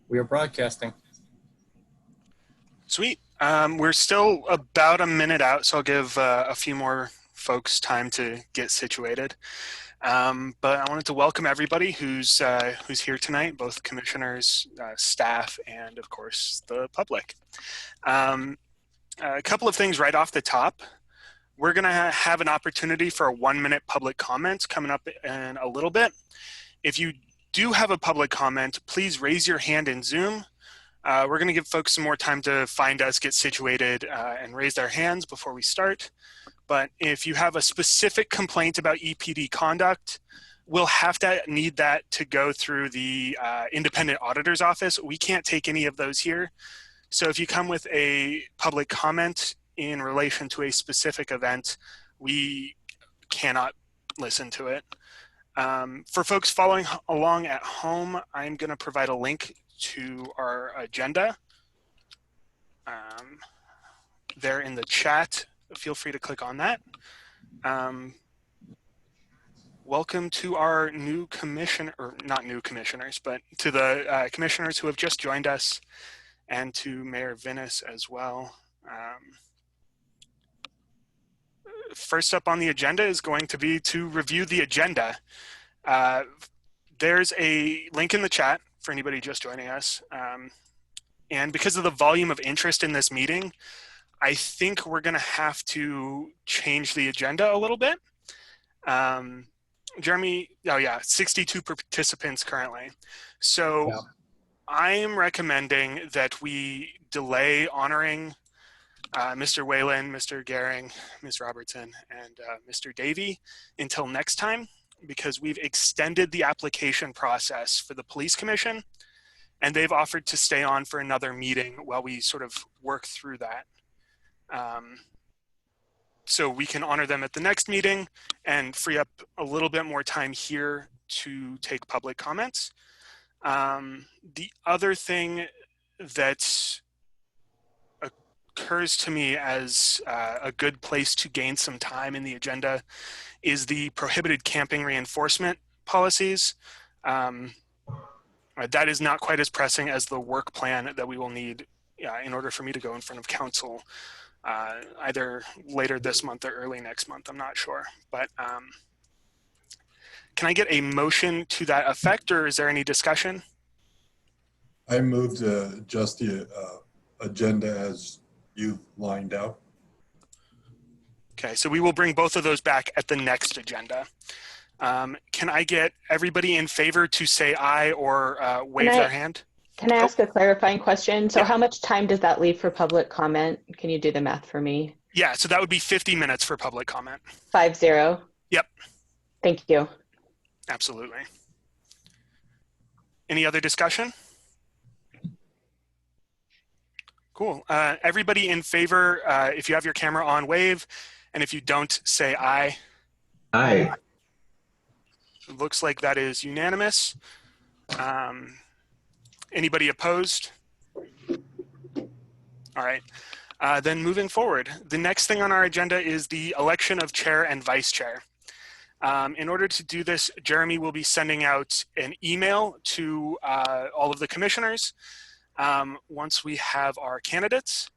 We are broadcasting. Sweet. We're still about a minute out, so I'll give a few more folks time to get situated. But I wanted to welcome everybody who's here tonight, both commissioners, staff, and of course the public. A couple of things right off the top. We're going to have an opportunity for a 1-minute public comment coming up in a little bit. If you do have a public comment, please raise your hand in Zoom. We're going to give folks some more time to find us, get situated, and raise their hands before we start. But if you have a specific complaint about EPD conduct, we'll have to need that to go through the independent auditor's office. We can't take any of those here. So if you come with a public comment in relation to a specific event, we cannot listen to it. For folks following along at home, I'm going to provide a link to our agenda there in the chat. Feel free to click on that. Welcome to our new commission, or not new commissioners, but to the commissioners who have just joined us, and to Mayor Vinnis as well. First up on the agenda is going to be to review the agenda. There's a link in the chat for anybody just joining us. And because of the volume of interest in this meeting, I think we're going to have to change the agenda a little bit. Jeremy, oh yeah, 62 participants currently. So yeah. I'm recommending that we delay honoring Mr. Whalen, Mr. Gehring, Ms. Robertson, and Mr. Davey until next time, because we've extended the application process for the police commission, and they've offered to stay on for another meeting while we sort of work through that. So we can honor them at the next meeting and free up a little bit more time here to take public comments. The other thing that occurs to me as a good place to gain some time in the agenda is the prohibited camping reinforcement policies. That is not quite as pressing as the work plan that we will need in order for me to go in front of council either later this month or early next month. I'm not sure, but can I get a motion to that effect, or is there any discussion? I move to adjust the agenda as you've lined out. Okay, so we will bring both of those back at the next agenda. Can I get everybody in favor to say aye or wave their hand? Can I ask a clarifying question? So yeah. How much time does that leave for public comment? Can you do the math for me? Yeah, so that would be 50 minutes for public comment. 5-0? Yep. Thank you. Absolutely. Any other discussion? Cool. Everybody in favor, if you have your camera on, wave. And if you don't, say aye. Aye. It looks like that is unanimous. Anybody opposed? All right. Then moving forward, the next thing on our agenda is the election of chair and vice chair. In order to do this, Jeremy will be sending out an email to all of the commissioners once we have our candidates.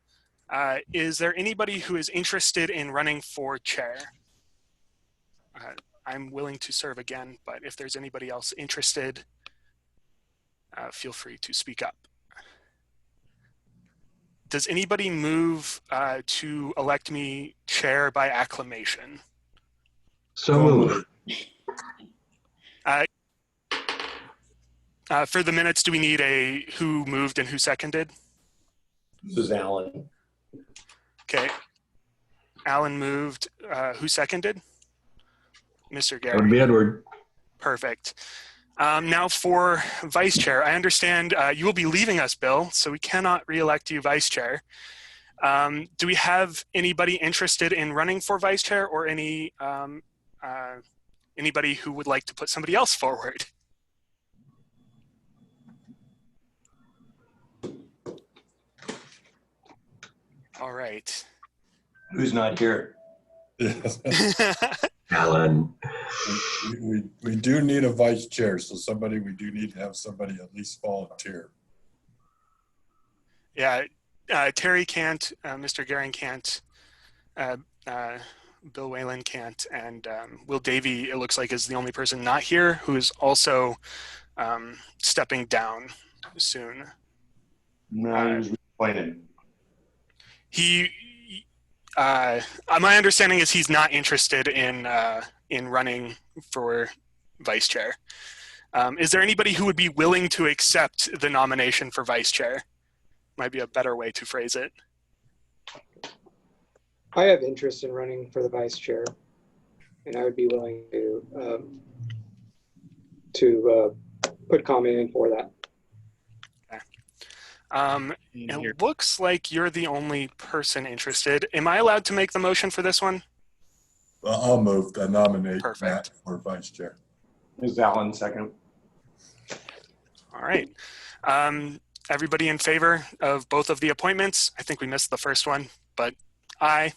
Is there anybody who is interested in running for chair? I'm willing to serve again, but if there's anybody else interested, feel free to speak up. Does anybody move to elect me chair by acclamation? So moved. For the minutes, do we need a who moved and who seconded? This is Alan. Okay. Alan moved. Who seconded? Mr. Gehring. That would be Edward. Perfect. Now for vice chair. I understand you will be leaving us, Bill, so we cannot re-elect you vice chair. Do we have anybody interested in running for vice chair, or anybody who would like to put somebody else forward? All right. Who's not here? Alan. We do need a vice chair, so we do need to have somebody at least volunteer. Yeah, Terry can't, Mr. Gehring can't, uh, uh, Bill Whalen can't, and Will Davey, it looks like, is the only person not here who is also stepping down soon. No, he was appointed. He, my understanding is he's not interested in running for vice chair. Is there anybody who would be willing to accept the nomination for vice chair? Might be a better way to phrase it. I have interest in running for the vice chair, and I would be willing to put comment in for that. It looks like you're the only person interested. Am I allowed to make the motion for this one? Well, I'll move to nominate Perfect. Matt for vice chair. Ms. Allen, second. All right. Everybody in favor of both of the appointments? I think we missed the first one, but aye.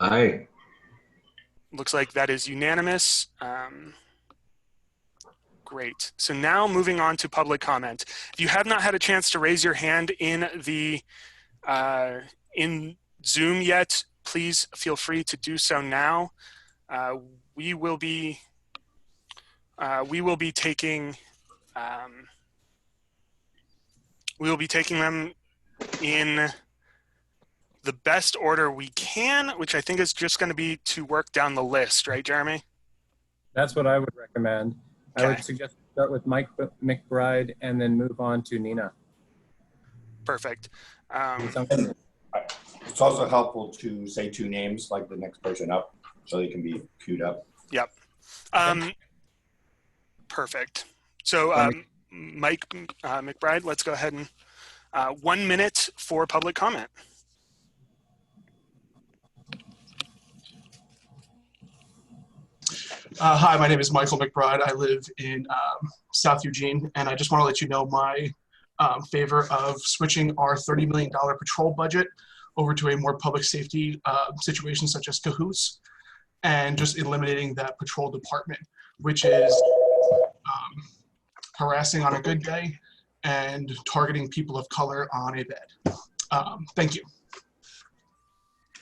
Aye. Looks like that is unanimous. Great. So now moving on to public comment. If you have not had a chance to raise your hand in the in Zoom yet, please feel free to do so now. We will be taking them in the best order we can, which I think is just going to be to work down the list, right, Jeremy? That's what I would recommend. I Okay. would suggest start with Mike McBride and then move on to Nina. Perfect. It's also helpful to say two names, like the next person up, so they can be queued up. Yep. Perfect. So Mike McBride, let's go ahead and 1 minute for public comment. Hi, my name is Michael McBride. I live in South Eugene, and I just want to let you know my favor of switching our $30 million patrol budget over to a more public safety situation such as cahoots, and just eliminating that patrol department, which is harassing on a good day and targeting people of color on a bad. Thank you.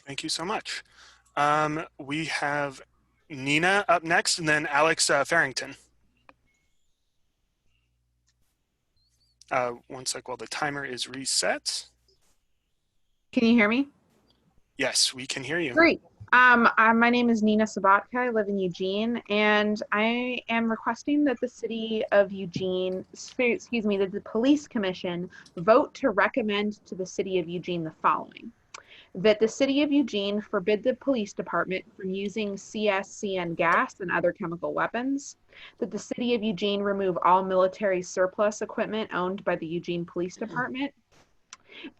Thank you so much. We have Nina up next, and then Alex Farrington. One sec while the timer is reset. Can you hear me? Yes, we can hear you. Great. My name is Nina Sabatka. I live in Eugene, and I am requesting that the city of Eugene, excuse me, that the police commission vote to recommend to the city of Eugene the following: that the city of Eugene forbid the police department from using CSCN gas and other chemical weapons, that the city of Eugene remove all military surplus equipment owned by the Eugene Police Department,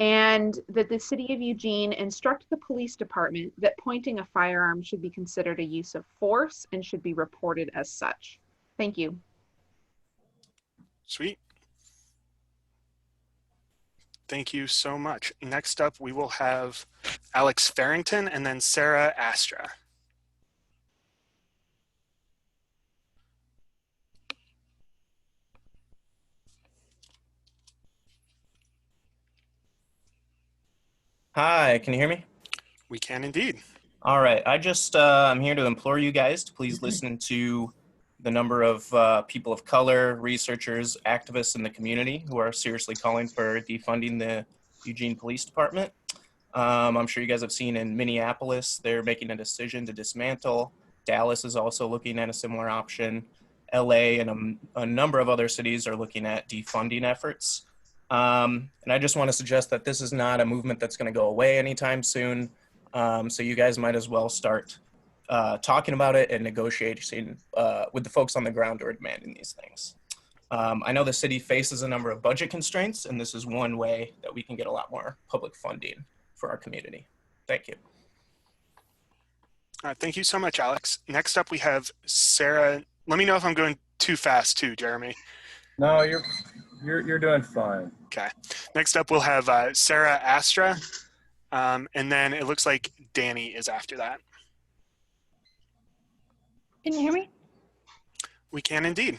and that the city of Eugene instruct the police department that pointing a firearm should be considered a use of force and should be reported as such. Thank you. Sweet. Thank you so much. Next up, we will have Alex Farrington and then Sarah Astra. Hi, can you hear me? We can indeed. All right, I'm here to implore you guys to please listen to the number of people of color, researchers, activists in the community who are seriously calling for defunding the Eugene Police Department. I'm sure you guys have seen in Minneapolis, they're making a decision to dismantle. Dallas is also looking at a similar option. LA and a number of other cities are looking at defunding efforts. And I just want to suggest that this is not a movement that's going to go away anytime soon. So you guys might as well start talking about it and negotiating with the folks on the ground who are demanding these things. I know the city faces a number of budget constraints, and this is one way that we can get a lot more public funding for our community. Thank you. Thank you so much, Alex. Next up, we have Sarah. Let me know if I'm going too fast too, Jeremy. No, you're doing fine. Okay. Next up, we'll have Sarah Astra, and then it looks like Danny is after that. Can you hear me? We can indeed.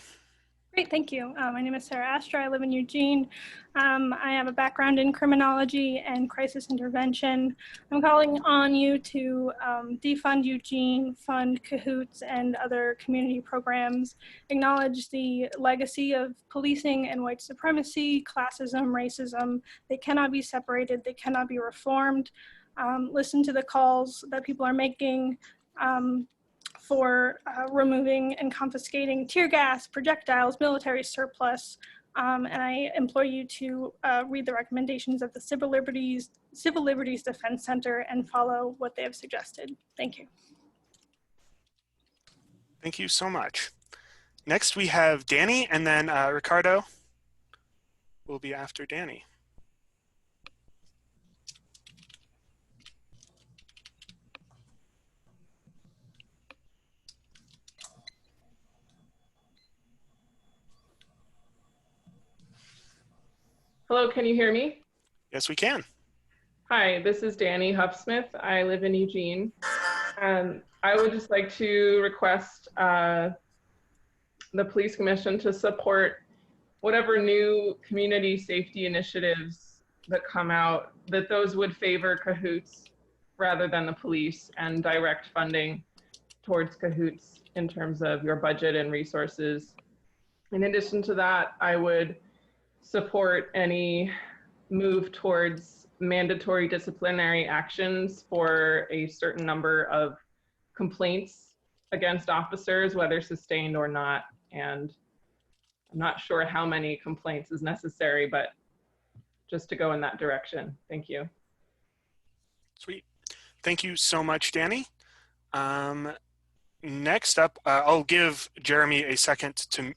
Great, thank you. My name is Sarah Astra. I live in Eugene. I have a background in criminology and crisis intervention. I'm calling on you to defund Eugene, fund Cahoots and other community programs, acknowledge the legacy of policing and white supremacy, classism, racism. They cannot be separated. They cannot be reformed. Listen to the calls that people are making for removing and confiscating tear gas, projectiles, military surplus, and I implore you to read the recommendations of the Civil Liberties Defense Center and follow what they have suggested. Thank you. Thank you so much. Next we have Danny, and then Ricardo will be after Danny. Hello, can you hear me? Yes, we can. Hi, this is Danny Huffsmith. I live in Eugene. I would just like to request the Police Commission to support whatever new community safety initiatives that come out, that those would favor Cahoots rather than the police, and direct funding towards Cahoots in terms of your budget and resources. In addition to that, I would support any move towards mandatory disciplinary actions for a certain number of complaints against officers, whether sustained or not. And I'm not sure how many complaints is necessary, but just to go in that direction. Thank you. Sweet. Thank you so much, Danny. Next up, I'll give Jeremy a second to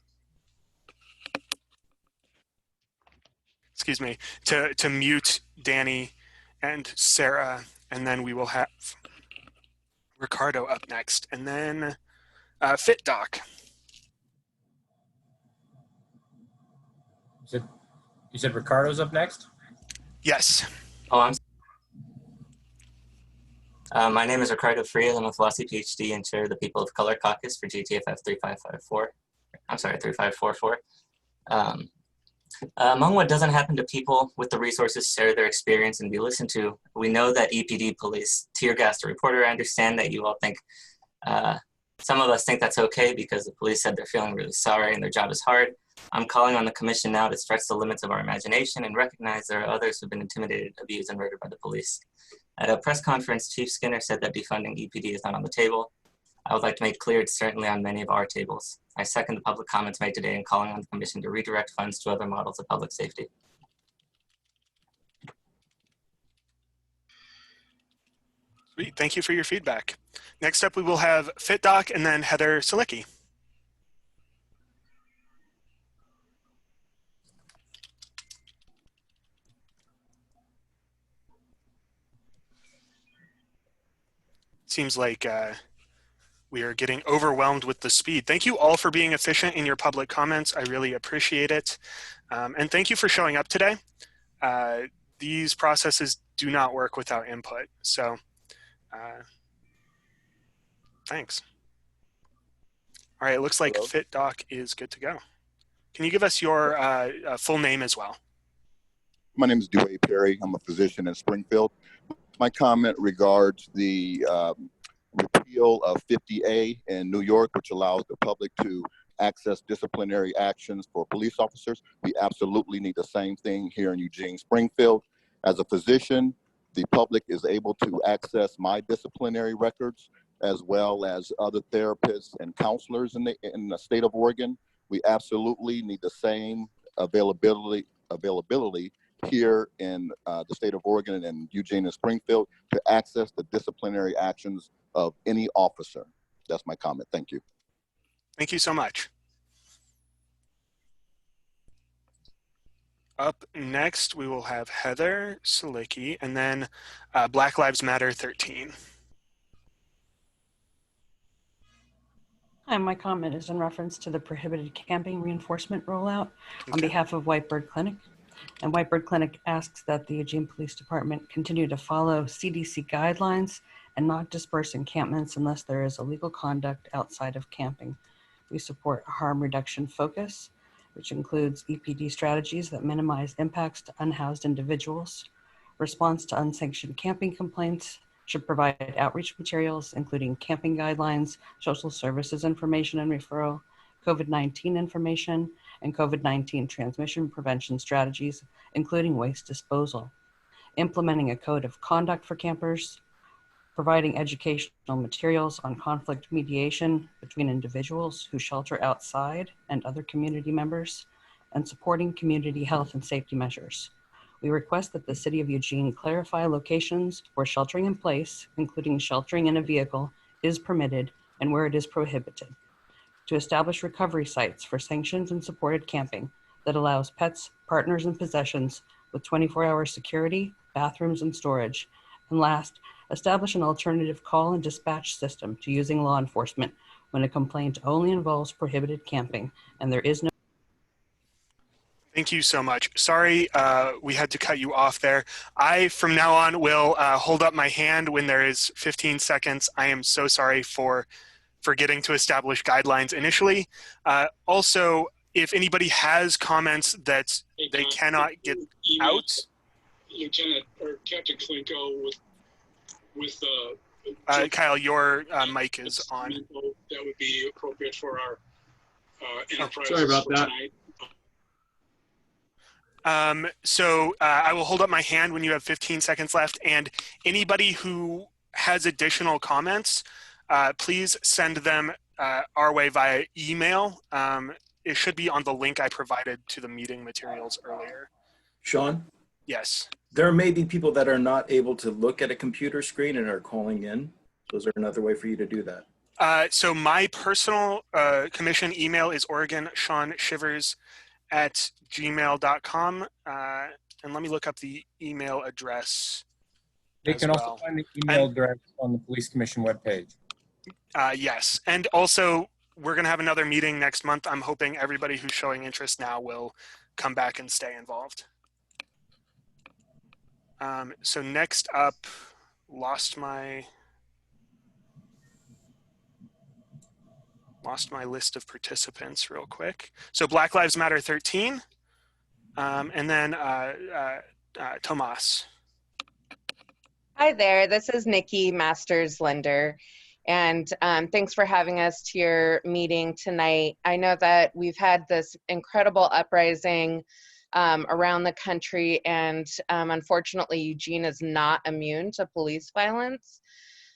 to mute Danny and Sarah, and then we will have Ricardo up next, and then Fit Doc. You said Ricardo's up next? Yes. Oh, my name is Ricardo Frias. I'm a philosophy PhD and chair of the People of Color Caucus for GTFF 3554. I'm sorry, 3544. Among what doesn't happen to people with the resources to share their experience and be listened to, we know that EPD police tear gassed a reporter. I understand that you all think, some of us think that's okay because the police said they're feeling really sorry and their job is hard. I'm calling on the commission now to stretch the limits of our imagination and recognize there are others who've been intimidated, abused, and murdered by the police. At a press conference, Chief Skinner said that defunding EPD is not on the table. I would like to make clear it's certainly on many of our tables. I second the public comments made today and calling on the commission to redirect funds to other models of public safety. Sweet, thank you for your feedback. Next up, we will have Fit Doc and then Heather Silicki. Seems like we are getting overwhelmed with the speed. Thank you all for being efficient in your public comments. I really appreciate it. And thank you for showing up today. These processes do not work without input. So thanks. All right, it looks like Fit Doc is good to go. Can you give us your full name as well? My name is Dwayne Perry. I'm a physician in Springfield. My comment regards the repeal of 50A in New York, which allows the public to access disciplinary actions for police officers. We absolutely need the same thing here in Eugene, Springfield. As a physician, the public is able to access my disciplinary records as well as other therapists and counselors in the state of Oregon. We absolutely need the same availability here in the state of Oregon and Eugene and Springfield to access the disciplinary actions of any officer. That's my comment. Thank you. Thank you so much. Up next, we will have Heather Silicki and then Black Lives Matter 13. Hi, my comment is in reference to the prohibited camping reinforcement rollout on behalf of Whitebird Clinic. And Whitebird Clinic asks that the Eugene Police Department continue to follow CDC guidelines and not disperse encampments unless there is illegal conduct outside of camping. We support harm reduction focus. which includes EPD strategies that minimize impacts to unhoused individuals, response to unsanctioned camping complaints, should provide outreach materials, including camping guidelines, social services information and referral, COVID-19 information, and COVID-19 transmission prevention strategies, including waste disposal, implementing a code of conduct for campers, providing educational materials on conflict mediation between individuals who shelter outside and other community members, and supporting community health and safety measures. We request that the City of Eugene clarify locations where sheltering in place, including sheltering in a vehicle, is permitted and where it is prohibited. To establish recovery sites for sanctioned and supported camping that allows pets, partners, and possessions with 24-hour security, bathrooms, and storage. And last, establish an alternative call and dispatch system to using law enforcement when a complaint only involves prohibited camping and there is no. Thank you so much. Sorry, we had to cut you off there. I, from now on, will hold up my hand when there is 15 seconds. I am so sorry for forgetting to establish guidelines initially. Also, if anybody has comments that they cannot get out. Lieutenant or Captain Klinko with Kyle, your mic is on. that would be appropriate for our enterprise. Sorry about that. So I will hold up my hand when you have 15 seconds left, and anybody who has additional comments, please send them our way via email. It should be on the link I provided to the meeting materials earlier. Sean? Yes. There may be people that are not able to look at a computer screen and are calling in. So is there another way for you to do that? So my personal commission email is OregonSeanShivers@gmail.com. And let me look up the email address. They can also find the email address on the Police Commission webpage. Yes. And also, we're going to have another meeting next month. I'm hoping everybody who's showing interest now will come back and stay involved. So next up, lost my list of participants real quick. So Black Lives Matter 13, and then Tomas. Hi there, this is Nikki Masters Linder, and thanks for having us to your meeting tonight. I know that we've had this incredible uprising around the country, and unfortunately Eugene is not immune to police violence.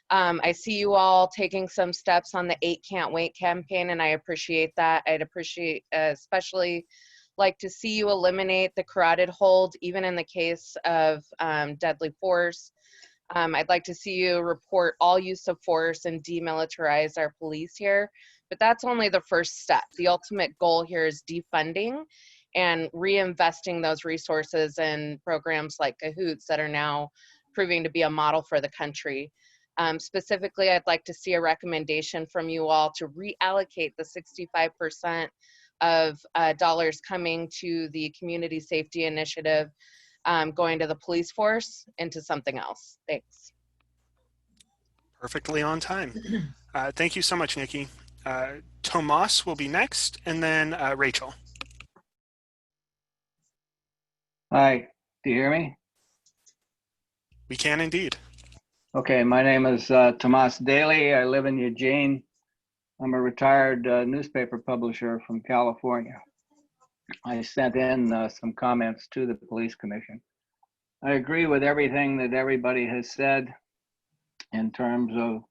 I see you all taking some steps on the 8 Can't Wait campaign, and I appreciate that. I'd appreciate especially like to see you eliminate the carotid hold, even in the case of deadly force. I'd like to see you report all use of force and demilitarize our police here, but that's only the first step. The ultimate goal here is defunding and reinvesting those resources in programs like Cahoots that are now proving to be a model for the country. Specifically, I'd like to see a recommendation from you all to reallocate the 65% of dollars coming to the Community Safety Initiative going to the police force into something else. Thanks. Perfectly on time. Thank you so much, Nikki. Tomas will be next, and then Rachel. Hi, do you hear me? We can indeed. Okay, my name is Tomas Daly. I live in Eugene. I'm a retired newspaper publisher from California. I sent in some comments to the Police Commission. I agree with everything that everybody has said in terms of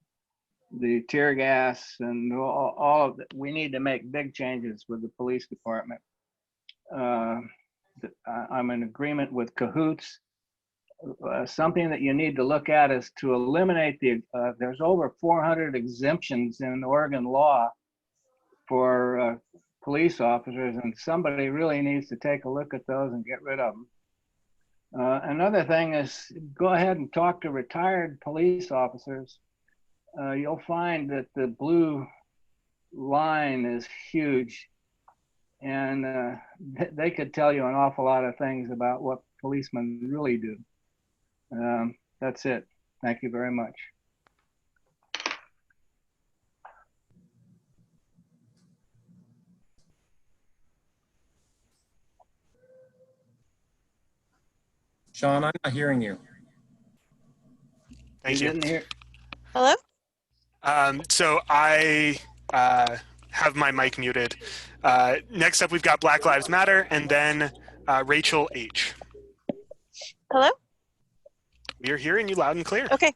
the tear gas and all of it. We need to make big changes with the police department. I'm in agreement with Cahoots. Something that you need to look at is to eliminate there's over 400 exemptions in Oregon law for police officers, and somebody really needs to take a look at those and get rid of them. Another thing is go ahead and talk to retired police officers. You'll find that the blue line is huge, and they could tell you an awful lot of things about what policemen really do. That's it. Thank you very much. Sean, I'm not hearing you. Thank you. Didn't hear. Hello? So I have my mic muted. Next up, we've got Black Lives Matter, and then Rachel H. Hello? We are hearing you loud and clear. Okay.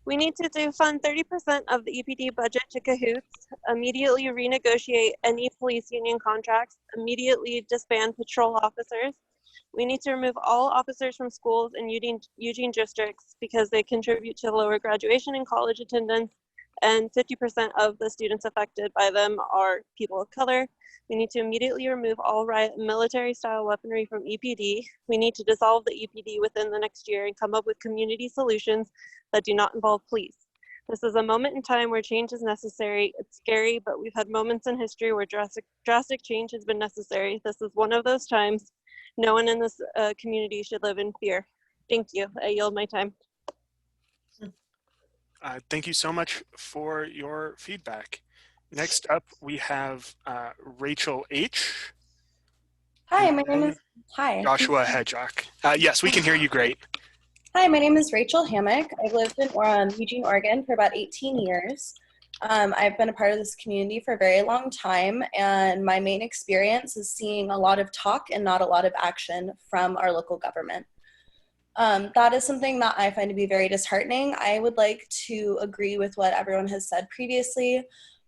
We need to fund 30% of the EPD budget to cahoots, immediately renegotiate any police union contracts, immediately disband patrol officers. We need to remove all officers from schools in Eugene districts because they contribute to lower graduation and college attendance, and 50% of the students affected by them are people of color. We need to immediately remove all Riot military-style weaponry from EPD. We need to dissolve the EPD within the next year and come up with community solutions that do not involve police. This is a moment in time where change is necessary. It's scary, but we've had moments in history where drastic change has been necessary. This is one of those times. No one in this community should live in fear. Thank you. I yield my time. Thank you so much for your feedback. Next up, we have Rachel H. Hi, my name is, hi. Joshua Hedjock. Yes, we can hear you great. Hi, my name is Rachel Hammock. I've lived in Eugene, Oregon for about 18 years. I've been a part of this community for a very long time, and my main experience is seeing a lot of talk and not a lot of action from our local government. That is something that I find to be very disheartening. I would like to agree with what everyone has said previously,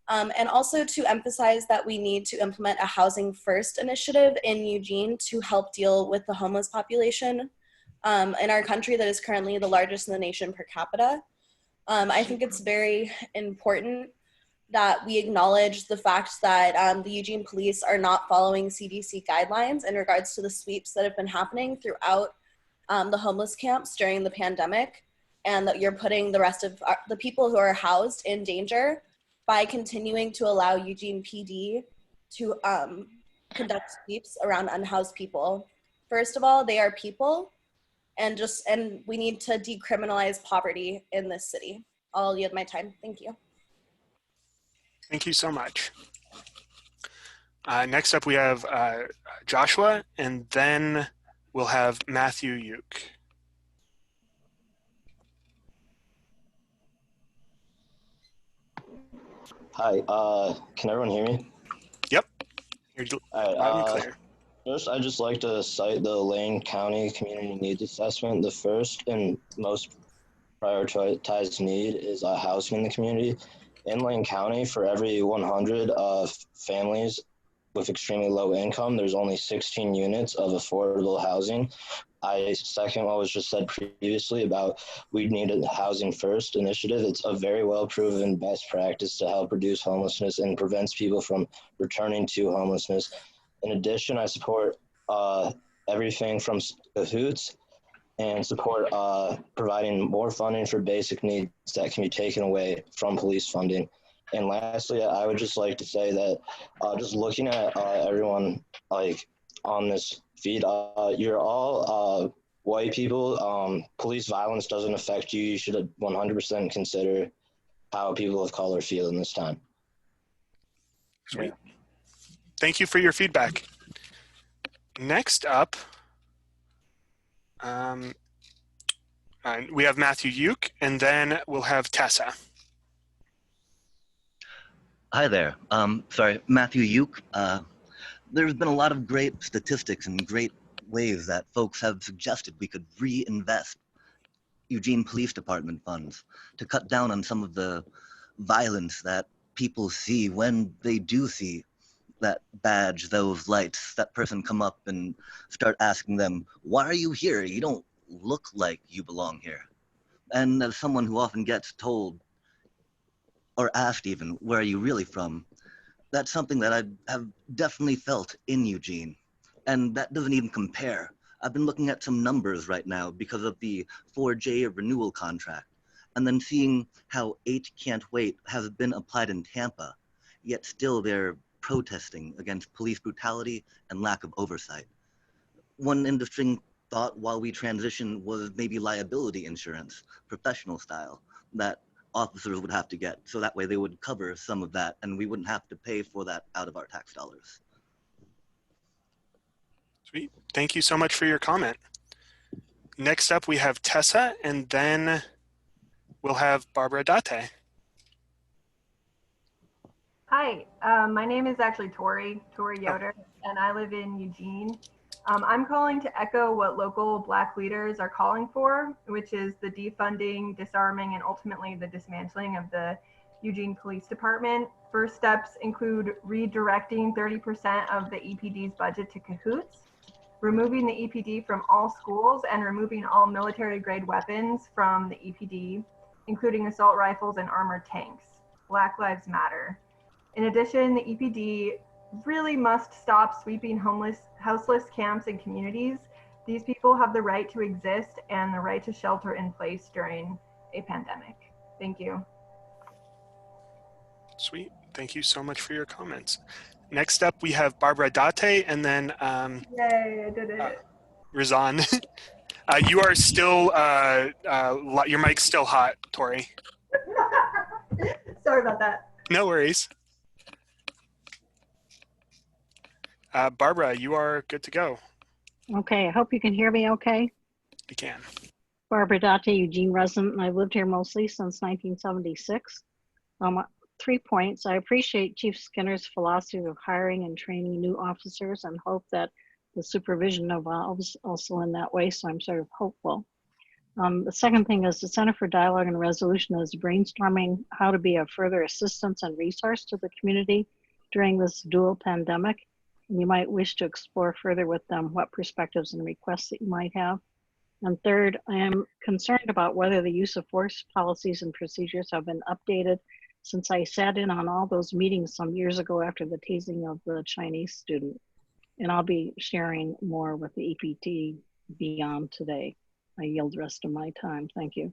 and also to emphasize that we need to implement a housing first initiative in Eugene to help deal with the homeless population in our country that is currently the largest in the nation per capita. I think it's very important that we acknowledge the fact that the Eugene police are not following CDC guidelines in regards to the sweeps that have been happening throughout the homeless camps during the pandemic, and that you're putting the rest of the people who are housed in danger by continuing to allow Eugene PD to conduct sweeps around unhoused people. First of all, they are people, and we need to decriminalize poverty in this city. I'll yield my time. Thank you. Thank you so much. Next up, we have Joshua, and then we'll have Matthew Uke. Hi, can everyone hear me? Yep. You're loud and clear. First, I'd just like to cite the Lane County Community Needs Assessment. The first and most prioritized need is housing in the community. In Lane County, for every 100 families with extremely low income, there's only 16 units of affordable housing. I second what was just said previously about we need a housing first initiative. It's a very well proven best practice to help reduce homelessness and prevents people from returning to homelessness. In addition, I support everything from cahoots and support providing more funding for basic needs that can be taken away from police funding. And lastly, I would just like to say that just looking at everyone like on this feed, you're all white people. Police violence doesn't affect you. You should 100% consider how people of color feel in this time. Sweet. Thank you for your feedback. Next up, we have Matthew Uke, and then we'll have Tessa. Hi there. Sorry, Matthew Uke. There's been a lot of great statistics and great ways that folks have suggested we could reinvest Eugene Police Department funds to cut down on some of the violence that people see when they do see that badge, those lights, that person come up and start asking them, why are you here? You don't look like you belong here. And as someone who often gets told or asked even, where are you really from? That's something that I have definitely felt in Eugene. And that doesn't even compare. I've been looking at some numbers right now because of the 4J renewal contract, and then seeing how 8 Can't Wait has been applied in Tampa, yet still they're protesting against police brutality and lack of oversight. One interesting thought while we transition was maybe liability insurance, professional style, that officers would have to get, so that way they would cover some of that and we wouldn't have to pay for that out of our tax dollars. Sweet. Thank you so much for your comment. Next up, we have Tessa, and then we'll have Barbara Date. Hi, my name is actually Tori Yoder, and I live in Eugene. I'm calling to echo what local Black leaders are calling for, which is the defunding, disarming, and ultimately the dismantling of the Eugene Police Department. First steps include redirecting 30% of the EPD's budget to cahoots, removing the EPD from all schools, and removing all military-grade weapons from the EPD, including assault rifles and armored tanks. Black Lives Matter. In addition, the EPD really must stop sweeping houseless camps and communities. These people have the right to exist and the right to shelter in place during a pandemic. Thank you. Sweet. Thank you so much for your comments. Next up, we have Barbara Date, and then Yay, I did it. Rizan. You are still, your mic's still hot, Tori. Sorry about that. No worries. Barbara, you are good to go. Okay, I hope you can hear me okay. You can. Barbara Date, Eugene resident, and I've lived here mostly since 1976. 3 points. I appreciate Chief Skinner's philosophy of hiring and training new officers and hope that the supervision evolves also in that way, so I'm sort of hopeful. The second thing is the Center for Dialogue and Resolution is brainstorming how to be a further assistance and resource to the community during this dual pandemic. And you might wish to explore further with them what perspectives and requests that you might have. And third, I am concerned about whether the use of force policies and procedures have been updated since I sat in on all those meetings some years ago after the tasing of the Chinese student. And I'll be sharing more with the EPT beyond today. I yield the rest of my time. Thank you.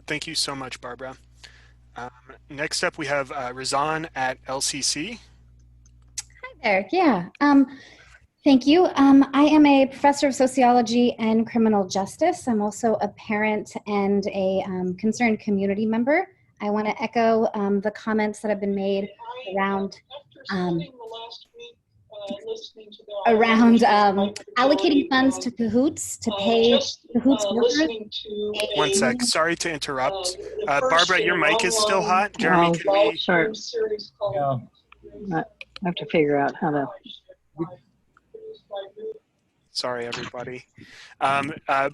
Thank you so much, Barbara. Next up, we have Rizan at LCC. There, yeah. Thank you. I am a professor of sociology and criminal justice. I'm also a parent and a concerned community member. I want to echo the comments that have been made around allocating funds to cahoots to pay cahoots workers. One sec, sorry to interrupt. Barbara, your mic is still hot. Jeremy, can we... Sorry. Yeah. I have to figure out how to. Sorry, everybody.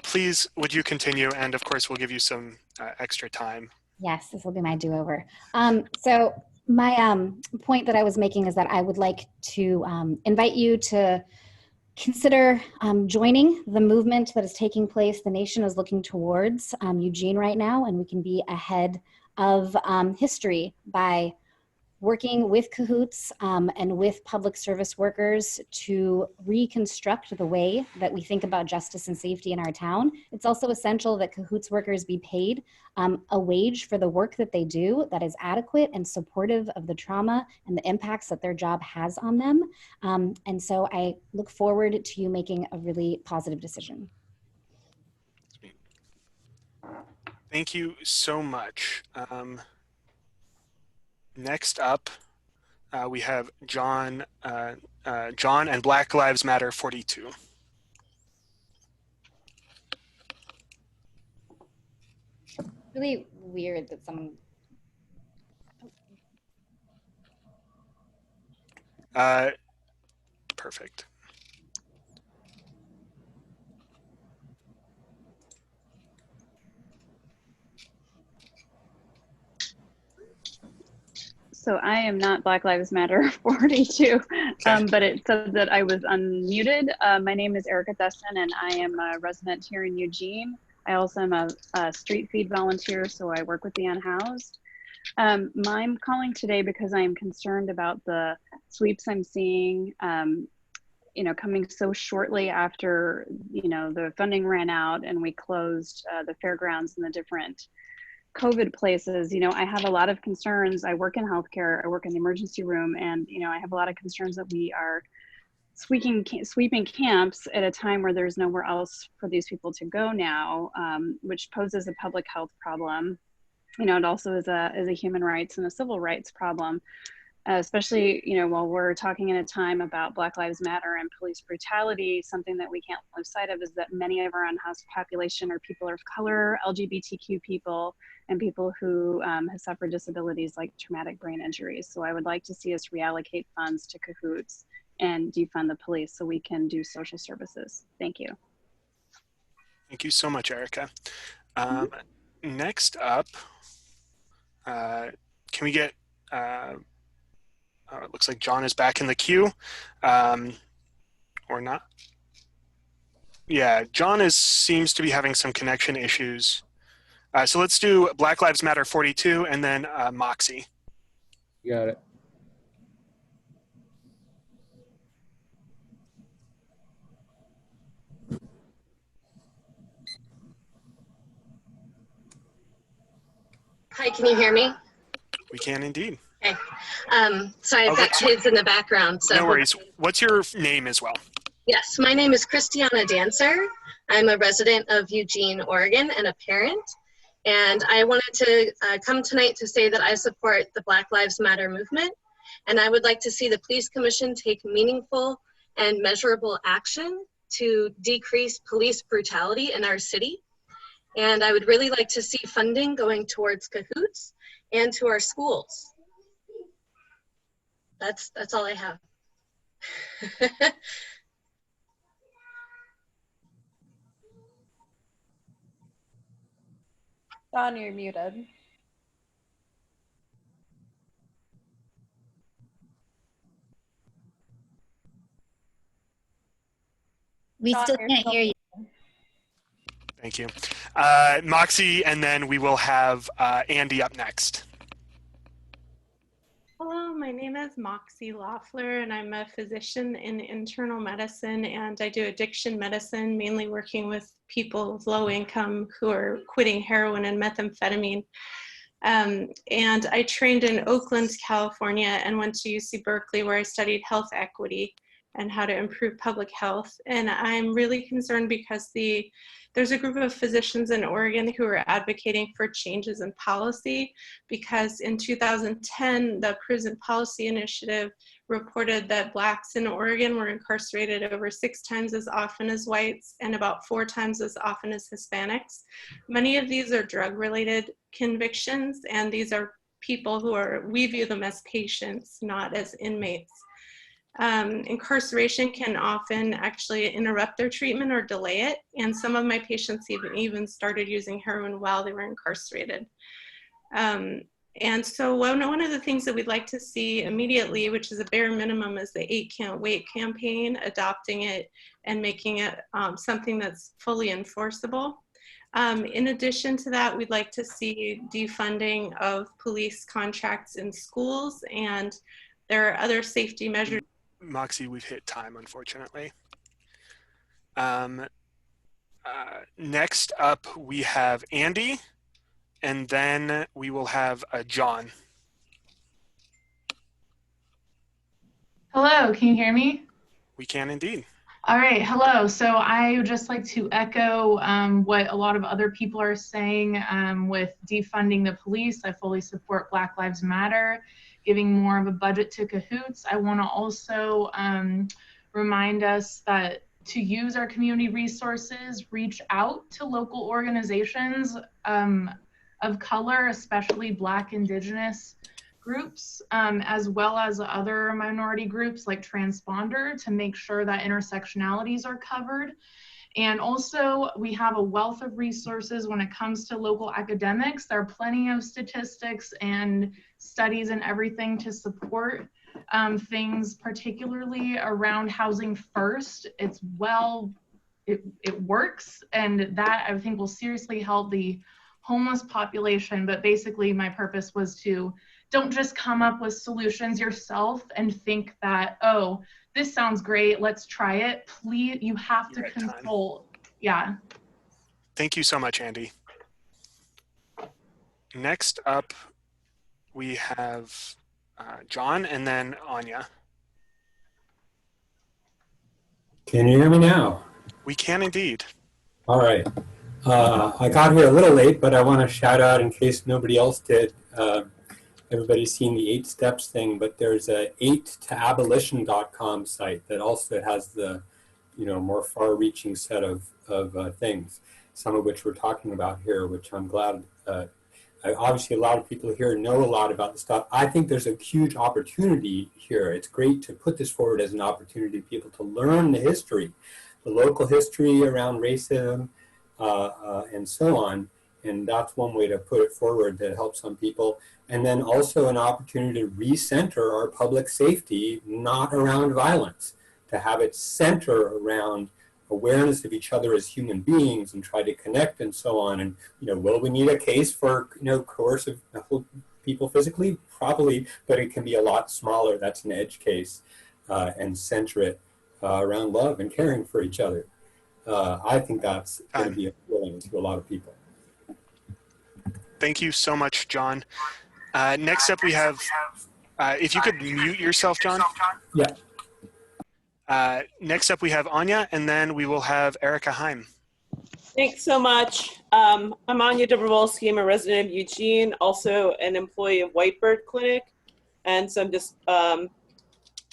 Please, would you continue? And of course, we'll give you some extra time. Yes, this will be my do-over. So my point that I was making is that I would like to invite you to consider joining the movement that is taking place. The nation is looking towards Eugene right now, and we can be ahead of history by working with cahoots and with public service workers to reconstruct the way that we think about justice and safety in our town. It's also essential that cahoots workers be paid a wage for the work that they do that is adequate and supportive of the trauma and the impacts that their job has on them. And so I look forward to you making a really positive decision. Thank you so much. Next up, we have John and Black Lives Matter 42. Really weird that someone. Perfect. So I am not Black Lives Matter 42, but it said that I was unmuted. My name is Erica Thesson, and I am a resident here in Eugene. I also am a street feed volunteer, so I work with the unhoused. I'm calling today because I am concerned about the sweeps I'm seeing, coming so shortly after, the funding ran out and we closed the fairgrounds and the different COVID places. I have a lot of concerns. I work in healthcare, I work in the emergency room, and I have a lot of concerns that we are sweeping camps at a time where there's nowhere else for these people to go now, which poses a public health problem. It also is a human rights and a civil rights problem. especially, you know, while we're talking in a time about Black Lives Matter and police brutality, something that we can't lose sight of is that many of our unhoused population are people of color, LGBTQ people, and people who have suffered disabilities like traumatic brain injuries. So I would like to see us reallocate funds to Cahoots and defund the police so we can do social services. Thank you. Thank you so much, Erica. Next up, can we get, it looks like John is back in the queue, or not. Yeah, John seems to be having some connection issues. So let's do Black Lives Matter 42 and then Moxie. You got it. Hi, can you hear me? We can indeed. Okay. Sorry, I've got kids in the background. So no worries. What's your name as well? Yes, my name is Christiana Dancer. I'm a resident of Eugene, Oregon, and a parent. And I wanted to come tonight to say that I support the Black Lives Matter movement. And I would like to see the Police Commission take meaningful and measurable action to decrease police brutality in our city. And I would really like to see funding going towards Cahoots and to our schools. That's all I have. Don, you're muted. We still can't hear you. Thank you. Moxie, and then we will have Andy up next. Hello, my name is Moxie Loeffler, and I'm a physician in internal medicine, and I do addiction medicine, mainly working with people of low income who are quitting heroin and methamphetamine. And I trained in Oakland, California, and went to UC Berkeley, where I studied health equity and how to improve public health. And I'm really concerned because there's a group of physicians in Oregon who are advocating for changes in policy, because in 2010, the Prison Policy Initiative reported that Blacks in Oregon were incarcerated over 6 times as often as whites and about 4 times as often as Hispanics. Many of these are drug-related convictions, and these are people we view them as patients, not as inmates. Incarceration can often actually interrupt their treatment or delay it, and some of my patients even started using heroin while they were incarcerated. And so one of the things that we'd like to see immediately, which is a bare minimum, is the 8 Can't Wait campaign, adopting it and making it something that's fully enforceable. In addition to that, we'd like to see defunding of police contracts in schools, and there are other safety measures. Moxie, we've hit time, unfortunately. Next up, we have Andy, and then we will have John. Hello, can you hear me? We can indeed. All right, hello. So I would just like to echo what a lot of other people are saying with defunding the police. I fully support Black Lives Matter, giving more of a budget to Cahoots. I want to also remind us that to use our community resources, reach out to local organizations of color, especially Black, Indigenous groups, as well as other minority groups like transponder, to make sure that intersectionalities are covered. And also, we have a wealth of resources when it comes to local academics. There are plenty of statistics and studies and everything to support things, particularly around housing first. It works, and that I think will seriously help the homeless population. But basically, my purpose was to don't just come up with solutions yourself and think that, oh, this sounds great, let's try it. Please, you have to consult. Yeah. Thank you so much, Andy. Next up, we have John, and then Anya. Can you hear me now? We can indeed. All right. I got here a little late, but I want to shout out, in case nobody else did, everybody's seen the 8 steps thing, but there's a 8toabolition.com site that also has the, more far-reaching set of things, some of which we're talking about here, which I'm glad. Obviously, a lot of people here know a lot about the stuff. I think there's a huge opportunity here. It's great to put this forward as an opportunity for people to learn the history, the local history around racism, and so on. And that's one way to put it forward to help some people. And then also an opportunity to recenter our public safety, not around violence, to have it center around awareness of each other as human beings and try to connect and so on. And, will we need a case for, coercive people physically? Probably, but it can be a lot smaller. That's an edge case, and center it around love and caring for each other. I think that's going to be appealing to a lot of people. Thank you so much, John. Next up we have, if you could mute yourself, John. Yeah. Next up we have Anya, and then we will have Erica Heim. Thanks so much. I'm Anya Dobrovolsky. I'm a resident of Eugene, also an employee of Whitebird Clinic. And so I'm just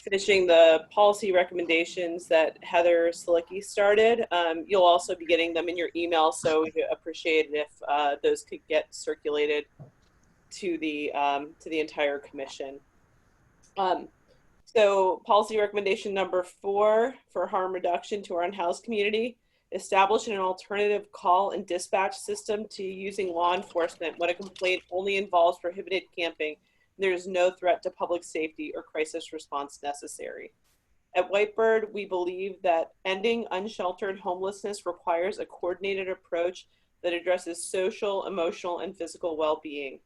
finishing the policy recommendations that Heather Selicki started. You'll also be getting them in your email, so we'd appreciate it if those could get circulated to the entire commission. So policy recommendation number 4 for harm reduction to our unhoused community: establish an alternative call and dispatch system to using law enforcement when a complaint only involves prohibited camping. There is no threat to public safety or crisis response necessary. At Whitebird, we believe that ending unsheltered homelessness requires a coordinated approach that addresses social, emotional, and physical well-being.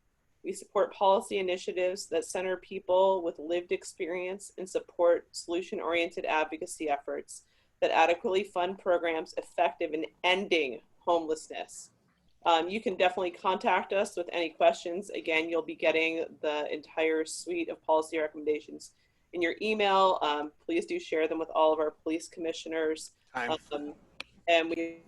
We support policy initiatives that center people with lived experience and support solution-oriented advocacy efforts that adequately fund programs effective in ending homelessness. You can definitely contact us with any questions. Again, you'll be getting the entire suite of policy recommendations in your email. Please do share them with all of our police commissioners. And we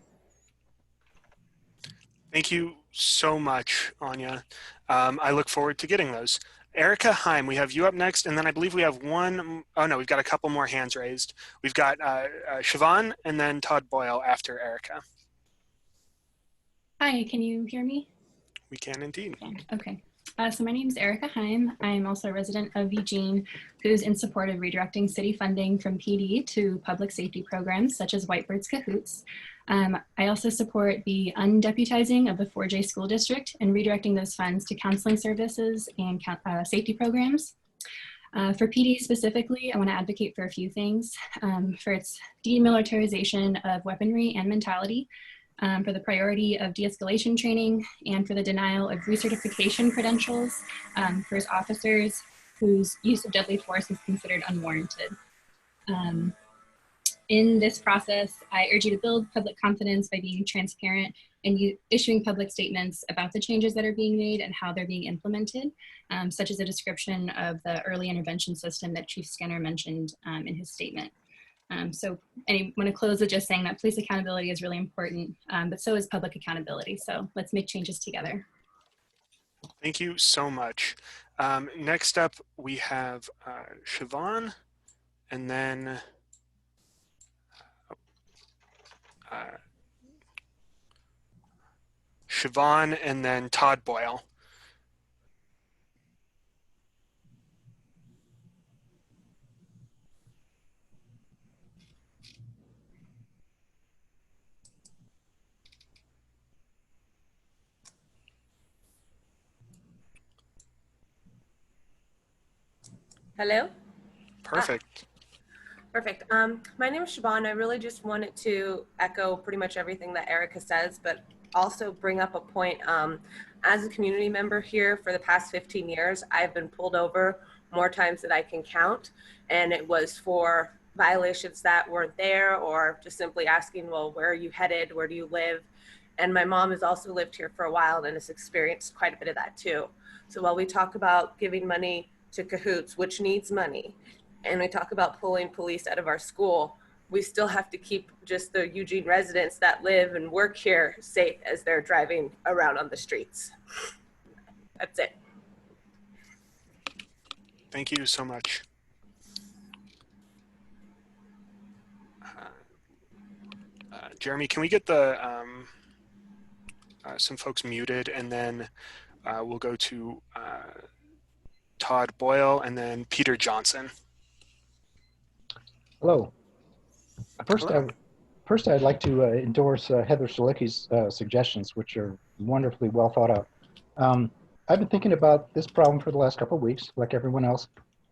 Thank you so much, Anya. I look forward to getting those. Erica Heim, we have you up next, and then I believe we have we've got a couple more hands raised. We've got Siobhan and then Todd Boyle after Erica. Hi, can you hear me? We can indeed. Okay. So my name is Erica Heim. I'm also a resident of Eugene who's in support of redirecting city funding from PD to public safety programs such as Whitebird's Cahoots. I also support the undeputizing of the 4J school district and redirecting those funds to counseling services and safety programs. For PD specifically, I want to advocate for a few things. For its demilitarization of weaponry and mentality, for the priority of de-escalation training, and for the denial of recertification credentials for its officers whose use of deadly force is considered unwarranted. In this process, I urge you to build public confidence by being transparent and issuing public statements about the changes that are being made and how they're being implemented, such as a description of the early intervention system that Chief Skinner mentioned in his statement. So I want to close with just saying that police accountability is really important, but so is public accountability. So let's make changes together. Thank you so much. Next up, we have Siobhan, and then Siobhan, and then Todd Boyle. Hello? Perfect. Perfect. My name is Siobhan. I really just wanted to echo pretty much everything that Erica says, but also bring up a point. As a community member here for the past 15 years, I've been pulled over more times than I can count. And it was for violations that weren't there, or just simply asking, well, where are you headed? Where do you live? And my mom has also lived here for a while and has experienced quite a bit of that too. So while we talk about giving money to Cahoots, which needs money, and we talk about pulling police out of our school, we still have to keep just the Eugene residents that live and work here safe as they're driving around on the streets. That's it. Thank you so much. Jeremy, can we get the some folks muted, and then we'll go to Todd Boyle and then Peter Johnson. Hello. Hello. First, I'd like to endorse Heather Shalicki's suggestions, which are wonderfully well thought out. I've been thinking about this problem for the last couple of weeks, like everyone else,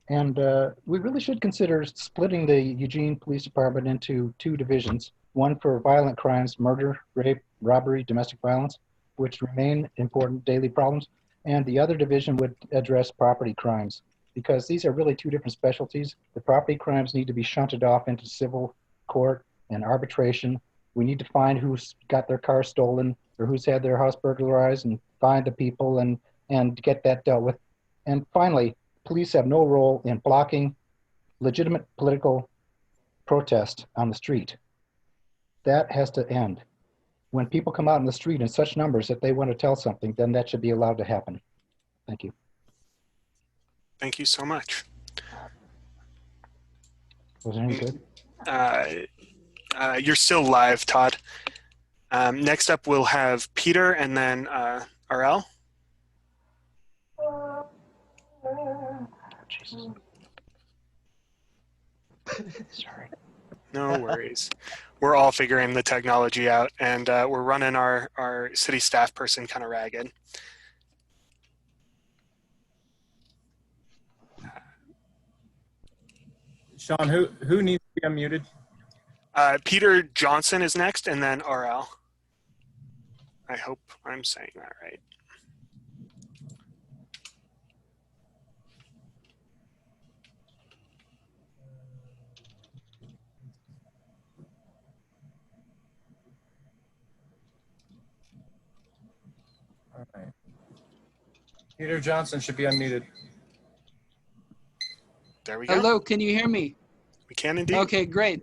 and we really should consider splitting the Eugene Police Department into two divisions, one for violent crimes, murder, rape, robbery, domestic violence, which remain important daily problems, and the other division would address property crimes, because these are really two different specialties. The property crimes need to be shunted off into civil court and arbitration. We need to find who's got their car stolen or who's had their house burglarized and find the people and get that dealt with. And finally, police have no role in blocking legitimate political protest on the street. That has to end. When people come out in the street in such numbers that they want to tell something, then that should be allowed to happen. Thank you. Thank you so much. Was it any good? You're still live, Todd. Next up, we'll have Peter and then RL. Jesus. Sorry. No worries. We're all figuring the technology out, and we're running our city staff person kind of ragged. Sean, who needs to be unmuted? Peter Johnson is next, and then RL. I hope I'm saying that right. All right. Peter Johnson should be unmuted. There we go. Hello, can you hear me? We can indeed. Okay, great.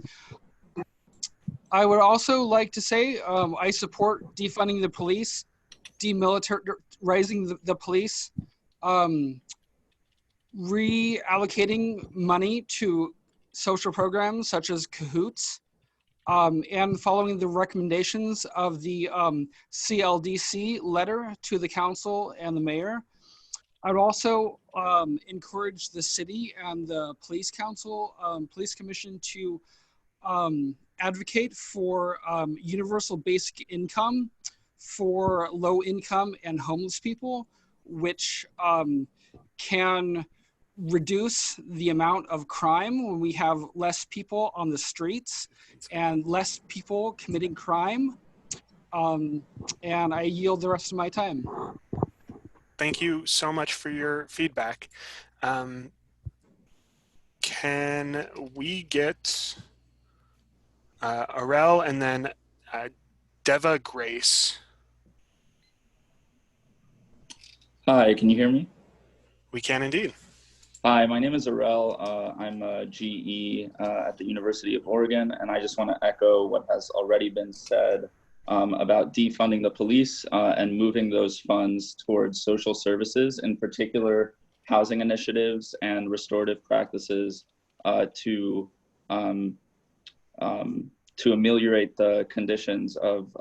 I would also like to say I support defunding the police, demilitarizing the police, reallocating money to social programs such as Cahoots, and following the recommendations of the CLDC letter to the council and the mayor. I would also encourage the city and the police council, police commission to advocate for universal basic income for low income and homeless people, which can reduce the amount of crime when we have less people on the streets and less people committing crime. And I yield the rest of my time. Thank you so much for your feedback. Can we get Arel and then Deva Grace? Hi, can you hear me? We can indeed. Hi, my name is Arel. I'm a GE at the University of Oregon, and I just want to echo what has already been said about defunding the police and moving those funds towards social services, in particular housing initiatives and restorative practices to ameliorate the conditions of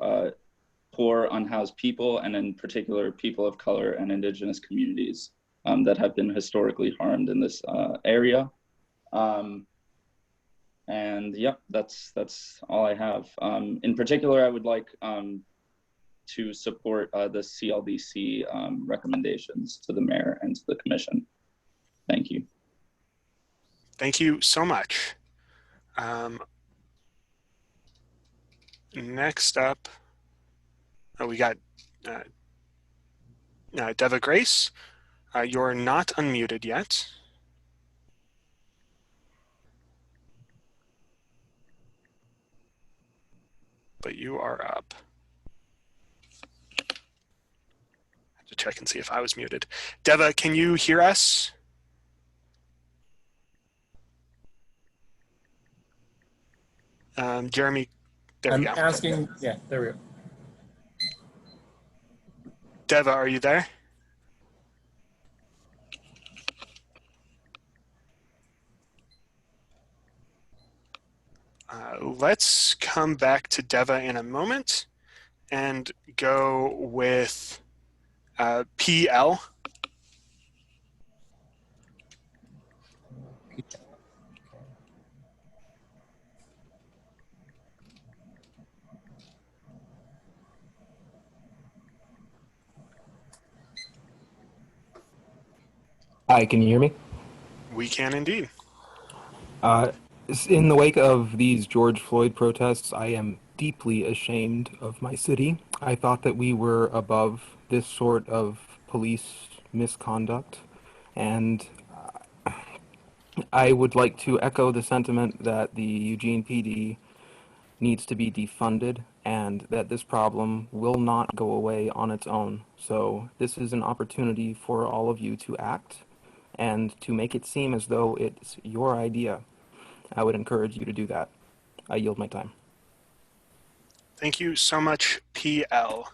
poor, unhoused people, and in particular people of color and indigenous communities that have been historically harmed in this area. And yep, that's all I have. In particular, I would like to support the CLDC recommendations to the mayor and to the commission. Thank you. Thank you so much. Next up, we got Deva Grace. You're not unmuted yet. But you are up. I have to check and see if I was muted. Deva, can you hear us? Jeremy, there we go. I'm asking, yeah, there we go. Deva, are you there? Let's come back to Deva in a moment and go with PL. Hi, can you hear me? We can indeed. In the wake of these George Floyd protests, I am deeply ashamed of my city. I thought that we were above this sort of police misconduct, and I would like to echo the sentiment that the Eugene PD needs to be defunded and that this problem will not go away on its own. So this is an opportunity for all of you to act and to make it seem as though it's your idea. I would encourage you to do that. I yield my time. Thank you so much, PL.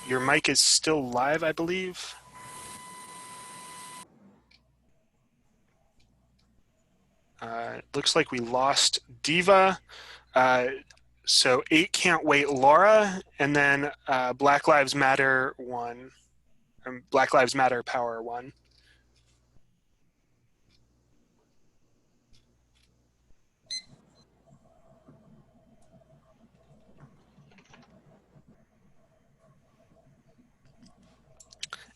Your mic is still live, I believe. Looks like we lost Diva. So 8 Can't Wait Laura, and then Black Lives Matter 1. Black Lives Matter Power 1.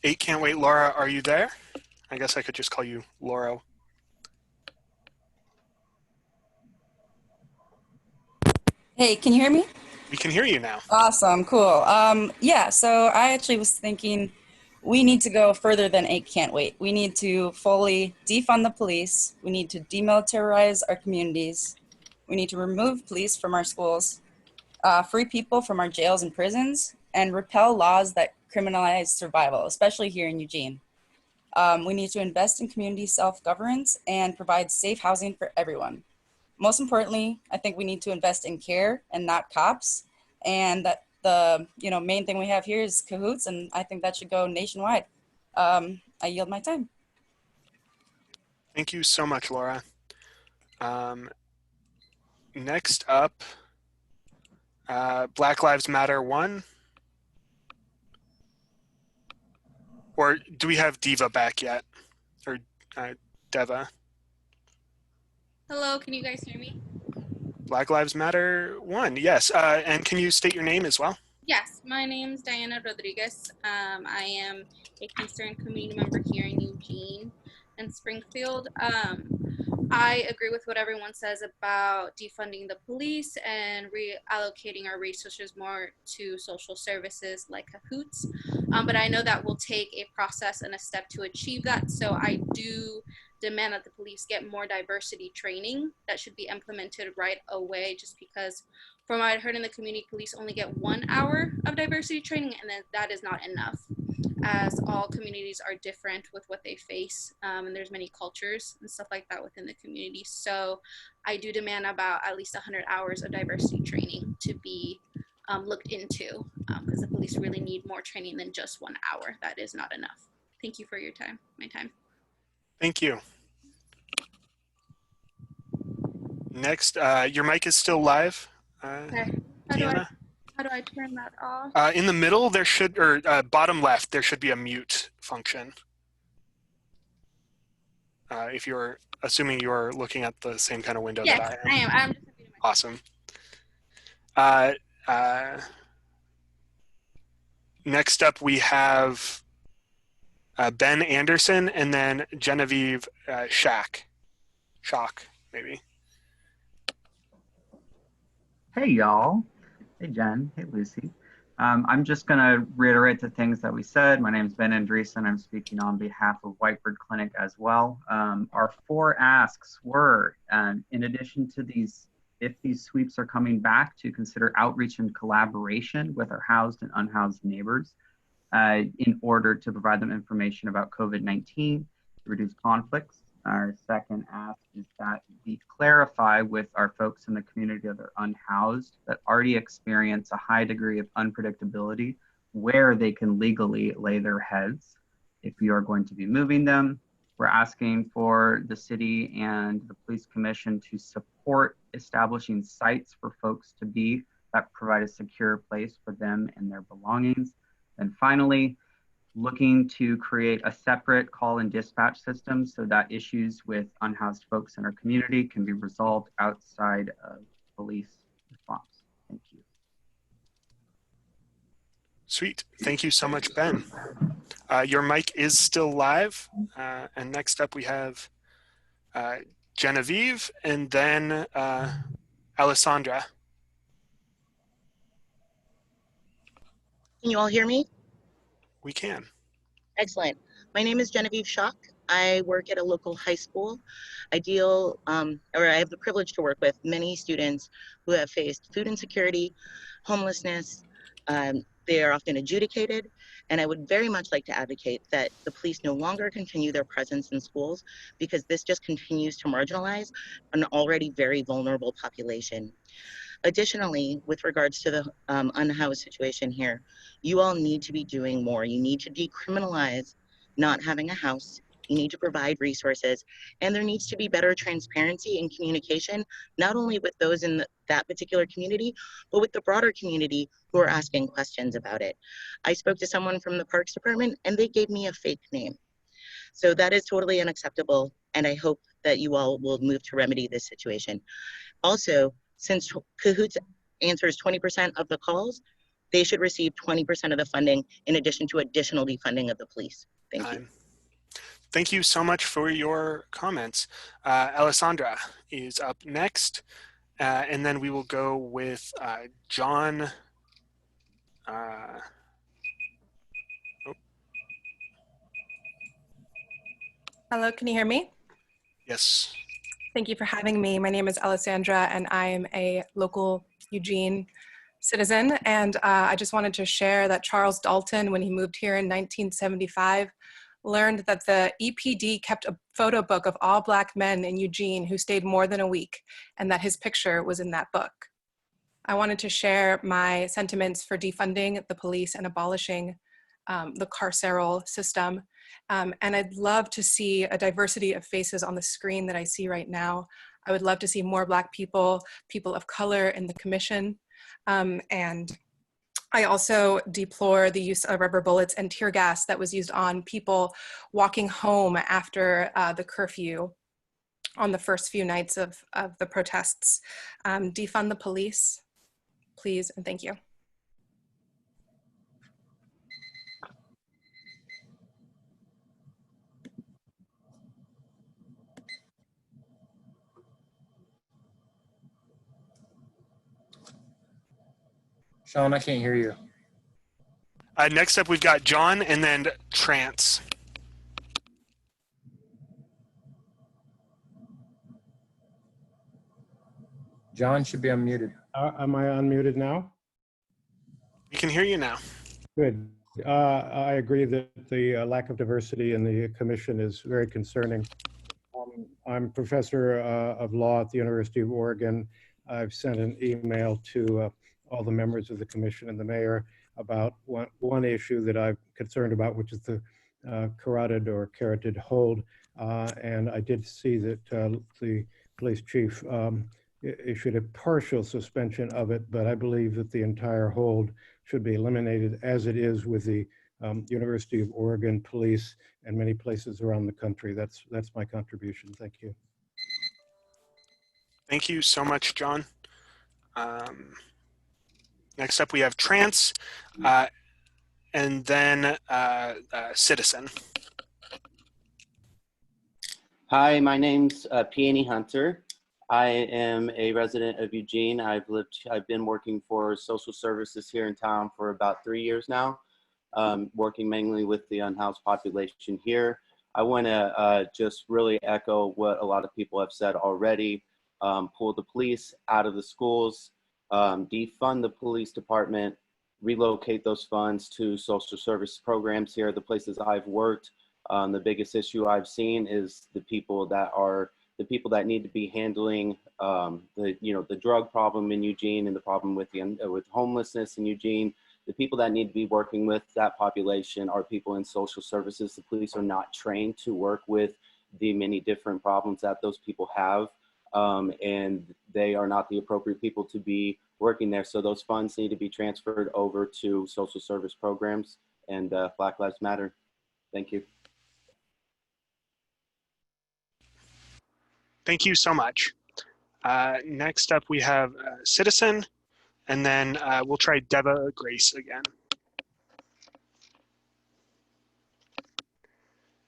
Eight Can't Wait Laura, are you there? I guess I could just call you Laura. Hey, can you hear me? We can hear you now. Awesome, cool. Yeah, so I actually was thinking we need to go further than 8 Can't Wait. We need to fully defund the police. We need to demilitarize our communities. We need to remove police from our schools, free people from our jails and prisons, and repeal laws that criminalize survival, especially here in Eugene. We need to invest in community self-governance and provide safe housing for everyone. Most importantly, I think we need to invest in care and not cops. And that the main thing we have here is cahoots, and I think that should go nationwide. I yield my time. Thank you so much, Laura. Next up, Black Lives Matter 1. Or do we have Diva back yet? Or Deva? Hello, can you guys hear me? Black Lives Matter 1, yes. And can you state your name as well? Yes, my name's Diana Rodriguez. I am a concerned community member here in Eugene and Springfield. I agree with what everyone says about defunding the police and reallocating our resources more to social services like cahoots. But I know that will take a process and a step to achieve that. So I do demand that the police get more diversity training that should be implemented right away, just because from what I heard in the community, police only get 1 hour of diversity training, and then that is not enough, as all communities are different with what they face, and there's many cultures and stuff like that within the community. So I do demand about at least 100 hours of diversity training to be looked into, because the police really need more training than just 1 hour. That is not enough. Thank you for your time, my time. Thank you. Next, your mic is still live, Okay. Deanna? How do I turn that off? In the middle, there should, or bottom left, there should be a mute function. If you're assuming you're looking at the same kind of window Yes, that I am. I am. Awesome. Next up, we have Ben Anderson and then Genevieve Shock, maybe. Hey, y'all. Hey, Jen. Hey, Lucy. I'm just going to reiterate the things that we said. My name is Ben Andreessen. I'm speaking on behalf of Whitebird Clinic as well. Our 4 asks were, in addition to these, if these sweeps are coming back, to consider outreach and collaboration with our housed and unhoused neighbors in order to provide them information about COVID-19 to reduce conflicts. Our second ask is that we clarify with our folks in the community that are unhoused, that already experience a high degree of unpredictability, where they can legally lay their heads if you are going to be moving them. We're asking for the city and the police commission to support establishing sites for folks to be that provide a secure place for them and their belongings. And finally, looking to create a separate call and dispatch system so that issues with unhoused folks in our community can be resolved outside of police response. Thank you. Sweet. Thank you so much, Ben. Your mic is still live. And next up we have Genevieve and then Alessandra. Can you all hear me? We can. Excellent. My name is Genevieve Schock. I work at a local high school. I have the privilege to work with many students who have faced food insecurity, homelessness. They are often adjudicated, and I would very much like to advocate that the police no longer continue their presence in schools because this just continues to marginalize an already very vulnerable population. Additionally, with regards to the unhoused situation here, you all need to be doing more. You need to decriminalize not having a house. You need to provide resources, and there needs to be better transparency and communication, not only with those in that particular community, but with the broader community who are asking questions about it. I spoke to someone from the Parks Department, and they gave me a fake name. So that is totally unacceptable, and I hope that you all will move to remedy this situation. Also, since Cahoots answers 20% of the calls, they should receive 20% of the funding in addition to additional defunding of the police. Thank you. Thank you so much for your comments. Alessandra is up next, and then we will go with John. Hello, can you hear me? Yes. Thank you for having me. My name is Alessandra, and I am a local Eugene citizen. And I just wanted to share that Charles Dalton, when he moved here in 1975, learned that the EPD kept a photo book of all Black men in Eugene who stayed more than a week, and that his picture was in that book. I wanted to share my sentiments for defunding the police and abolishing the carceral system. And I'd love to see a diversity of faces on the screen that I see right now. I would love to see more Black people, people of color in the commission. And I also deplore the use of rubber bullets and tear gas that was used on people walking home after the curfew on the first few nights of the protests. Defund the police, please, and thank you. Sean, I can't hear you. Next up, we've got John and then Trance. John should be unmuted. Am I unmuted now? We can hear you now. Good. I agree that the lack of diversity in the commission is very concerning. I'm professor of law at the University of Oregon. I've sent an email to all the members of the commission and the mayor about one issue that I'm concerned about, which is the carotid hold. And I did see that the police chief issued a partial suspension of it, but I believe that the entire hold should be eliminated as it is with the University of Oregon police and many places around the country. That's my contribution. Thank you. Thank you so much, John. Next up, we have Trance, and then Citizen. Hi, my name's Peony Hunter. I am a resident of Eugene. I've been working for social services here in town for about 3 years now, working mainly with the unhoused population here. I want to just really echo what a lot of people have said already. Pull the police out of the schools, defund the police department, relocate those funds to social service programs here. The places I've worked, the biggest issue I've seen is the people that need to be handling the drug problem in Eugene and the problem with homelessness in Eugene. The people that need to be working with that population are people in social services. The police are not trained to work with the many different problems that those people have. And they are not the appropriate people to be working there. So those funds need to be transferred over to social service programs and Black Lives Matter. Thank you. Thank you so much. Next up, we have Citizen, and then we'll try Deva Grace again.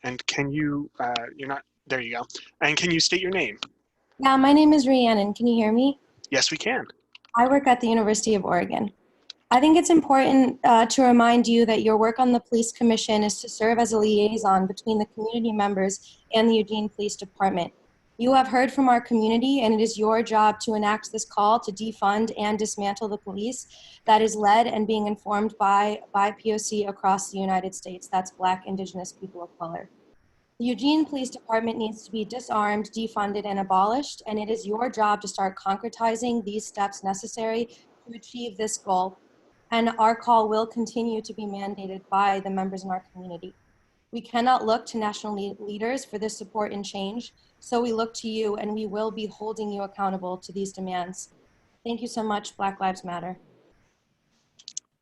And can you, you're not, there you go. And can you state your name? Yeah, my name is Rhiannon. Can you hear me? Yes, we can. I work at the University of Oregon. I think it's important to remind you that your work on the Police Commission is to serve as a liaison between the community members and the Eugene Police Department. You have heard from our community, and it is your job to enact this call to defund and dismantle the police that is led and being informed by POC across the United States. That's Black, Indigenous, people of color. The Eugene Police Department needs to be disarmed, defunded, and abolished, and it is your job to start concretizing these steps necessary to achieve this goal. And our call will continue to be mandated by the members in our community. We cannot look to national leaders for this support and change, so we look to you, and we will be holding you accountable to these demands. Thank you so much, Black Lives Matter.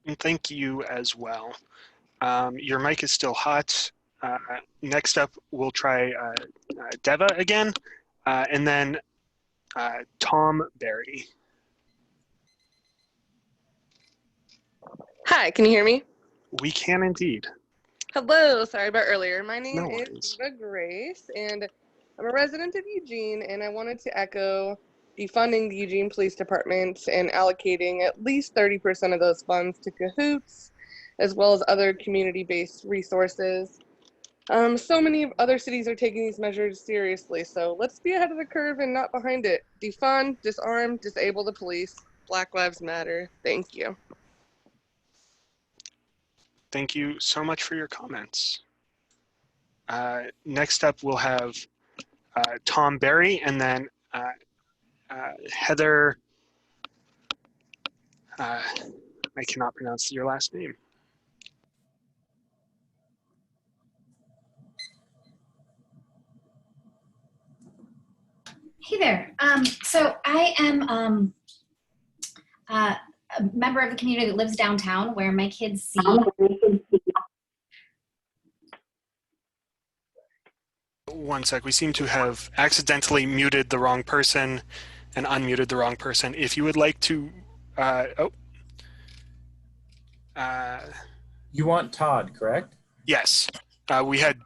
And thank you as well. Your mic is still hot. Next up, we'll try Deva again, and then Tom Barry. Hi, can you hear me? We can indeed. Hello, sorry about earlier. My name No is worries. Eva Grace, and I'm a resident of Eugene, and I wanted to echo defunding the Eugene Police Department and allocating at least 30% of those funds to Cahoots, as well as other community-based resources. So many other cities are taking these measures seriously, so let's be ahead of the curve and not behind it. Defund, disarm, disable the police. Black Lives Matter. Thank you. Thank you so much for your comments. Next up, we'll have Tom Barry, and then Heather, I cannot pronounce your last name. Hey there. So I am a member of the community that lives downtown where my kids see. One sec, we seem to have accidentally muted the wrong person and unmuted the wrong person. If you would like to, You want Todd, correct? yes, we had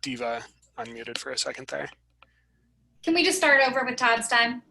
Diva unmuted for a second there. Can we just start over with Todd's time?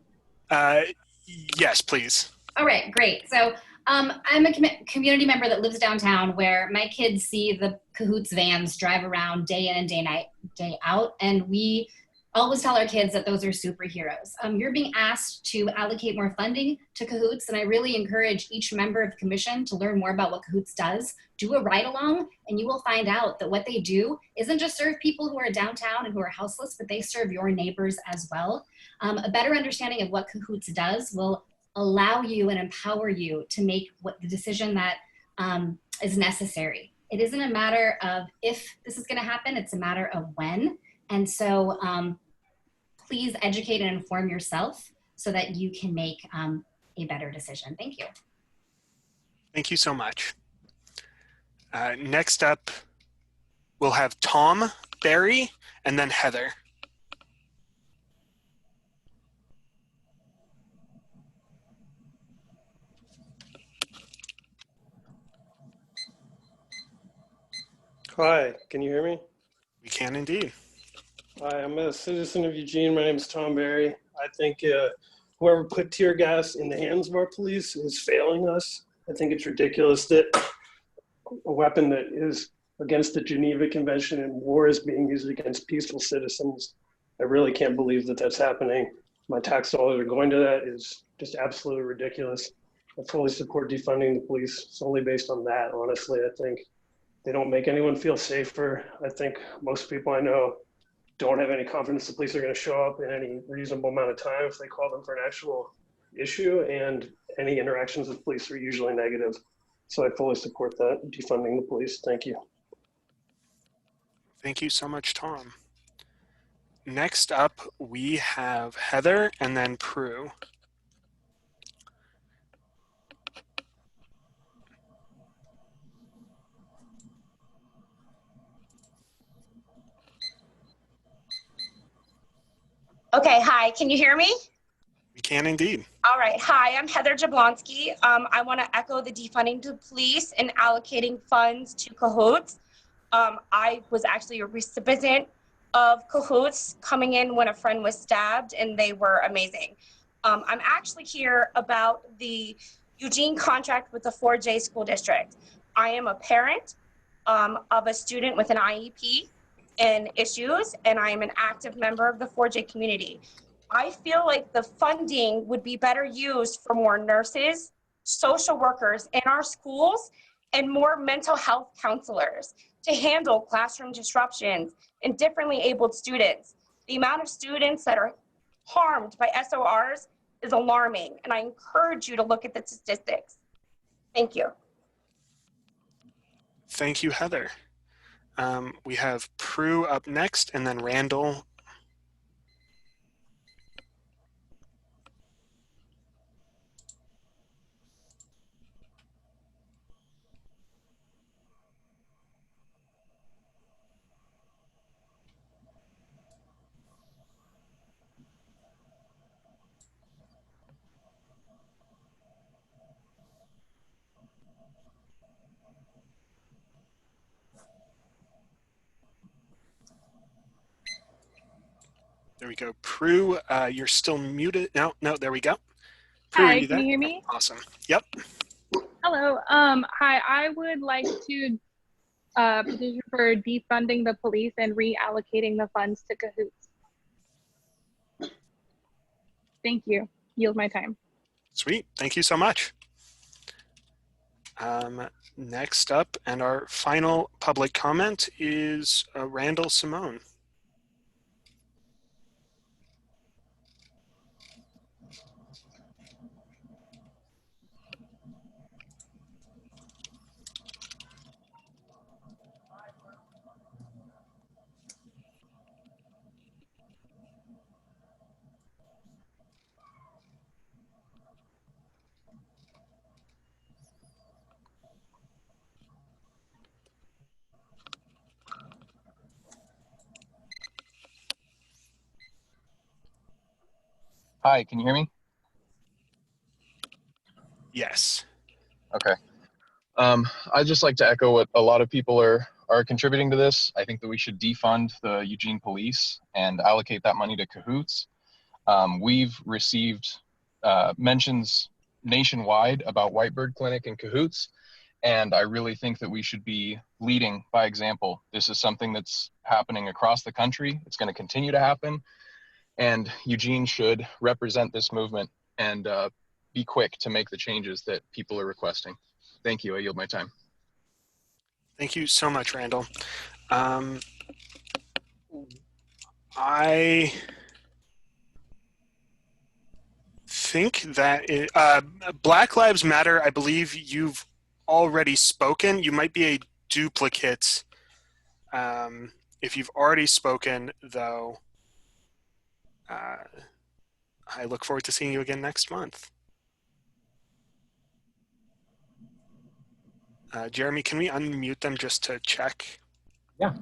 Yes, please. All right, great. So I'm a community member that lives downtown where my kids see the Cahoots vans drive around day in and day out, and we always tell our kids that those are superheroes. You're being asked to allocate more funding to Cahoots, and I really encourage each member of the commission to learn more about what Cahoots does. Do a ride-along, and you will find out that what they do isn't just serve people who are downtown and who are houseless, but they serve your neighbors as well. A better understanding of what Cahoots does will allow you and empower you to make what the decision that is necessary. It isn't a matter of if this is going to happen, it's a matter of when. And so please educate and inform yourself so that you can make a better decision. Thank you. Thank you so much. Next up, we'll have Tom Barry and then Heather. Hi, can you hear me? We can indeed. Hi, I'm a citizen of Eugene. My name is Tom Barry. I think whoever put tear gas in the hands of our police is failing us. I think it's ridiculous that a weapon that is against the Geneva Convention and war is being used against peaceful citizens. I really can't believe that that's happening. My tax dollars are going to that is just absolutely ridiculous. I fully support defunding the police solely based on that, honestly. I think they don't make anyone feel safer. I think most people I know don't have any confidence the police are going to show up in any reasonable amount of time if they call them for an actual issue, and any interactions with police are usually negative. So I fully support that, defunding the police. Thank you. Thank you so much, Tom. Next up, we have Heather and then Prue. Okay, hi, can you hear me? We can indeed. All right, hi, I'm Heather Jablonski. I want to echo the defunding to police and allocating funds to cahoots. I was actually a recipient of cahoots coming in when a friend was stabbed, and they were amazing. I'm actually here about the Eugene contract with the 4J school district. I am a parent of a student with an IEP and issues, and I am an active member of the 4J community. I feel like the funding would be better used for more nurses, social workers in our schools, and more mental health counselors to handle classroom disruptions and differently abled students. The amount of students that are harmed by SORs is alarming, and I encourage you to look at the statistics. Thank you. Thank you, Heather. We have Prue up next and then Randall. There we go. Prue, you're still muted. No, there we go. Prue, are Hi, you can there? you hear me? Awesome. Yep. Hello. Hi, I would like to petition for defunding the police and reallocating the funds to cahoots. Thank you. Yield my time. Sweet. Thank you so much. Next up, and our final public comment is Randall Simone. Hi, can you hear me? Yes. Okay. I'd just like to echo what a lot of people are contributing to this. I think that we should defund the Eugene police and allocate that money to cahoots. We've received mentions nationwide about Whitebird Clinic and cahoots, and I really think that we should be leading by example. This is something that's happening across the country. It's going to continue to happen, and Eugene should represent this movement and be quick to make the changes that people are requesting. Thank you. I yield my time. Thank you so much, Randall. I think that Black Lives Matter, I believe you've already spoken. You might be a duplicate. If you've already spoken, though, I look forward to seeing you again next month. Jeremy, can we unmute them just to check? Yeah.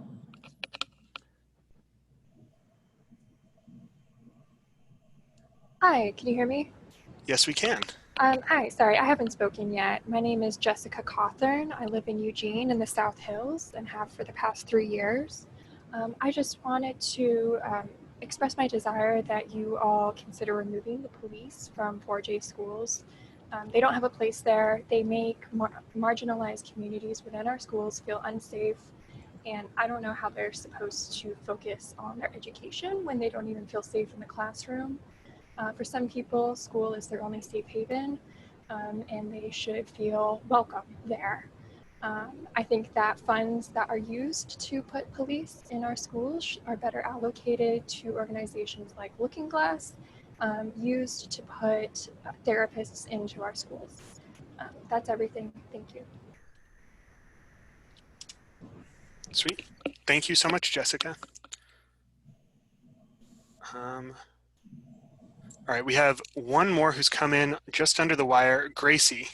Hi, can you hear me? Yes, we can. Hi, sorry, I haven't spoken yet. My name is Jessica Cawthorn. I live in Eugene in the South Hills and have for the past 3 years. I just wanted to express my desire that you all consider removing the police from 4J schools. They don't have a place there. They make marginalized communities within our schools feel unsafe, and I don't know how they're supposed to focus on their education when they don't even feel safe in the classroom. For some people, school is their only safe haven, and they should feel welcome there. I think that funds that are used to put police in our schools are better allocated to organizations like Looking Glass, used to put therapists into our schools. That's everything. Thank you. Sweet. Thank you so much, Jessica. All right, we have one more who's come in just under the wire, Gracie.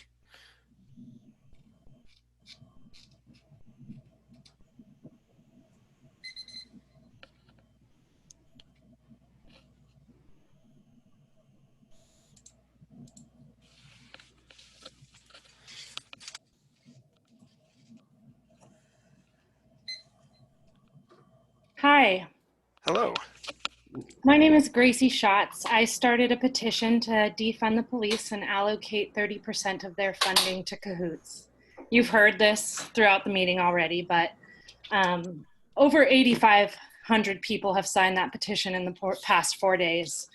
Hi, Hello. my name is Gracie Schatz. I started a petition to defund the police and allocate 30% of their funding to cahoots. You've heard this throughout the meeting already, but over 8,500 people have signed that petition in the past 4 days.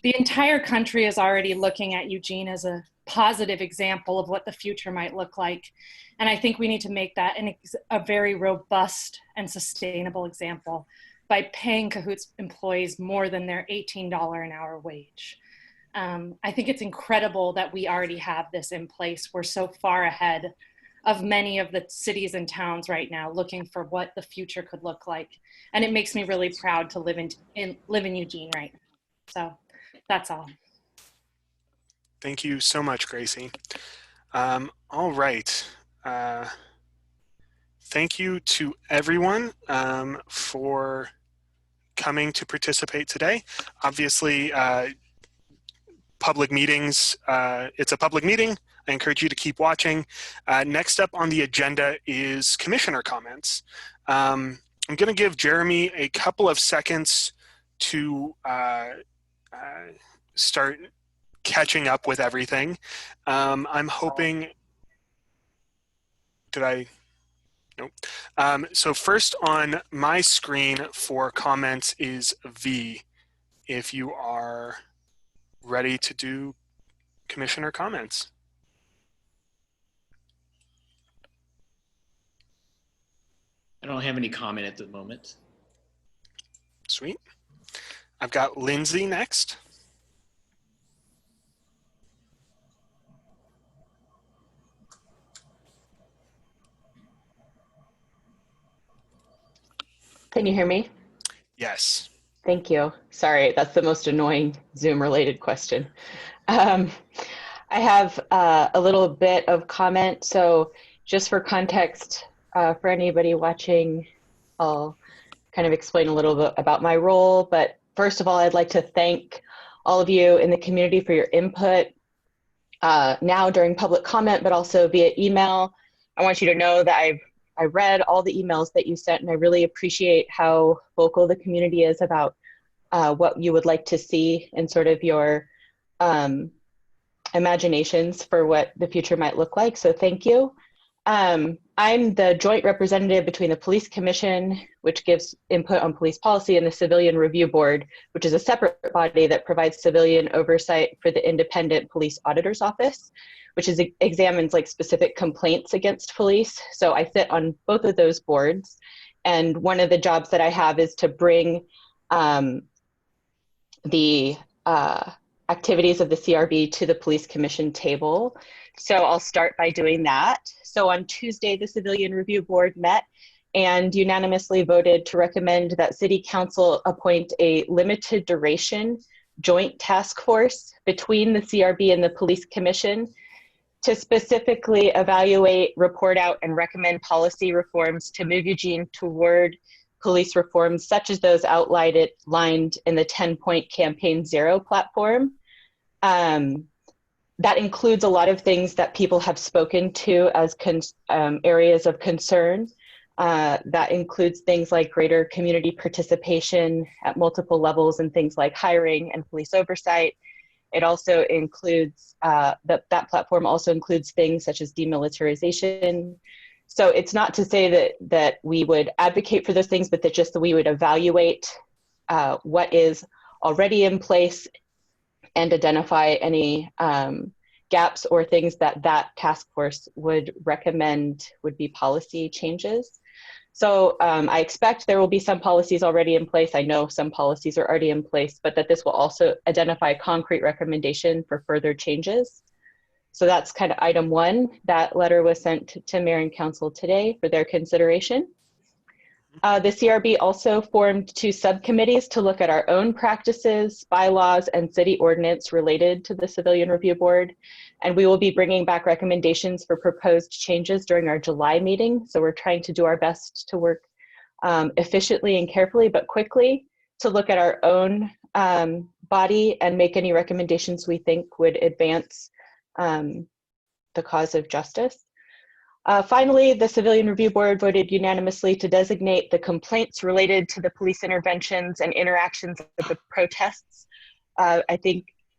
The entire country is already looking at Eugene as a positive example of what the future might look like. And I think we need to make that a very robust and sustainable example by paying Cahoots employees more than their $18 an hour wage. I think it's incredible that we already have this in place. We're so far ahead of many of the cities and towns right now looking for what the future could look like. And it makes me really proud to live in Eugene right now. So that's all. Thank you so much, Gracie. All right. Thank you to everyone for coming to participate today. Obviously, public meetings, it's a public meeting. I encourage you to keep watching. Next up on the agenda is commissioner comments. I'm going to give Jeremy a couple of seconds to start catching up with everything. I'm hoping, nope. So first on my screen for comments is V, if you are ready to do commissioner comments. I don't have any comment at the moment. Sweet. I've got Lindsay next. Can you hear me? Yes. Thank you. Sorry, that's the most annoying Zoom-related question. I have a little bit of comment. So just for context, for anybody watching, I'll kind of explain a little bit about my role. But first of all, I'd like to thank all of you in the community for your input now during public comment, but also via email. I want you to know that I read all the emails that you sent, and I really appreciate how vocal the community is about what you would like to see and sort of your imaginations for what the future might look like. So thank you. I'm the joint representative between the Police Commission, which gives input on police policy, and the Civilian Review Board, which is a separate body that provides civilian oversight for the Independent Police Auditor's Office, which examines like specific complaints against police. So I sit on both of those boards. And one of the jobs that I have is to bring the activities of the CRB to the Police Commission table. So I'll start by doing that. So on Tuesday, the Civilian Review Board met and unanimously voted to recommend that City Council appoint a limited duration joint task force between the CRB and the Police Commission to specifically evaluate, report out, and recommend policy reforms to move Eugene toward police reforms such as those outlined in the 10-point Campaign Zero platform. That includes a lot of things that people have spoken to as areas of concern. That includes things like greater community participation at multiple levels and things like hiring and police oversight. It also includes, that platform also includes things such as demilitarization. So it's not to say that we would advocate for those things, but that just that we would evaluate what is already in place and identify any gaps or things that task force would recommend would be policy changes. So I expect there will be some policies already in place. I know some policies are already in place, but that this will also identify concrete recommendation for further changes. So that's kind of item one. That letter was sent to Mayor and Council today for their consideration. The CRB also formed 2 subcommittees to look at our own practices, bylaws, and city ordinance related to the Civilian Review Board. And we will be bringing back recommendations for proposed changes during our July meeting. So we're trying to do our best to work efficiently and carefully, but quickly, to look at our own body and make any recommendations we think would advance the cause of justice. Finally, the Civilian Review Board voted unanimously to designate the complaints related to the police interventions and interactions at the protests. I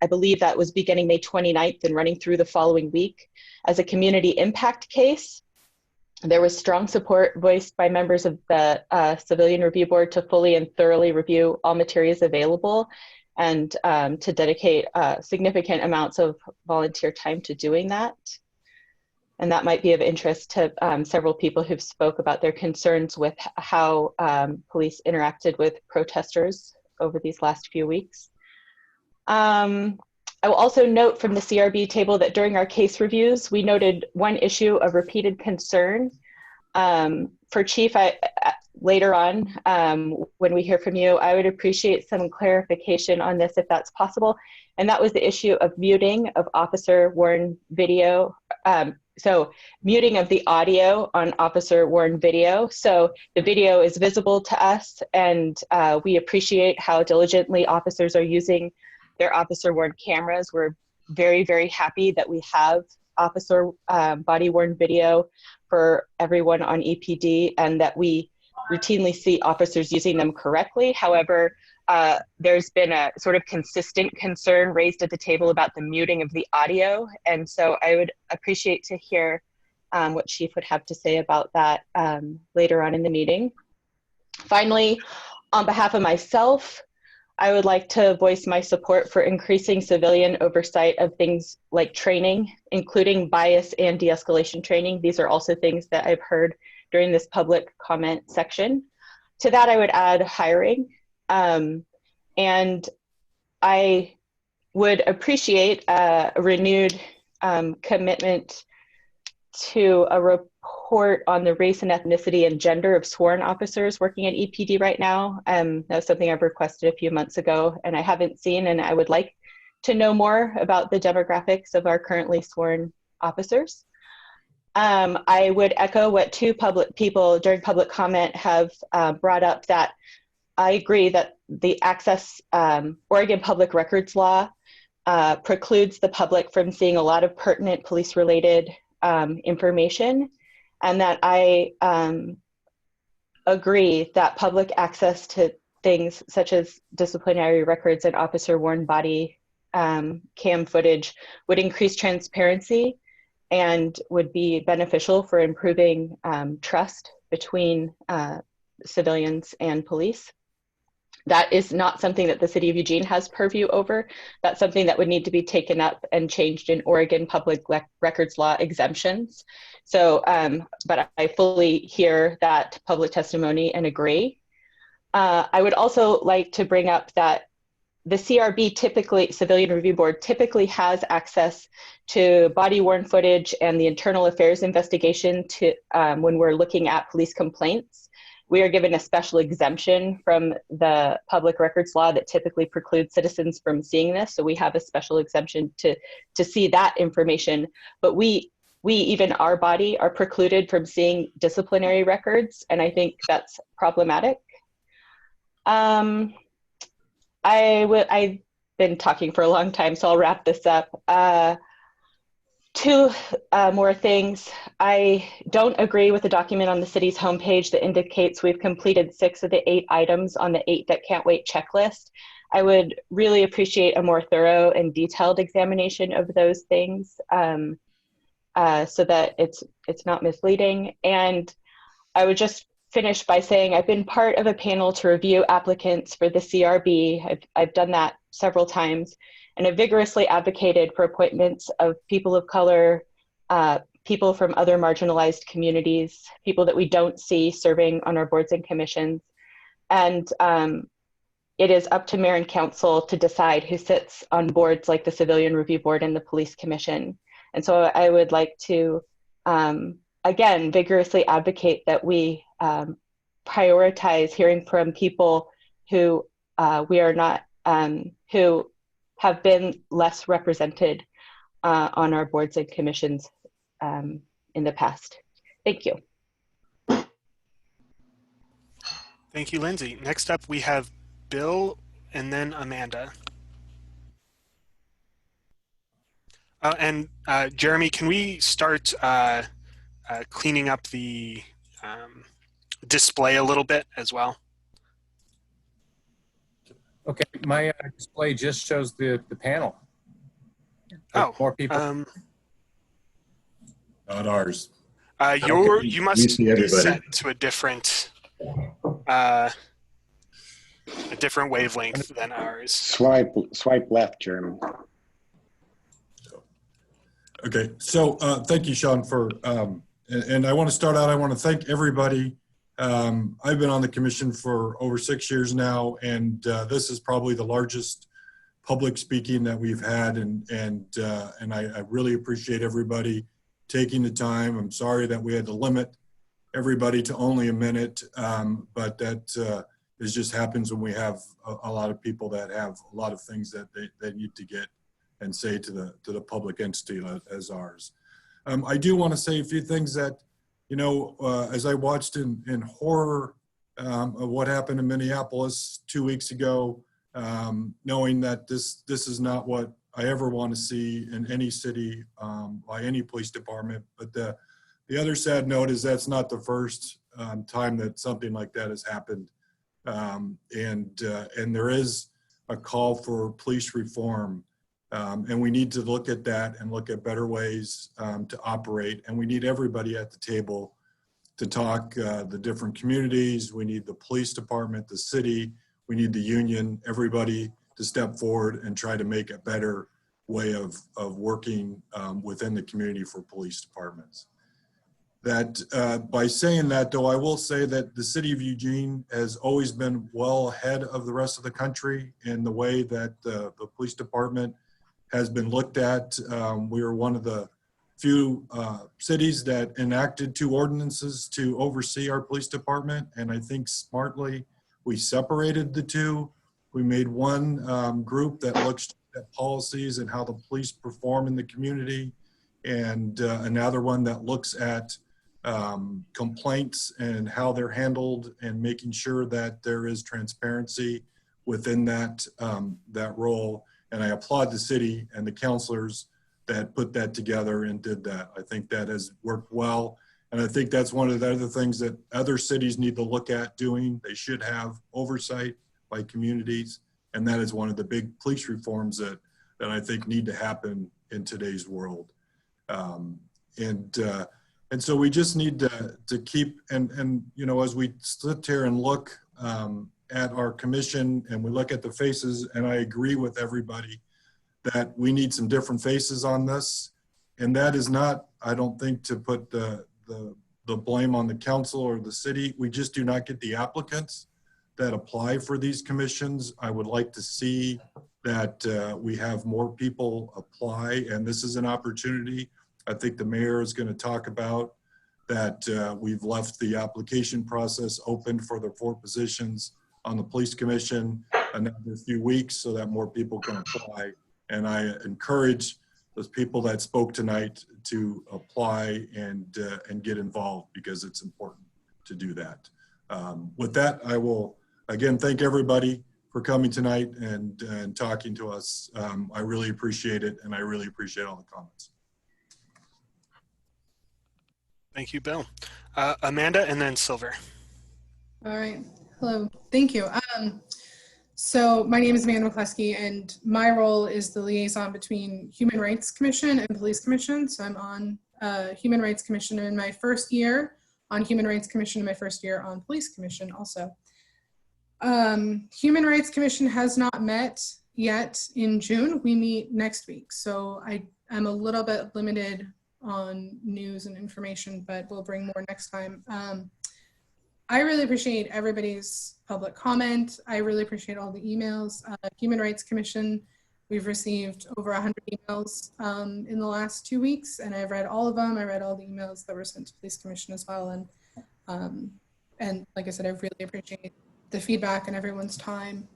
believe that was beginning May 29th and running through the following week as a community impact case. There was strong support voiced by members of the Civilian Review Board to fully and thoroughly review all materials available and to dedicate significant amounts of volunteer time to doing that. And that might be of interest to several people who've spoke about their concerns with how police interacted with protesters over these last few weeks. I will also note from the CRB table that during our case reviews, we noted one issue of repeated concern. For Chief, later on, when we hear from you, I would appreciate some clarification on this if that's possible. And that was the issue of muting of officer worn video. So muting of the audio on officer worn video. So the video is visible to us, and we appreciate how diligently officers are using their officer worn cameras. We're very, very happy that we have officer body worn video for everyone on EPD, and that we routinely see officers using them correctly. However, there's been a sort of consistent concern raised at the table about the muting of the audio. And so I would appreciate to hear what Chief would have to say about that later on in the meeting. Finally, on behalf of myself, I would like to voice my support for increasing civilian oversight of things like training, including bias and de-escalation training. These are also things that I've heard during this public comment section. To that, I would add hiring. And I would appreciate a renewed commitment to a report on the race and ethnicity and gender of sworn officers working at EPD right now. That was something I've requested a few months ago and I haven't seen, and I would like to know more about the demographics of our currently sworn officers. I would echo what 2 public people during public comment have brought up, that I agree that the access Oregon public records law precludes the public from seeing a lot of pertinent police related information, and that I agree that public access to things such as disciplinary records and officer worn body cam footage would increase transparency and would be beneficial for improving trust between civilians and police. That is not something that the City of Eugene has purview over. That's something that would need to be taken up and changed in Oregon public records law exemptions. So, but I fully hear that public testimony and agree. I would also like to bring up that the CRB typically, Civilian Review Board, typically has access to body worn footage and the internal affairs investigation to when we're looking at police complaints. We are given a special exemption from the public records law that typically precludes citizens from seeing this. So we have a special exemption to see that information. But we even our body are precluded from seeing disciplinary records, and I think that's problematic. I've been talking for a long time, so I'll wrap this up. 2 more things. I don't agree with the document on the city's homepage that indicates we've completed 6 of the 8 items on the 8 that can't wait checklist. I would really appreciate a more thorough and detailed examination of those things so that it's not misleading. And I would just finish by saying I've been part of a panel to review applicants for the CRB. I've done that several times, and have vigorously advocated for appointments of people of color, people from other marginalized communities, people that we don't see serving on our boards and commissions. And it is up to mayor and council to decide who sits on boards like the Civilian Review Board and the Police Commission. And so I would like to, again, vigorously advocate that we prioritize hearing from people who we are not, who have been less represented on our boards and commissions in the past. Thank you. Thank you, Lindsay. Next up, we have Bill and then Amanda. And Jeremy, can we start cleaning up the display a little bit as well? Okay, my display just shows the panel. Oh, more people. Not ours. You must be set to a different wavelength than ours. Swipe left, Jeremy. Okay, so thank you, Sean, for, and I want to start out, I want to thank everybody. I've been on the commission for over 6 years now, and this is probably the largest public speaking that we've had, and I really appreciate everybody taking the time. I'm sorry that we had to limit everybody to only a minute, but that just happens when we have a lot of people that have a lot of things that they need to get and say to the public entity as ours. I do want to say a few things that, you know, as I watched in horror of what happened in Minneapolis 2 weeks ago, knowing that this is not what I ever want to see in any city by any police department. But the other sad note is that's not the first time that something like that has happened. And there is a call for police reform. And we need to look at that and look at better ways to operate. And we need everybody at the table to talk, the different communities. We need the police department, the city. We need the union, everybody to step forward and try to make a better way of working within the community for police departments. That by saying that, though, I will say that the city of Eugene has always been well ahead of the rest of the country in the way that the police department has been looked at. We are one of the few cities that enacted 2 ordinances to oversee our police department, and I think smartly we separated the 2. We made one group that looks at policies and how the police perform in the community, and another one that looks at complaints and how they're handled, and making sure that there is transparency within that role. And I applaud the city and the counselors that put that together and did that. I think that has worked well. And I think that's one of the other things that other cities need to look at doing. They should have oversight by communities. And that is one of the big police reforms that I think need to happen in today's world. And so we just need to keep, and you know, as we sit here and look at our commission and we look at the faces, and I agree with everybody that we need some different faces on this. And that is not, I don't think, to put the blame on the council or the city. We just do not get the applicants that apply for these commissions. I would like to see that we have more people apply, and this is an opportunity. I think the mayor is going to talk about that we've left the application process open for the 4 positions on the police commission another few weeks so that more people can apply. And I encourage those people that spoke tonight to apply and get involved, because it's important to do that. With that, I will again thank everybody for coming tonight and talking to us. I really appreciate it, and I really appreciate all the comments. Thank you, Bill. Amanda, and then Silver. All right. Hello. Thank you. So my name is Amanda McCluskey, and my role is the liaison between Human Rights Commission and Police Commission. So I'm on Human Rights Commission in my first year, on Human Rights Commission in my first year, on Police Commission also. Human Rights Commission has not met yet in June. We meet next week. So I am a little bit limited on news and information, but we'll bring more next time. I really appreciate everybody's public comment. I really appreciate all the emails. Human Rights Commission, We've received over 100 emails in the last 2 weeks, and I've read all of them. I read all the emails that were sent to Police Commission as well. And like I said, I really appreciate the feedback and everyone's time.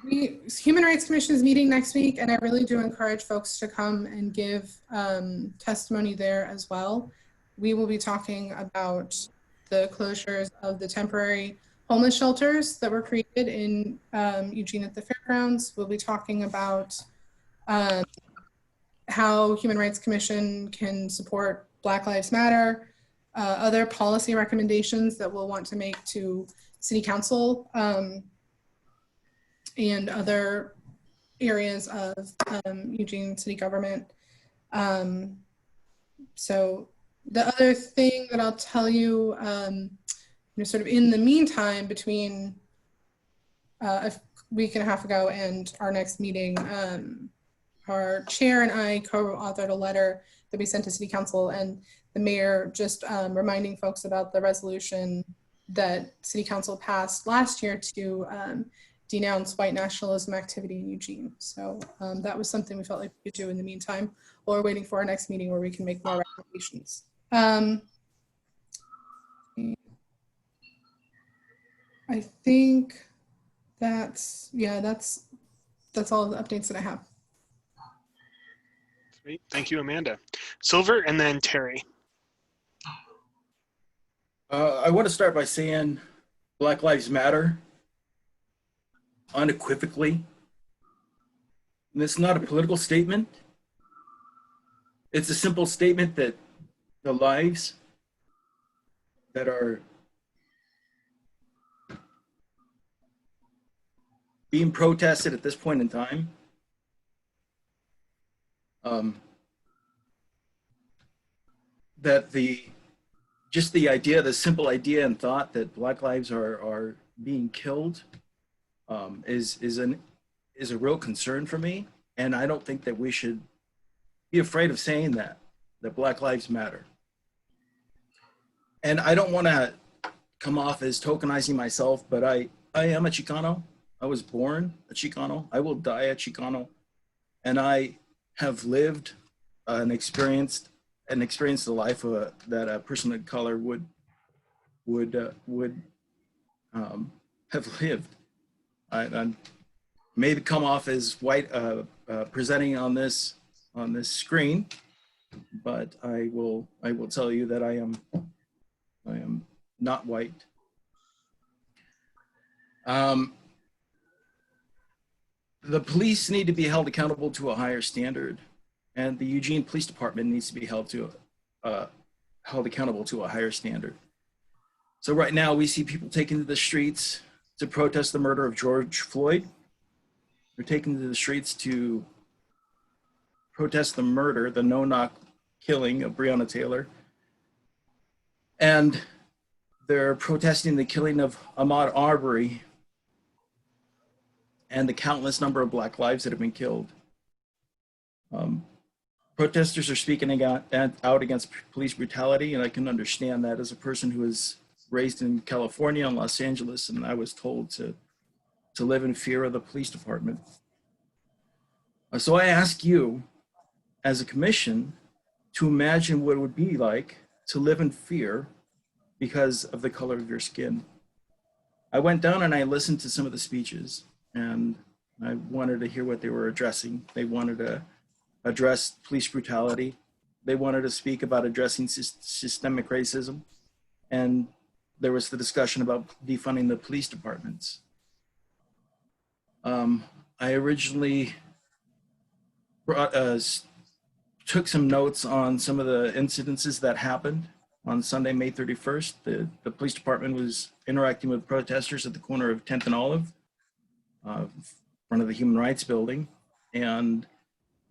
Human Rights Commission is meeting next week, and I really do encourage folks to come and give testimony there as well. We will be talking about the closures of the temporary homeless shelters that were created in Eugene at the fairgrounds. We'll be talking about how Human Rights Commission can support Black Lives Matter, other policy recommendations that we'll want to make to City Council and other areas of Eugene City government. So the other thing that I'll tell you, sort of in the meantime, between a week and a half ago and our next meeting, our chair and I co-authored a letter that we sent to City Council, and the mayor just reminding folks about the resolution that City Council passed last year to denounce white nationalism activity in Eugene. So that was something we felt like we could do in the meantime, while we're waiting for our next meeting where we can make more recommendations. I think that's all the updates that I have. Great. Thank you, Amanda. Silver, and then Terry. I want to start by saying Black Lives Matter unequivocally. And it's not a political statement. It's a simple statement that the lives that are being protested at this point in time that the idea, the simple idea and thought that Black lives are being killed is a real concern for me. And I don't think that we should be afraid of saying that Black lives matter. And I don't want to come off as tokenizing myself, but I am a Chicano. I was born a Chicano. I will die a Chicano. And I have lived and experienced the life that a person of color would have lived. I maybe come off as white presenting on this screen, but I will tell you that I am not white. The police need to be held accountable to a higher standard, and the Eugene Police Department needs to be held accountable to a higher standard. So right now we see people taking to the streets to protest the murder of George Floyd. They're taking to the streets to protest the murder, the no-knock killing of Breonna Taylor. And they're protesting the killing of Ahmaud Arbery and the countless number of Black lives that have been killed. Protesters are speaking out against police brutality, and I can understand that as a person who was raised in California and Los Angeles, and I was told to live in fear of the police department. So I ask you, as a commission, to imagine what it would be like to live in fear because of the color of your skin. I went down and I listened to some of the speeches, and I wanted to hear what they were addressing. They wanted to address police brutality. They wanted to speak about addressing systemic racism. And there was the discussion about defunding the police departments. I originally took some notes on some of the incidences that happened on Sunday, May 31st. The police department was interacting with protesters at the corner of 10th and Olive, in front of the Human Rights Building. And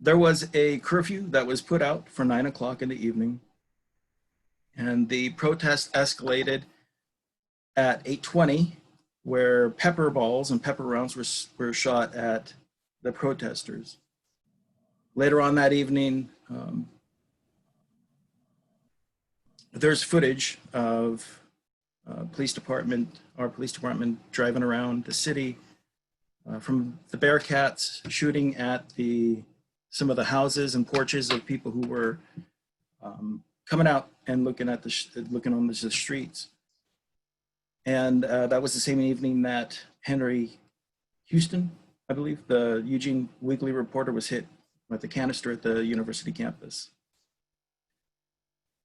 there was a curfew that was put out for 9 o'clock in the evening. And the protest escalated at 8:20, where pepper balls and pepper rounds were shot at the protesters. Later on that evening, there's footage of our police department driving around the city, from the Bearcats shooting at some of the houses and porches of people who were coming out and looking on the streets. And that was the same evening that Henry Houston, I believe, the Eugene Weekly reporter, was hit with a canister at the university campus.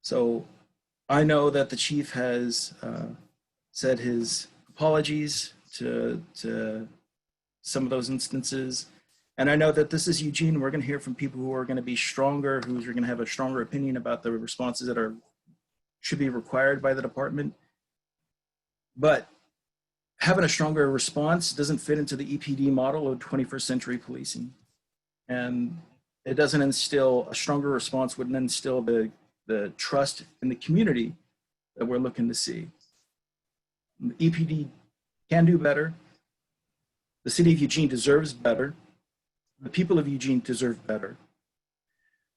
So I know that the chief has said his apologies to some of those instances. And I know that this is Eugene. We're going to hear from people who are going to be stronger, who are going to have a stronger opinion about the responses that should be required by the department. But having a stronger response doesn't fit into the EPD model of 21st century policing. And it doesn't instill, a stronger response wouldn't instill the trust in the community that we're looking to see. The EPD can do better. The city of Eugene deserves better. The people of Eugene deserve better.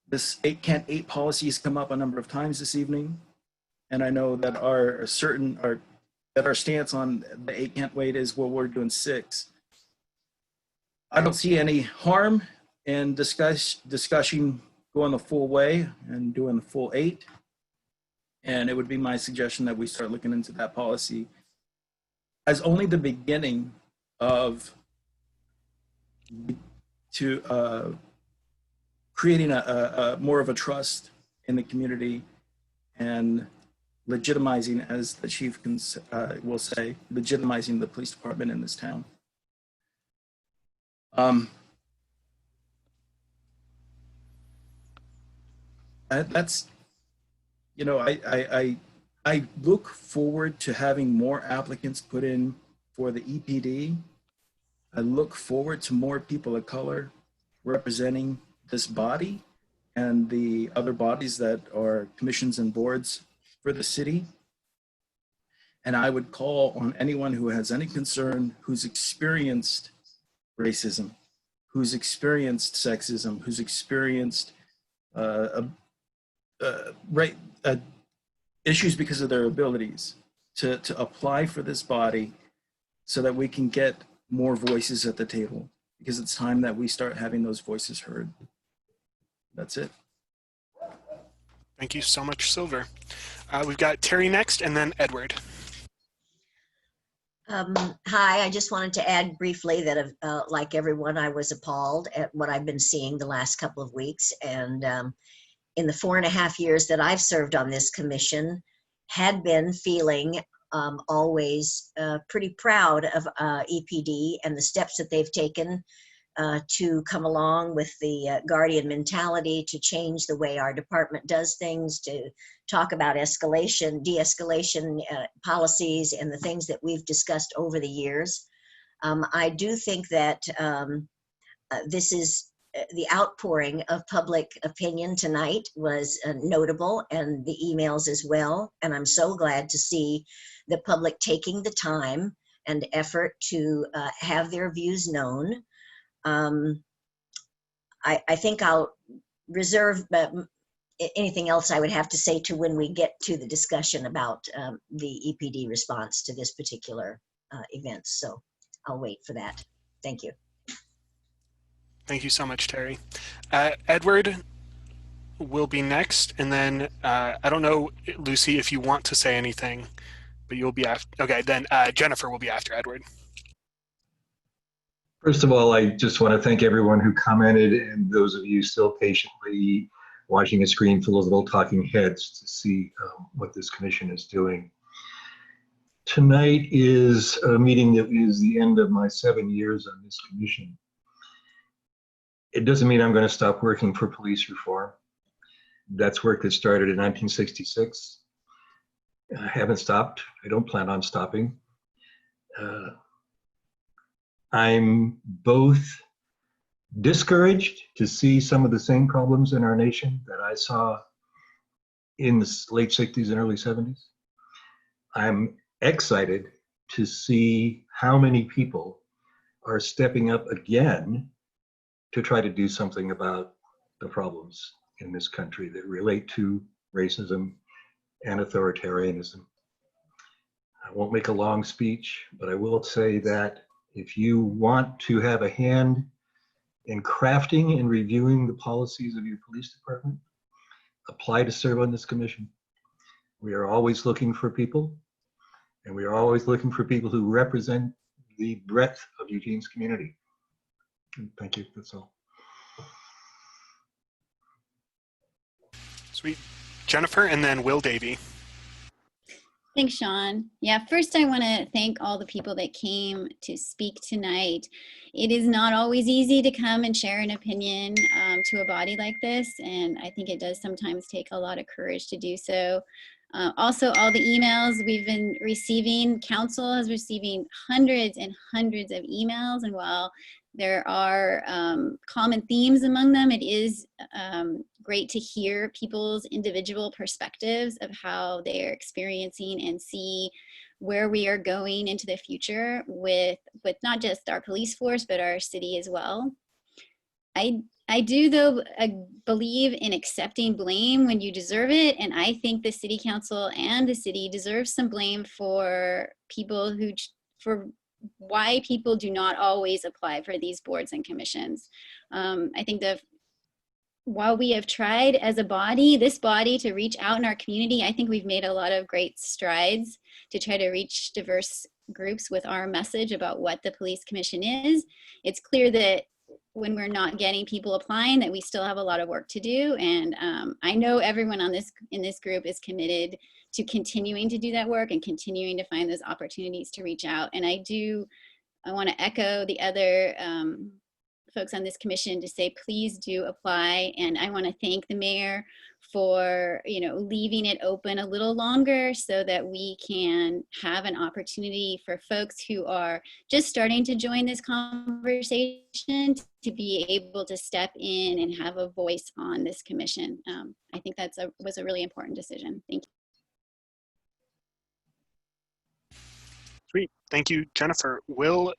This 8 can't 8 policy has come up a number of times this evening. And I know that our stance on the 8 can't wait is, well, we're doing 6. I don't see any harm in discussing going the full way and doing the full 8. And it would be my suggestion that we start looking into that policy as only the beginning of creating a more of a trust in the community and legitimizing, as the chief will say, legitimizing the police department in this town. That's, you know, I look forward to having more applicants put in for the EPD. I look forward to more people of color representing this body and the other bodies that are commissions and boards for the city. And I would call on anyone who has any concern, who's experienced racism, who's experienced sexism, who's experienced issues because of their abilities, to apply for this body so that we can get more voices at the table, because it's time that we start having those voices heard. That's it. Thank you so much, Silver. We've got Terry next, and then Edward. Hi, I just wanted to add briefly that like everyone, I was appalled at what I've been seeing the last couple of weeks. And in the 4.5 years that I've served on this commission, had been feeling always pretty proud of EPD and the steps that they've taken to come along with the guardian mentality, to change the way our department does things, to talk about escalation, de-escalation policies, and the things that we've discussed over the years. I do think that this is the outpouring of public opinion tonight was notable, and the emails as well. And I'm so glad to see the public taking the time and effort to have their views known. I think I'll reserve anything else I would have to say to when we get to the discussion about the EPD response to this particular event. So I'll wait for that. Thank you. Thank you so much, Terry. Edward will be next, and then I don't know, Lucy, if you want to say anything, but you'll be after. Okay, then Jennifer will be after Edward. First of all, I just want to thank everyone who commented, and those of you still patiently watching a screen full of little talking heads to see what this commission is doing. Tonight is a meeting that is the end of my 7 years on this commission. It doesn't mean I'm going to stop working for police reform. That's work that started in 1966. I haven't stopped. I don't plan on stopping. I'm both discouraged to see some of the same problems in our nation that I saw in the late 60s and early 70s. I'm excited to see how many people are stepping up again to try to do something about the problems in this country that relate to racism and authoritarianism. I won't make a long speech, but I will say that If you want to have a hand in crafting and reviewing the policies of your police department, apply to serve on this commission. We are always looking for people, and we are always looking for people who represent the breadth of Eugene's community. And thank you, that's all. Sweet. Jennifer, and then Will Davey. Thanks, Sean. Yeah, first I want to thank all the people that came to speak tonight. It is not always easy to come and share an opinion to a body like this, and I think it does sometimes take a lot of courage to do so. Also, all the emails we've been receiving, council is receiving hundreds and hundreds of emails, and while there are common themes among them, it is great to hear people's individual perspectives of how they're experiencing and see where we are going into the future with not just our police force, but our city as well. I do, though, believe in accepting blame when you deserve it, and I think the city council and the city deserve some blame for why people do not always apply for these boards and commissions. I think while we have tried as a body, this body, to reach out in our community, I think we've made a lot of great strides to try to reach diverse groups with our message about what the police commission is. It's clear that when we're not getting people applying, that we still have a lot of work to do. And I know everyone in this group is committed to continuing to do that work and continuing to find those opportunities to reach out. And I want to echo the other folks on this commission to say, please do apply. And I want to thank the mayor for, leaving it open a little longer so that we can have an opportunity for folks who are just starting to join this conversation to be able to step in and have a voice on this commission. I think was a really important decision. Thank you. Sweet. Thank you, Jennifer. Will,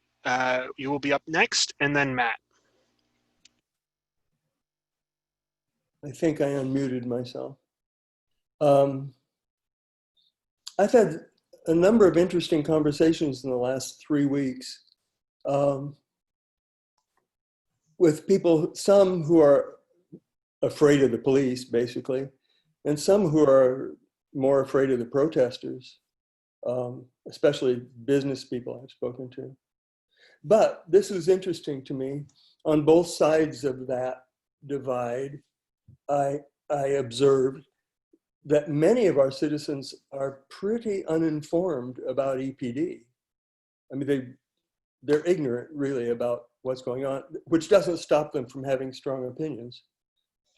you will be up next, and then Matt. I think I unmuted myself. I've had a number of interesting conversations in the last 3 weeks with people, some who are afraid of the police, basically, and some who are more afraid of the protesters, especially business people I've spoken to. But this is interesting to me. On both sides of that divide, I observed that many of our citizens are pretty uninformed about EPD. I mean, they're ignorant really about what's going on, which doesn't stop them from having strong opinions.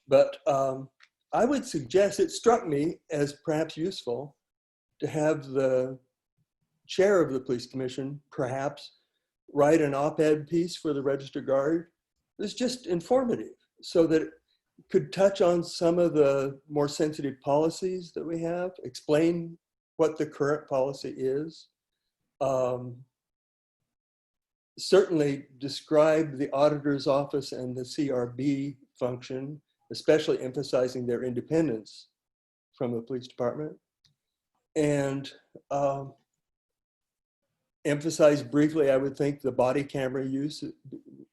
But I would suggest, it struck me as perhaps useful to have the chair of the police commission perhaps write an op-ed piece for the Register Guard. It's just informative so that it could touch on some of the more sensitive policies that we have, explain what the current policy is, certainly describe the auditor's office and the CRB function, especially emphasizing their independence from the police department, and emphasize briefly, I would think, the body camera use,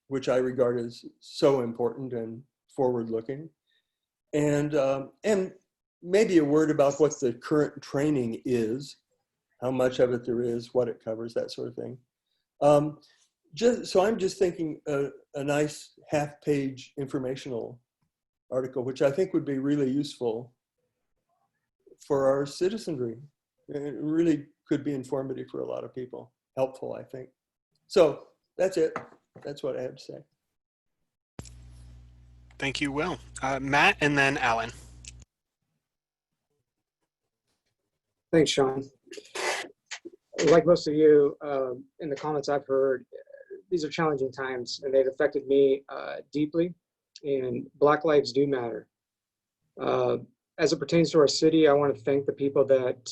which I regard as so important and forward-looking, and maybe a word about what the current training is, how much of it there is, what it covers, that sort of thing. So I'm just thinking a nice half-page informational article, which I think would be really useful for our citizenry. It really could be informative for a lot of people, helpful, I think. So that's it. That's what I have to say. Thank you, Will. Matt, and then Alan. Thanks, Sean. Like most of you, in the comments I've heard, these are challenging times, and they've affected me deeply, and Black lives do matter. As it pertains to our city, I want to thank the people that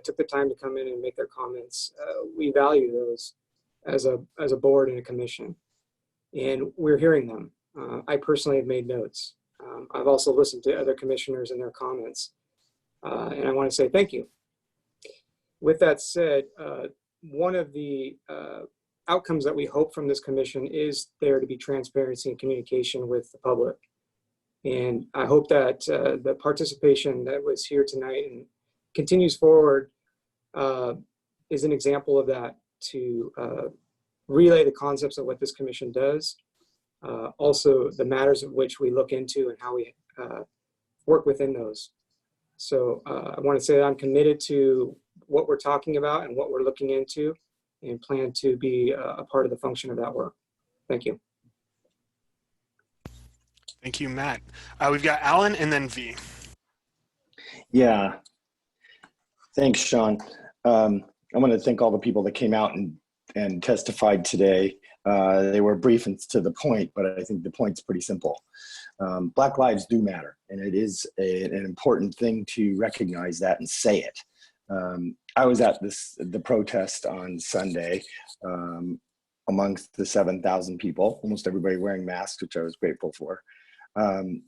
took the time to come in and make their comments. We value those as a board and a commission, and we're hearing them. I personally have made notes. I've also listened to other commissioners and their comments, and I want to say thank you. With that said, one of the outcomes that we hope from this commission is there to be transparency and communication with the public. And I hope that the participation that was here tonight and continues forward is an example of that, to relay the concepts of what this commission does, also the matters of which we look into and how we work within those. So I want to say that I'm committed to what we're talking about and what we're looking into, and plan to be a part of the function of that work. Thank you. Thank you, Matt. We've got Alan and then V. Yeah, thanks, Sean. I want to thank all the people that came out and testified today. They were brief and to the point, but I think the point's pretty simple. Black lives do matter, and it is an important thing to recognize that and say it. I was at the protest on Sunday amongst the 7,000 people, almost everybody wearing masks, which I was grateful for. And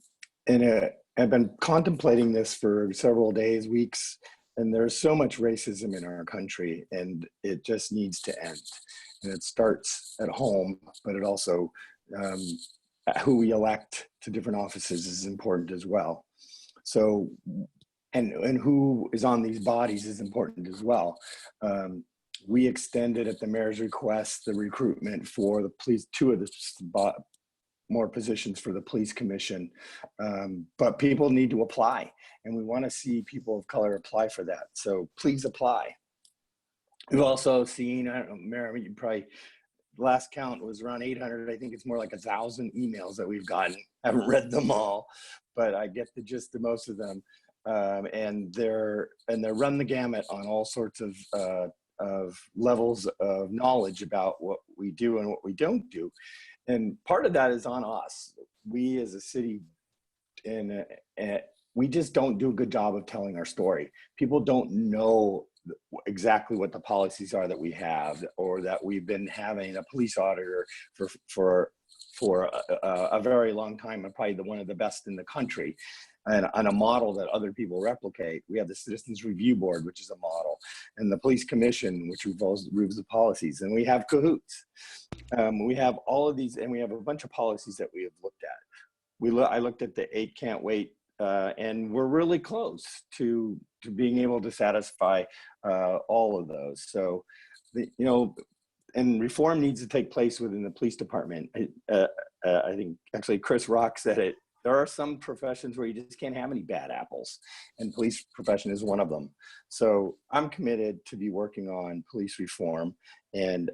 I've been contemplating this for several days, weeks, and there's so much racism in our country, and it just needs to end. And it starts at home, but it also, who we elect to different offices is important as well. So, and who is on these bodies is important as well. We extended at the mayor's request the recruitment for the police, 2 of the more positions for the police commission, but people need to apply, and we want to see people of color apply for that. So please apply. We've also seen, I don't know, Mayor, you probably, last count was around 800. I think it's more like 1,000 emails that we've gotten. I haven't read them all, but I get the gist of most of them. And they're run the gamut on all sorts of levels of knowledge about what we do and what we don't do. And part of that is on us. We as a city, and we just don't do a good job of telling our story. People don't know exactly what the policies are that we have, or that we've been having a police auditor for a very long time, and probably one of the best in the country, and on a model that other people replicate. We have the Citizens Review Board, which is a model, and the Police Commission, which reviews the policies, and we have cahoots. We have all of these, and we have a bunch of policies that we have looked at. I looked at the 8 can't wait, and we're really close to being able to satisfy all of those. So, and reform needs to take place within the police department. I think actually Chris Rock said it. There are some professions where you just can't have any bad apples, and police profession is one of them. So I'm committed to be working on police reform and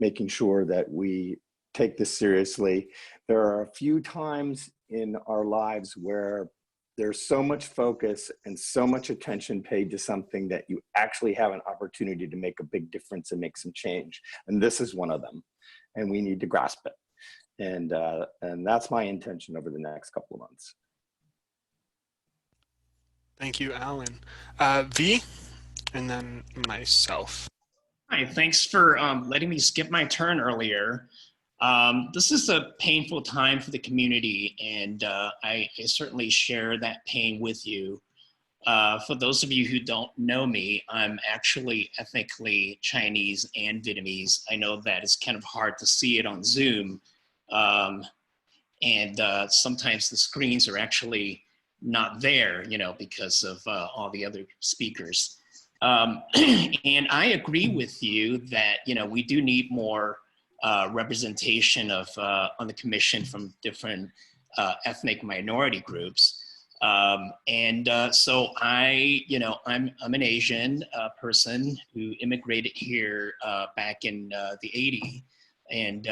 making sure that we take this seriously. There are a few times in our lives where there's so much focus and so much attention paid to something that you actually have an opportunity to make a big difference and make some change. And this is one of them, and we need to grasp it. And that's my intention over the next couple of months. Thank you, Alan. V, and then myself. Hi, thanks for letting me skip my turn earlier. This is a painful time for the community, and I certainly share that pain with you. For those of you who don't know me, I'm actually ethnically Chinese and Vietnamese. I know that it's kind of hard to see it on Zoom. And sometimes the screens are actually not there, because of all the other speakers. And I agree with you that, we do need more representation of on the commission from different ethnic minority groups. So I'm an Asian person who immigrated here back in the 80s. And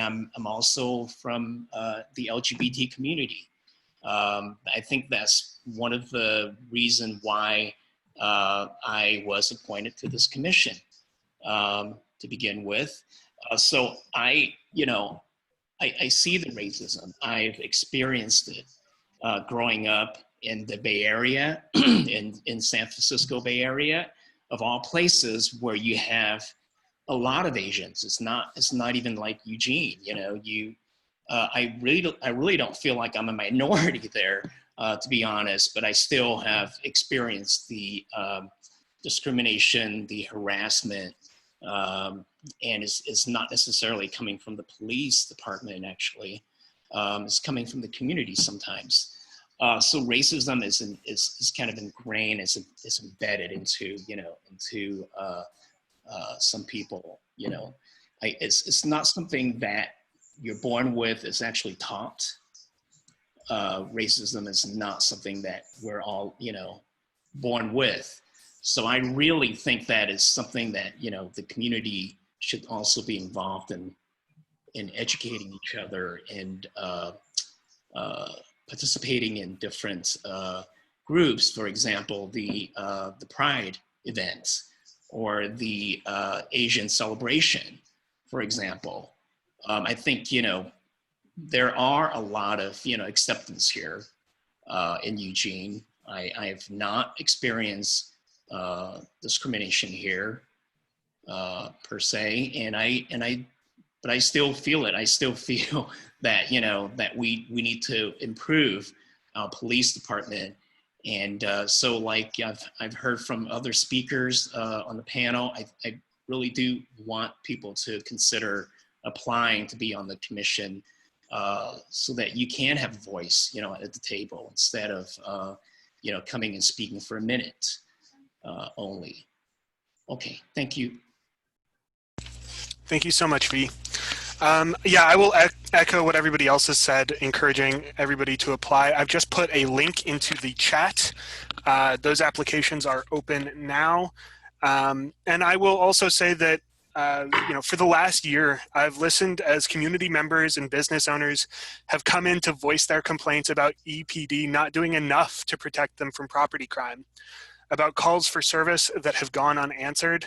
I'm also from the LGBT community. I think that's one of the reasons why I was appointed to this commission to begin with. So I see the racism. I've experienced it growing up in the Bay Area, in San Francisco Bay Area, of all places where you have a lot of Asians. It's not even like Eugene. I really don't feel like I'm a minority there, to be honest. But I still have experienced the discrimination, the harassment, it's not necessarily coming from the police department, actually. It's coming from the community sometimes. So racism is kind of ingrained, it's embedded into, into some people, it's not something that you're born with, it's actually taught. Racism is not something that we're all, born with. So I really think that is something that, the community should also be involved in educating each other and participating in different groups. For example, the Pride events or the Asian celebration, for example. I think, there are a lot of, acceptance here in Eugene. I have not experienced discrimination here per se, but I still feel it. I still feel that, that we need to improve our police department. And so like I've heard from other speakers on the panel, I really do want people to consider applying to be on the commission so that you can have a voice, at the table instead of, coming and speaking for a minute only. Okay, thank you. Thank you so much, V. Yeah, I will echo what everybody else has said, encouraging everybody to apply. I've just put a link into the chat. Those applications are open now. And I will also say that, for the last year, I've listened as community members and business owners have come in to voice their complaints about EPD not doing enough to protect them from property crime, about calls for service that have gone unanswered.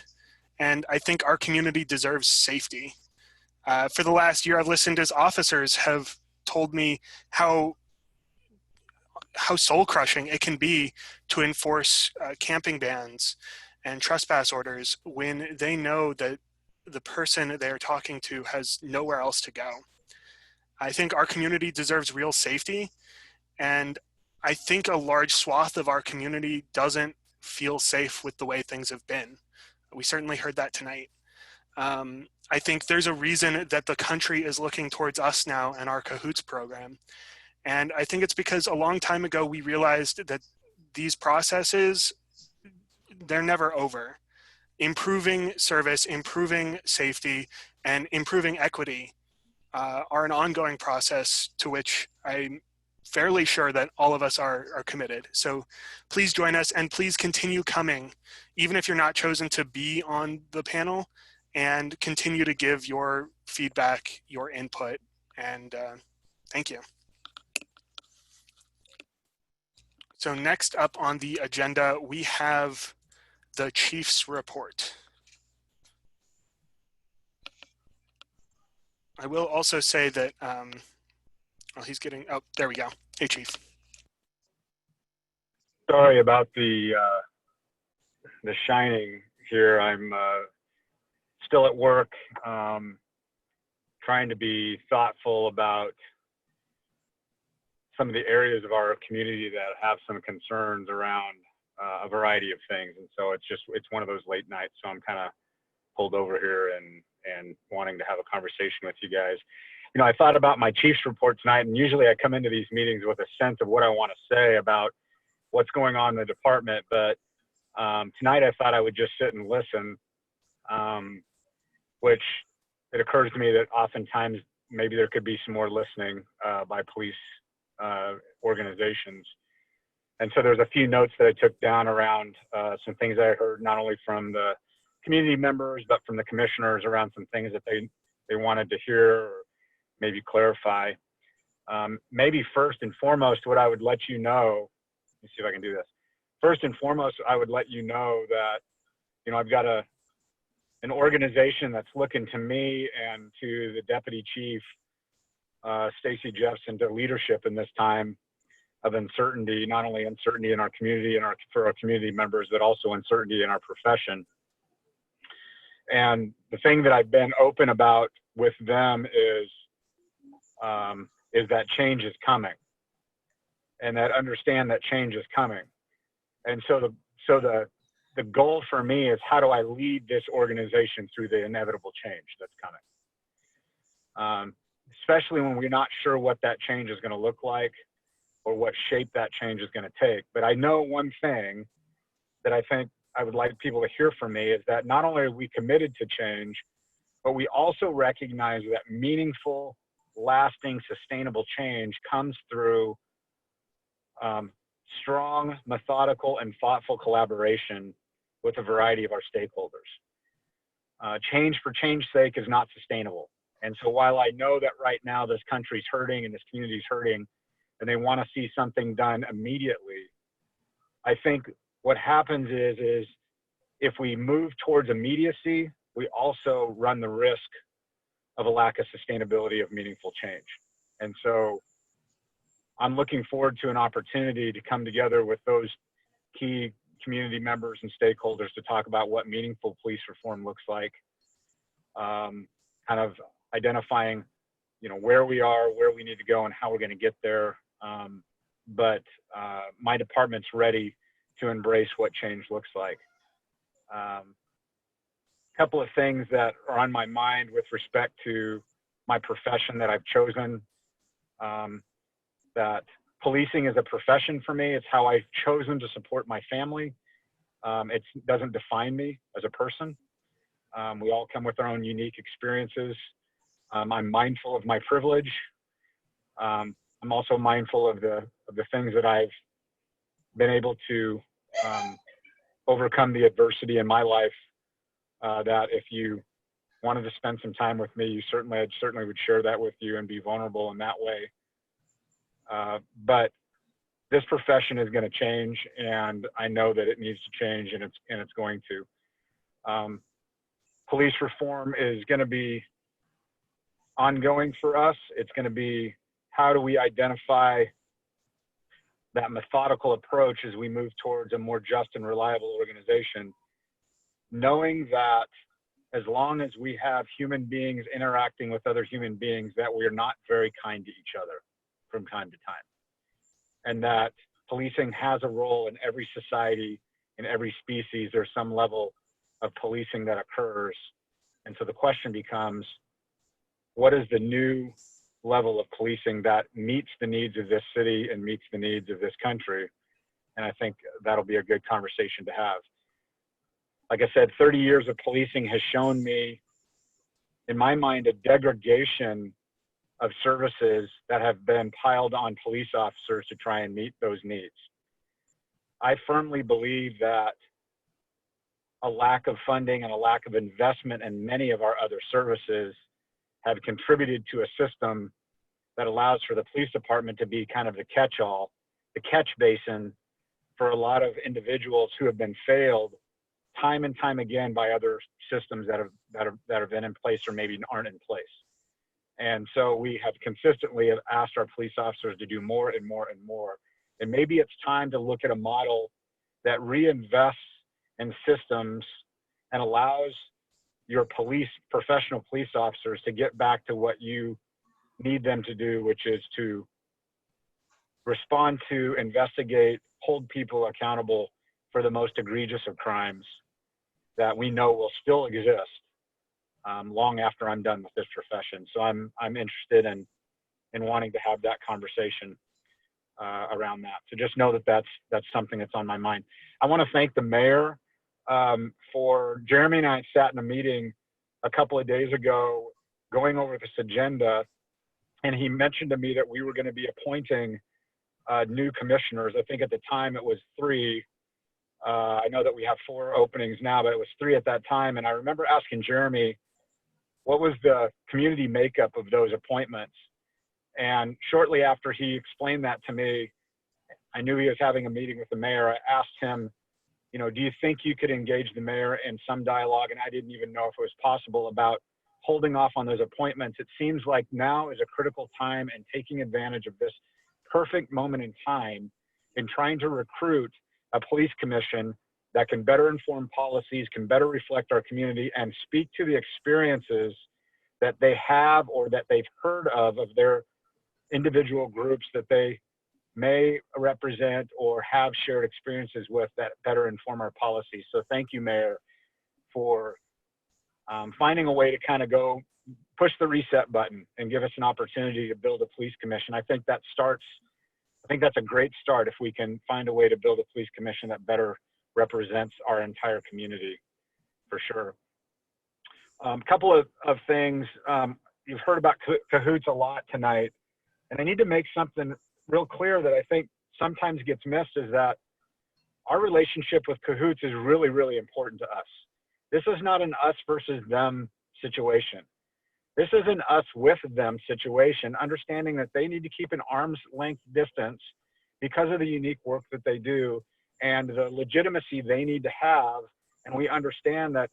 And I think our community deserves safety. For the last year, I've listened as officers have told me how soul-crushing it can be to enforce camping bans and trespass orders when they know that the person they're talking to has nowhere else to go. I think our community deserves real safety, and I think a large swath of our community doesn't feel safe with the way things have been. We certainly heard that tonight. I think there's a reason that the country is looking towards us now and our Cahoots program. And I think it's because a long time ago we realized that these processes, they're never over. Improving service, improving safety, and improving equity are an ongoing process to which I'm fairly sure that all of us are committed. So please join us and please continue coming, even if you're not chosen to be on the panel, and continue to give your feedback, your input, and thank you. So next up on the agenda, we have the Chief's report. I will also say that, he's getting, oh, there we go. Hey, Chief. Sorry about the shining here. I'm still at work, trying to be thoughtful about some of the areas of our community that have some concerns around a variety of things. And so it's one of those late nights. So I'm kind of pulled over here and wanting to have a conversation with you guys. I thought about my Chief's report tonight, and usually I come into these meetings with a sense of what I want to say about what's going on in the department. But tonight I thought I would just sit and listen, which it occurs to me that oftentimes maybe there could be some more listening by police organizations. And so there's a few notes that I took down around some things I heard not only from the community members, but from the commissioners around some things that they wanted to hear or maybe clarify. Maybe first and foremost, what I would let you know, let me see if I can do this. First and foremost, I would let you know that, I've got an organization that's looking to me and to the Deputy Chief, Stacy Jeffson, to leadership in this time of uncertainty, not only uncertainty in our community and for our community members, but also uncertainty in our profession. And the thing that I've been open about with them is that change is coming, and that understand that change is coming. And so the the goal for me is how do I lead this organization through the inevitable change that's coming, especially when we're not sure what that change is going to look like or what shape that change is going to take. But I know one thing that I think I would like people to hear from me is that not only are we committed to change, but we also recognize that meaningful, lasting, sustainable change comes through strong, methodical, and thoughtful collaboration with a variety of our stakeholders. Change for change's sake is not sustainable. And so while I know that right now this country's hurting and this community's hurting and they want to see something done immediately, I think what happens is if we move towards immediacy, we also run the risk of a lack of sustainability of meaningful change. And so I'm looking forward to an opportunity to come together with those key community members and stakeholders to talk about what meaningful police reform looks like, kind of identifying, you know, where we are, where we need to go, and how we're going to get there. But my department's ready to embrace what change looks like. A couple of things that are on my mind with respect to my profession that I've chosen. That policing is a profession for me. It's how I've chosen to support my family. It doesn't define me as a person. We all come with our own unique experiences. I'm mindful of my privilege. I'm also mindful of the things that I've been able to overcome the adversity in my life. That if you wanted to spend some time with me, I certainly would share that with you and be vulnerable in that way. But this profession is going to change, and I know that it needs to change, and it's going to. Police reform is going to be ongoing for us. It's going to be how do we identify that methodical approach as we move towards a more just and reliable organization, knowing that as long as we have human beings interacting with other human beings, that we are not very kind to each other from time to time. And that policing has a role in every society, in every species. There's some level of policing that occurs. And so the question becomes, what is the new level of policing that meets the needs of this city and meets the needs of this country? And I think that'll be a good conversation to have. Like I said, 30 years of policing has shown me, in my mind, a degradation of services that have been piled on police officers to try and meet those needs. I firmly believe that a lack of funding and a lack of investment in many of our other services have contributed to a system that allows for the police department to be kind of the catch-all, the catch basin for a lot of individuals who have been failed time and time again by other systems that have been in place or maybe aren't in place. And so we have consistently asked our police officers to do more and more and more. And maybe it's time to look at a model that reinvests in systems and allows your professional police officers to get back to what you need them to do, which is to respond to, investigate, hold people accountable for the most egregious of crimes that we know will still exist long after I'm done with this profession. So I'm interested in wanting to have that conversation around that. So just know that that's something that's on my mind. I want to thank the mayor for Jeremy and I sat in a meeting a couple of days ago going over this agenda, and he mentioned to me that we were going to be appointing new commissioners. I think at the time it was 3. I know that we have 4 openings now, but it was 3 at that time. And I remember asking Jeremy, what was the community makeup of those appointments? And shortly after he explained that to me, I knew he was having a meeting with the mayor. I asked him, you know, do you think you could engage the mayor in some dialogue? And I didn't even know if it was possible about holding off on those appointments. It seems like now is a critical time and taking advantage of this perfect moment in time in trying to recruit a police commission that can better inform policies, can better reflect our community, and speak to the experiences that they have or that they've heard of their individual groups that they may represent or have shared experiences with that better inform our policy. So thank you, Mayor, for finding a way to kind of go push the reset button and give us an opportunity to build a police commission. I think that's a great start if we can find a way to build a police commission that better represents our entire community, for sure. A couple of things. You've heard about cahoots a lot tonight, and I need to make something real clear that I think sometimes gets missed, is that our relationship with cahoots is really, really important to us. This is not an us versus them situation. This is an us with them situation, understanding that they need to keep an arm's length distance because of the unique work that they do and the legitimacy they need to have. And we understand that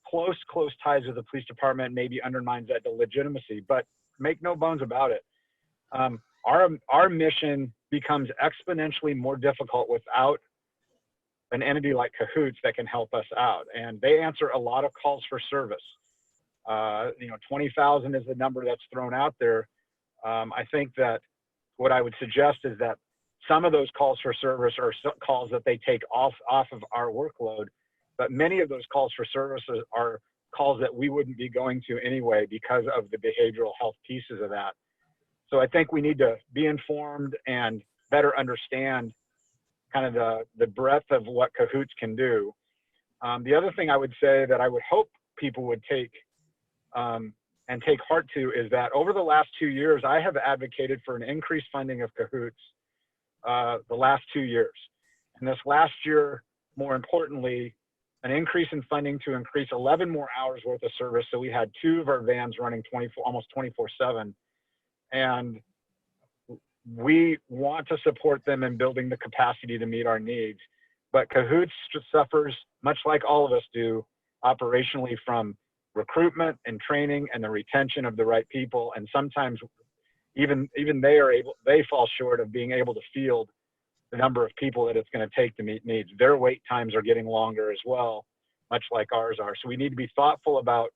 close ties with the police department maybe undermines that legitimacy, but make no bones about it. Our mission becomes exponentially more difficult without an entity like Cahoots that can help us out. And they answer a lot of calls for service. 20,000 is the number that's thrown out there. I think that what I would suggest is that some of those calls for service are calls that they take off of our workload, but many of those calls for services are calls that we wouldn't be going to anyway because of the behavioral health pieces of that. So I think we need to be informed and better understand kind of the breadth of what Cahoots can do. The other thing I would say that I would hope people would take and take heart to is that over the last 2 years, I have advocated for an increased funding of Cahoots the last 2 years. And this last year, more importantly, an increase in funding to increase 11 more hours worth of service. So we had 2 of our vans running almost 24/7. And we want to support them in building the capacity to meet our needs. But Cahoots suffers, much like all of us do, operationally from recruitment and training and the retention of the right people. And sometimes even they fall short of being able to field the number of people that it's going to take to meet needs. Their wait times are getting longer as well, much like ours are. So we need to be thoughtful about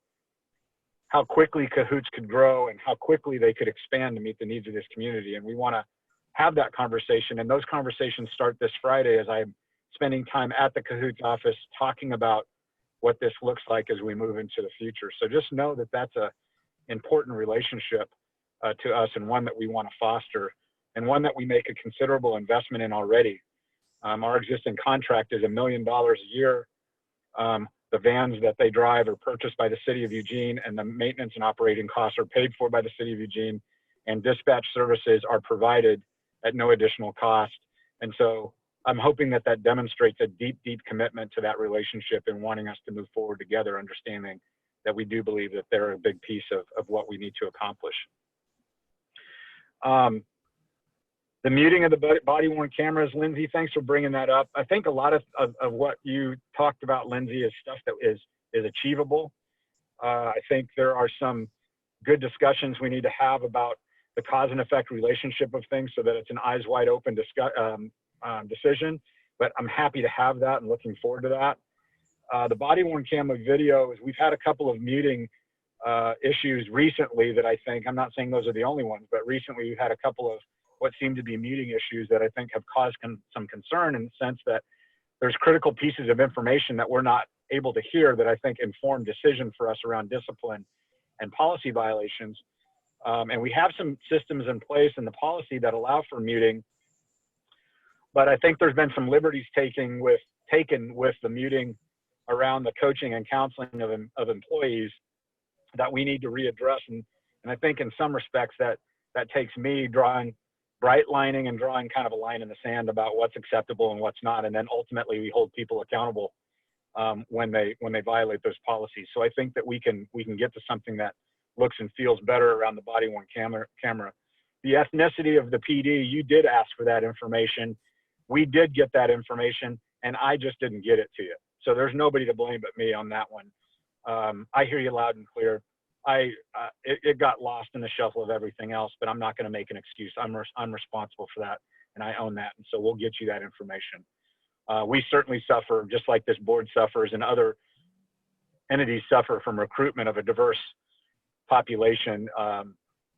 how quickly Cahoots could grow and how quickly they could expand to meet the needs of this community. And we want to have that conversation. And those conversations start this Friday as I'm spending time at the Cahoots office talking about what this looks like as we move into the future. So just know that that's an important relationship to us, and one that we want to foster, and one that we make a considerable investment in already. Our existing contract is $1 million a year. The vans that they drive are purchased by the city of Eugene, and the maintenance and operating costs are paid for by the city of Eugene, and dispatch services are provided at no additional cost. And so I'm hoping that that demonstrates a deep, deep commitment to that relationship and wanting us to move forward together, understanding that we do believe that they're a big piece of what we need to accomplish. The muting of the body-worn cameras, Lindsay, thanks for bringing that up. I think a lot of what you talked about, Lindsay, is stuff that is achievable. I think there are some good discussions we need to have about the cause and effect relationship of things so that it's an eyes wide open decision, but I'm happy to have that and looking forward to that. The body-worn camera video is, we've had a couple of muting issues recently that I think, I'm not saying those are the only ones, but recently we've had a couple of what seem to be muting issues that I think have caused some concern, in the sense that there's critical pieces of information that we're not able to hear that I think inform decision for us around discipline and policy violations. And we have some systems in place in the policy that allow for muting, but I think there's been some liberties taken with the muting around the coaching and counseling of employees that we need to readdress. And I think in some respects that takes me bright lining and drawing kind of a line in the sand about what's acceptable and what's not. And then ultimately we hold people accountable when they violate those policies. So I think that we can get to something that looks and feels better around the body-worn camera. The ethnicity of the PD, you did ask for that information. We did get that information, and I just didn't get it to you. So there's nobody to blame but me on that one. I hear you loud and clear. It got lost in the shuffle of everything else, but I'm not going to make an excuse. I'm responsible for that, and I own that. And so we'll get you that information. We certainly suffer, just like this board suffers and other entities suffer, from recruitment of a diverse population.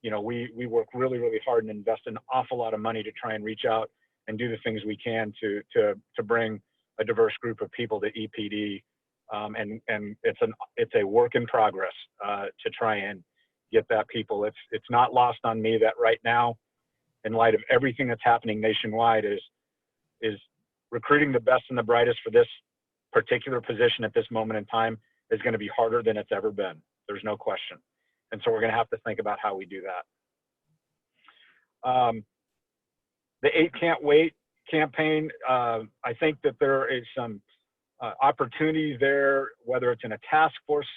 you know, we work really, really hard and invest an awful lot of money to try and reach out and do the things we can to bring a diverse group of people to EPD. And it's a work in progress to try and get that people. It's not lost on me that right now, in light of everything that's happening nationwide, is recruiting the best and the brightest for this particular position at this moment in time is going to be harder than it's ever been. There's no question. And so we're going to have to think about how we do that. The 8 Can't Wait campaign, I think that there is some opportunities there, whether it's in a task force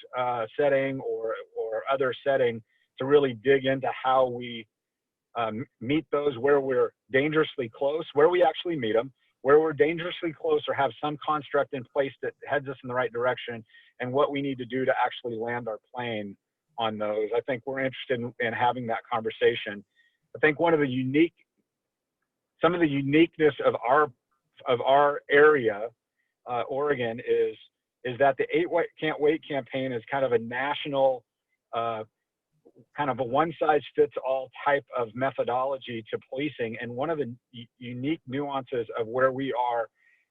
setting or other setting, to really dig into how we meet those where we're dangerously close, where we actually meet them, where we're dangerously close or have some construct in place that heads us in the right direction, and what we need to do to actually land our plane on those. I think we're interested in having that conversation. I think one of the some of the uniqueness of our area, Oregon, is that the 8 Can't Wait campaign is kind of a national, kind of a one-size-fits-all type of methodology to policing. And one of the unique nuances of where we are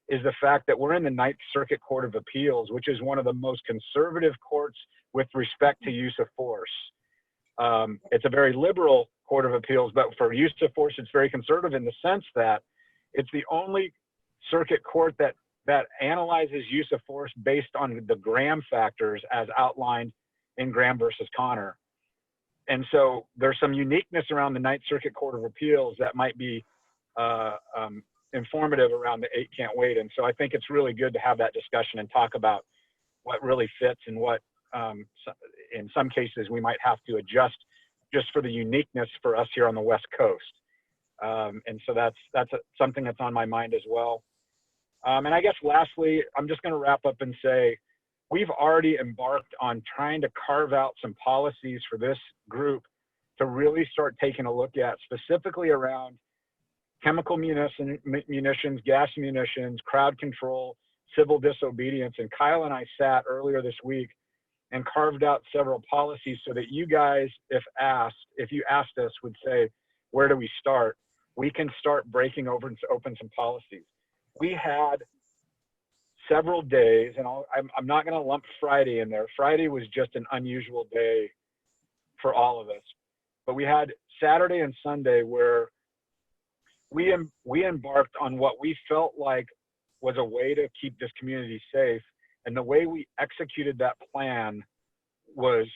is the fact that we're in the Ninth Circuit Court of Appeals, which is one of the most conservative courts with respect to use of force. It's a very liberal Court of Appeals, but for use of force, it's very conservative in the sense that it's the only circuit court that analyzes use of force based on the Graham factors as outlined in Graham versus Connor. And so there's some uniqueness around the Ninth Circuit Court of Appeals that might be informative around the 8 Can't Wait. And so I think it's really good to have that discussion and talk about what really fits and what, in some cases, we might have to adjust just for the uniqueness for us here on the West Coast. And so that's something that's on my mind as well. And I guess lastly, I'm just going to wrap up and say, we've already embarked on trying to carve out some policies for this group to really start taking a look at, specifically around chemical munitions, gas munitions, crowd control, civil disobedience. And Kyle and I sat earlier this week and carved out several policies so that you guys, if you asked us, would say, where do we start? We can start breaking open some policies. We had several days, and I'm not going to lump Friday in there. Friday was just an unusual day for all of us. But we had Saturday and Sunday where we embarked on what we felt like was a way to keep this community safe. And the way we executed that plan was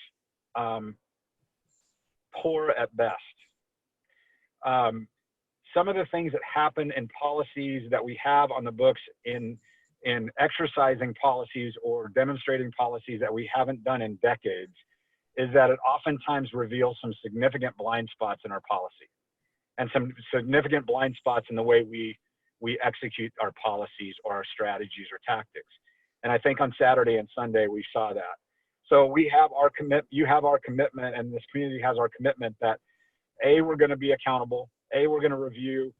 poor at best. Some of the things that happen in policies that we have on the books in exercising policies or demonstrating policies that we haven't done in decades is that it oftentimes reveals some significant blind spots in our policy and some significant blind spots in the way we execute our policies or our strategies or tactics. And I think on Saturday and Sunday, we saw that. So we have you have our commitment, and this community has our commitment that A, we're going to be accountable. A, we're going to review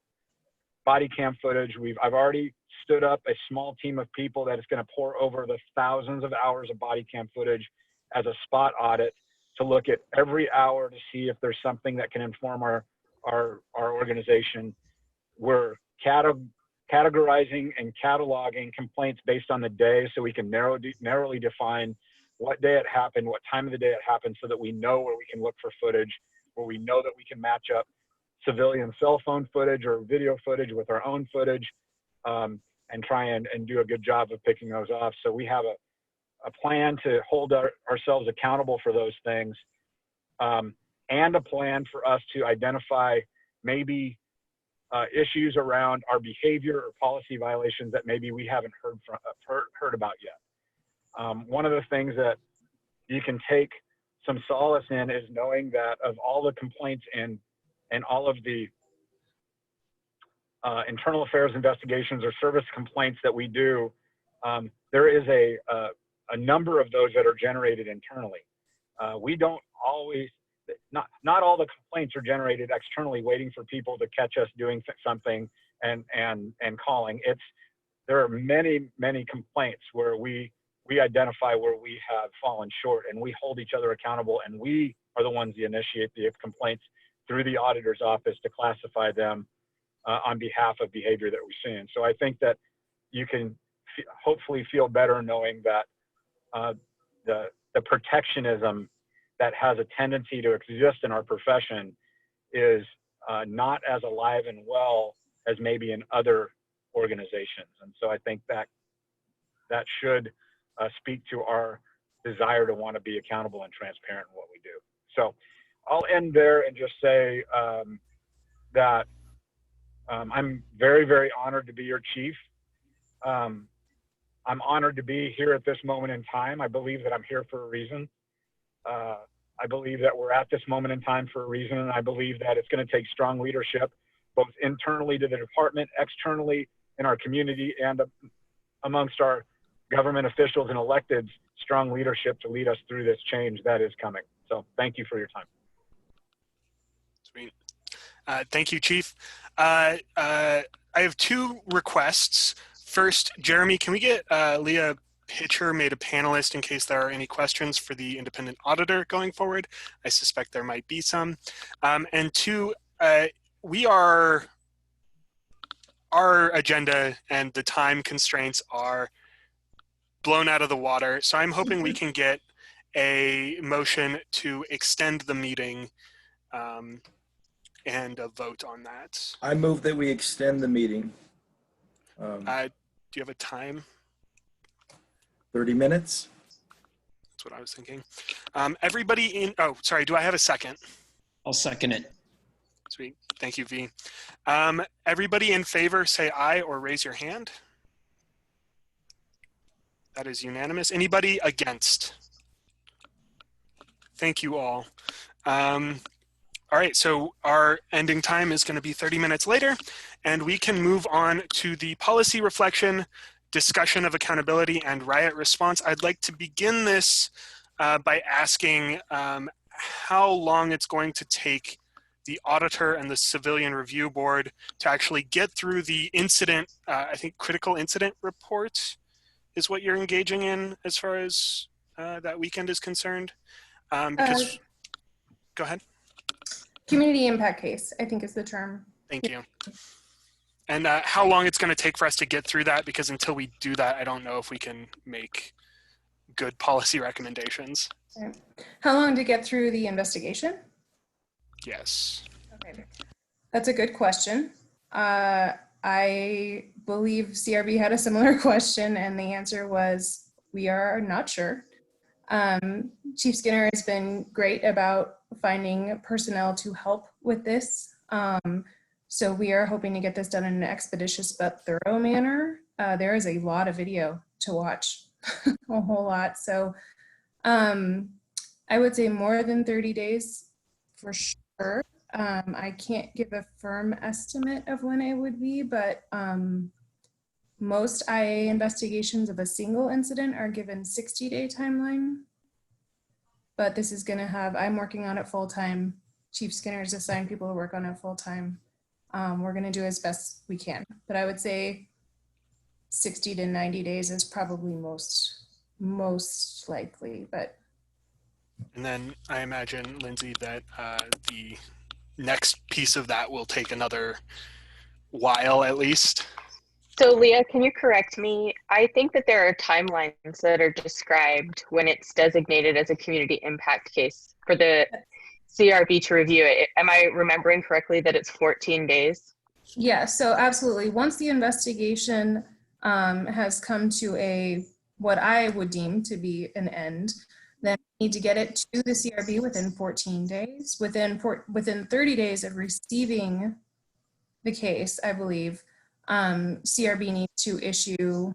body cam footage. I've already stood up a small team of people that is going to pour over the thousands of hours of body cam footage as a spot audit to look at every hour to see if there's something that can inform our organization. We're categorizing and cataloging complaints based on the day so we can narrowly define what day it happened, what time of the day it happened, so that we know where we can look for footage, where we know that we can match up civilian cell phone footage or video footage with our own footage, and try and do a good job of picking those off. So we have a plan to hold ourselves accountable for those things, and a plan for us to identify maybe issues around our behavior or policy violations that maybe we haven't heard about yet. One of the things that you can take some solace in is knowing that of all the complaints and all of the internal affairs investigations or service complaints that we do, there is a number of those that are generated internally. We don't always, not all the complaints are generated externally, waiting for people to catch us doing something and calling. There are many complaints where we identify where we have fallen short, and we hold each other accountable, and we are the ones that initiate the complaints through the auditor's office to classify them on behalf of behavior that we're seeing. So I think that you can hopefully feel better knowing that the protectionism that has a tendency to exist in our profession is not as alive and well as maybe in other organizations. And so I think that that should speak to our desire to want to be accountable and transparent in what we do. So I'll end there and just say that I'm very, very honored to be your chief. I'm honored to be here at this moment in time. I believe that I'm here for a reason. I believe that we're at this moment in time for a reason, and I believe that it's going to take strong leadership, both internally to the department, externally in our community, and amongst our government officials and electeds, strong leadership to lead us through this change that is coming. So thank you for your time. Sweet. Thank you, Chief. I have two requests. First, Jeremy, can we get Leah Pitcher made a panelist in case there are any questions for the independent auditor going forward? I suspect there might be some. And two, our agenda and the time constraints are blown out of the water. So I'm hoping we can get a motion to extend the meeting and a vote on that. I move that we extend the meeting. Do you have a time? 30 minutes. That's what I was thinking. Everybody in, oh, sorry, do I have a second? I'll second it. Sweet, thank you, V. Everybody in favor say aye or raise your hand. That is unanimous. Anybody against? Thank you all. All right, so our ending time is going to be 30 minutes later, and we can move on to the policy reflection, discussion of accountability, and riot response. I'd like to begin this by asking how long it's going to take the auditor and the civilian review board to actually get through the incident, I think critical incident report is what you're engaging in as far as that weekend is concerned. Because, go ahead. Community impact case, I think is the term. Thank you. And how long it's going to take for us to get through that, because until we do that, I don't know if we can make good policy recommendations. Okay. How long to get through the investigation? Yes. Okay, that's a good question. I believe CRB had a similar question, and the answer was, we are not sure. Chief Skinner has been great about finding personnel to help with this. So we are hoping to get this done in an expeditious but thorough manner. There is a lot of video to watch, a whole lot. So I would say more than 30 days for sure. I can't give a firm estimate of when it would be, but most IA investigations of a single incident are given 60-day timeline. But this is gonna have, I'm working on it full time. Chief Skinner's assigned people to work on it full time. We're gonna do as best we can, but I would say 60 to 90 days is probably most likely, but. And then I imagine, Lindsay, that the next piece of that will take another while at least. So Leah, can you correct me? I think that there are timelines that are described when it's designated as a community impact case for the CRB to review it. Am I remembering correctly that it's 14 days? Yeah, so absolutely. Once the investigation has come to what I would deem to be an end, then we need to get it to the CRB within 14 days. Within 30 days of receiving the case, I believe, CRB needs to issue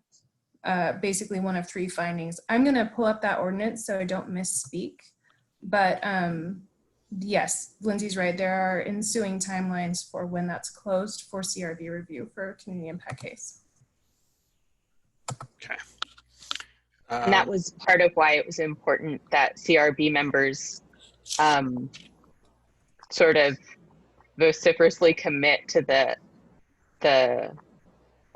basically one of three findings. I'm going to pull up that ordinance so I don't misspeak, but yes, Lindsay's right. There are ensuing timelines for when that's closed for CRB review for a community impact case. Okay. And that was part of why it was important that CRB members sort of vociferously commit to the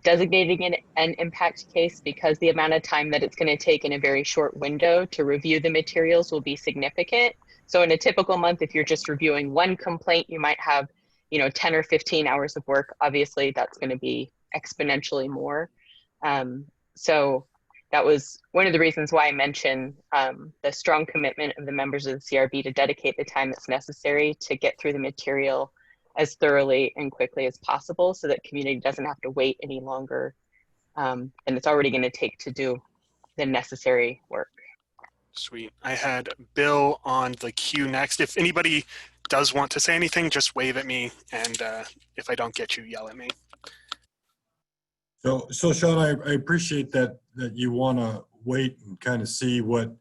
designating an impact case, because the amount of time that it's going to take in a very short window to review the materials will be significant. So in a typical month, if you're just reviewing one complaint, you might have, 10 or 15 hours of work. Obviously, that's going to be exponentially more. So that was one of the reasons why I mentioned the strong commitment of the members of the CRB to dedicate the time that's necessary to get through the material as thoroughly and quickly as possible so that community doesn't have to wait any longer than it's already going to take to do the necessary work. Sweet. I had Bill on the queue next. If anybody does want to say anything, just wave at me, and if I don't get you, yell at me. So Sean, I appreciate that you want to wait and kind of see what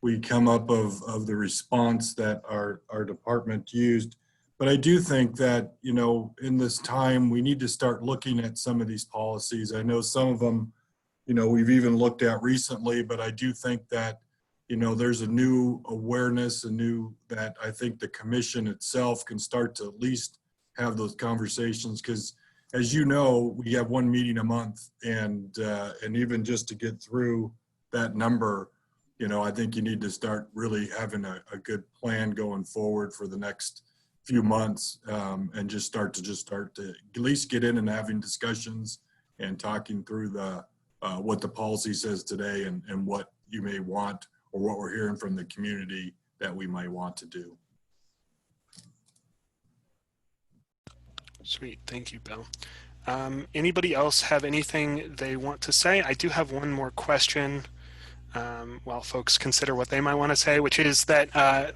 we come up of the response that our department used. But I do think that, in this time, we need to start looking at some of these policies. I know some of them, we've even looked at recently, but I do think that, there's a new awareness, that I think the commission itself can start to at least have those conversations, because as you know, we have one meeting a month, and even just to get through that number, I think you need to start really having a good plan going forward for the next few months, and just start to at least get in and having discussions and talking through what the policy says today and what you may want, or what we're hearing from the community that we might want to do. Sweet. Thank you, Bill. Anybody else have anything they want to say? I do have one more question while folks consider what they might want to say, which is that,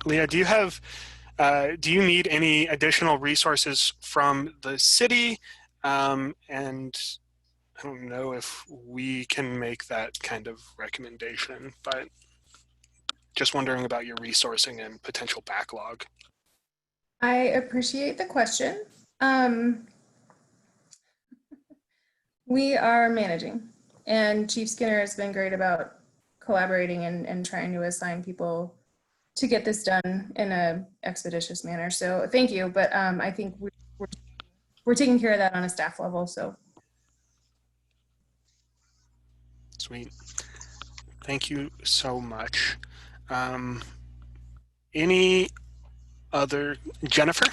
Leah, do you need any additional resources from the city? And I don't know if we can make that kind of recommendation, but just wondering about your resourcing and potential backlog. I appreciate the question. We are managing, and Chief Skinner has been great about collaborating and trying to assign people to get this done in an expeditious manner. So thank you, but I think we're taking care of that on a staff level. So sweet. Thank you so much. Any other, Jennifer?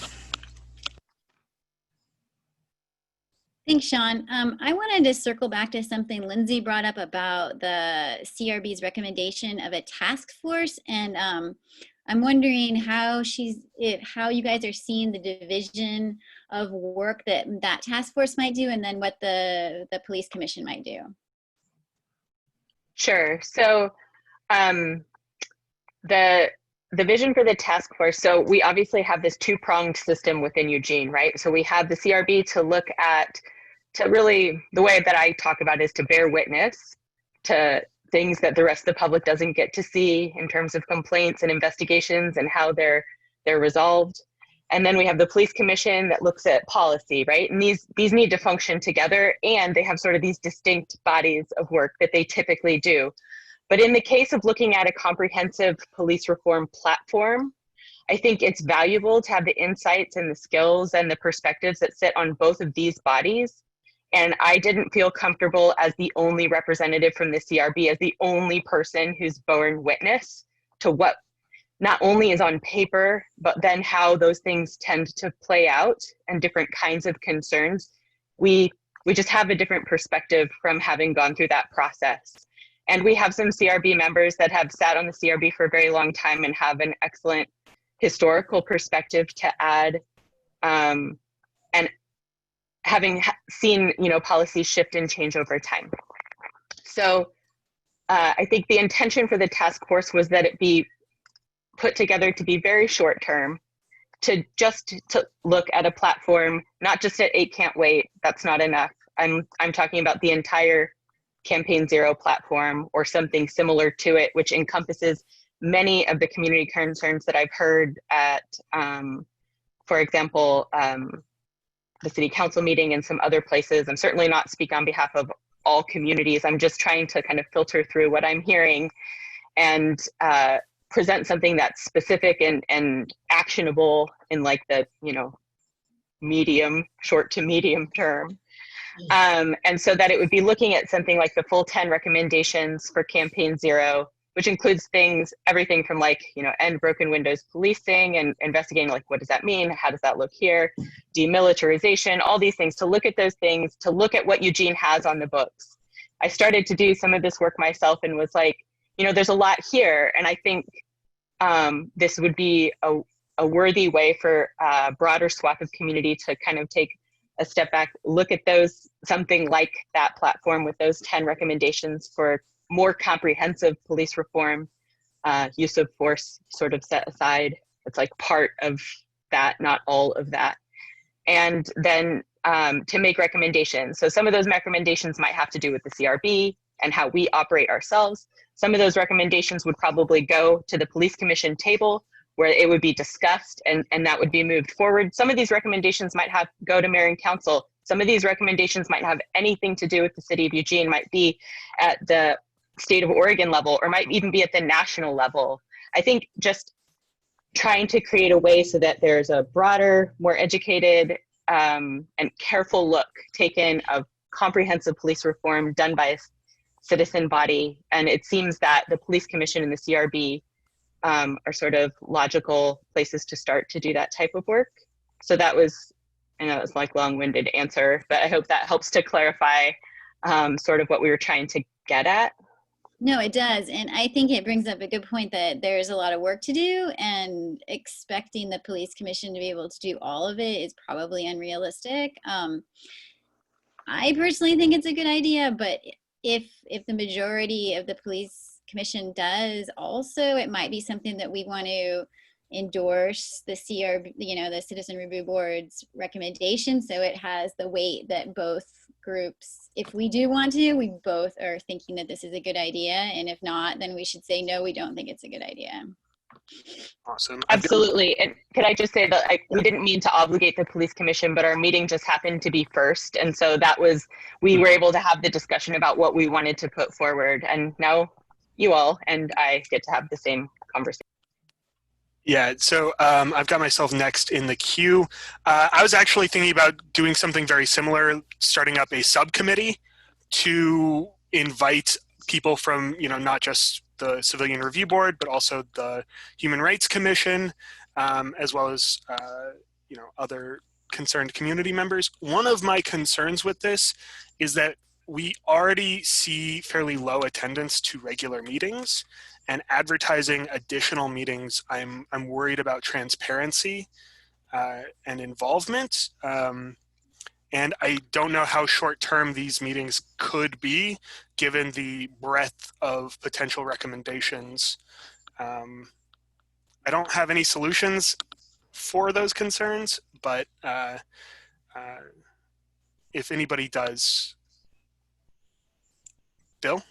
Thanks, Sean. I wanted to circle back to something Lindsay brought up about the CRB's recommendation of a task force, and I'm wondering how you guys are seeing the division of work that task force might do, and then what the police commission might do. Sure. So the vision for the task force, so we obviously have this two-pronged system within Eugene, right? So we have the CRB to look at, to really, the way that I talk about is to bear witness to things that the rest of the public doesn't get to see in terms of complaints and investigations and how they're resolved. And then we have the police commission that looks at policy, right? And these need to function together, and they have sort of these distinct bodies of work that they typically do. But in the case of looking at a comprehensive police reform platform, I think it's valuable to have the insights and the skills and the perspectives that sit on both of these bodies. And I didn't feel comfortable as the only representative from the CRB, as the only person who's borne witness to what not only is on paper, but then how those things tend to play out and different kinds of concerns. We just have a different perspective from having gone through that process. And we have some CRB members that have sat on the CRB for a very long time and have an excellent historical perspective to add, and having seen, policies shift and change over time. So I think the intention for the task force was that it be put together to be very short term, to look at a platform, not just at 8 Can't Wait. That's not enough. I'm talking about the entire Campaign Zero platform or something similar to it, which encompasses many of the community concerns that I've heard at, for example, the city council meeting and some other places. I'm certainly not speaking on behalf of all communities. I'm just trying to kind of filter through what I'm hearing and present something that's specific and actionable in like the, short to medium term. And so that it would be looking at something like the full 10 recommendations for Campaign Zero, which includes everything from like, end broken windows policing and investigating like, what does that mean? How does that look here? Demilitarization, all these things, to look at those things, to look at what Eugene has on the books. I started to do some of this work myself and was like, there's a lot here. And I think this would be a worthy way for a broader swath of community to kind of take a step back, look at something like that platform with those 10 recommendations for more comprehensive police reform, use of force sort of set aside. It's like part of that, not all of that. And then to make recommendations. So some of those recommendations might have to do with the CRB and how we operate ourselves. Some of those recommendations would probably go to the police commission table where it would be discussed and that would be moved forward. Some of these recommendations might go to mayor and council. Some of these recommendations might have anything to do with the city of Eugene, might be at the state of Oregon level, or might even be at the national level. I think just trying to create a way so that there's a broader, more educated and careful look taken of comprehensive police reform done by a citizen body. And it seems that the police commission and the CRB are sort of logical places to start to do that type of work. So that was, I know it was like long-winded answer, but I hope that helps to clarify sort of what we were trying to get at. No, it does. And I think it brings up a good point that there's a lot of work to do, and expecting the police commission to be able to do all of it is probably unrealistic. I personally think it's a good idea, but if the majority of the police commission does also, it might be something that we want to endorse the CRB, the Citizen Review Board's recommendation, so it has the weight that both groups, if we do want to, we both are thinking that this is a good idea, and if not, then we should say no, we don't think it's a good idea. Awesome. Absolutely. And could I just say that we didn't mean to obligate the police commission, but our meeting just happened to be first. And so we were able to have the discussion about what we wanted to put forward. And now you all and I get to have the same conversation. Yeah, so I've got myself next in the queue. I was actually thinking about doing something very similar, starting up a subcommittee to invite people from, not just the Civilian Review Board, but also the Human Rights Commission, as well as, other concerned community members. One of my concerns with this is that we already see fairly low attendance to regular meetings, and advertising additional meetings, I'm worried about transparency and involvement. And I don't know how short-term these meetings could be, given the breadth of potential recommendations. I don't have any solutions for those concerns, but if anybody does, Bill?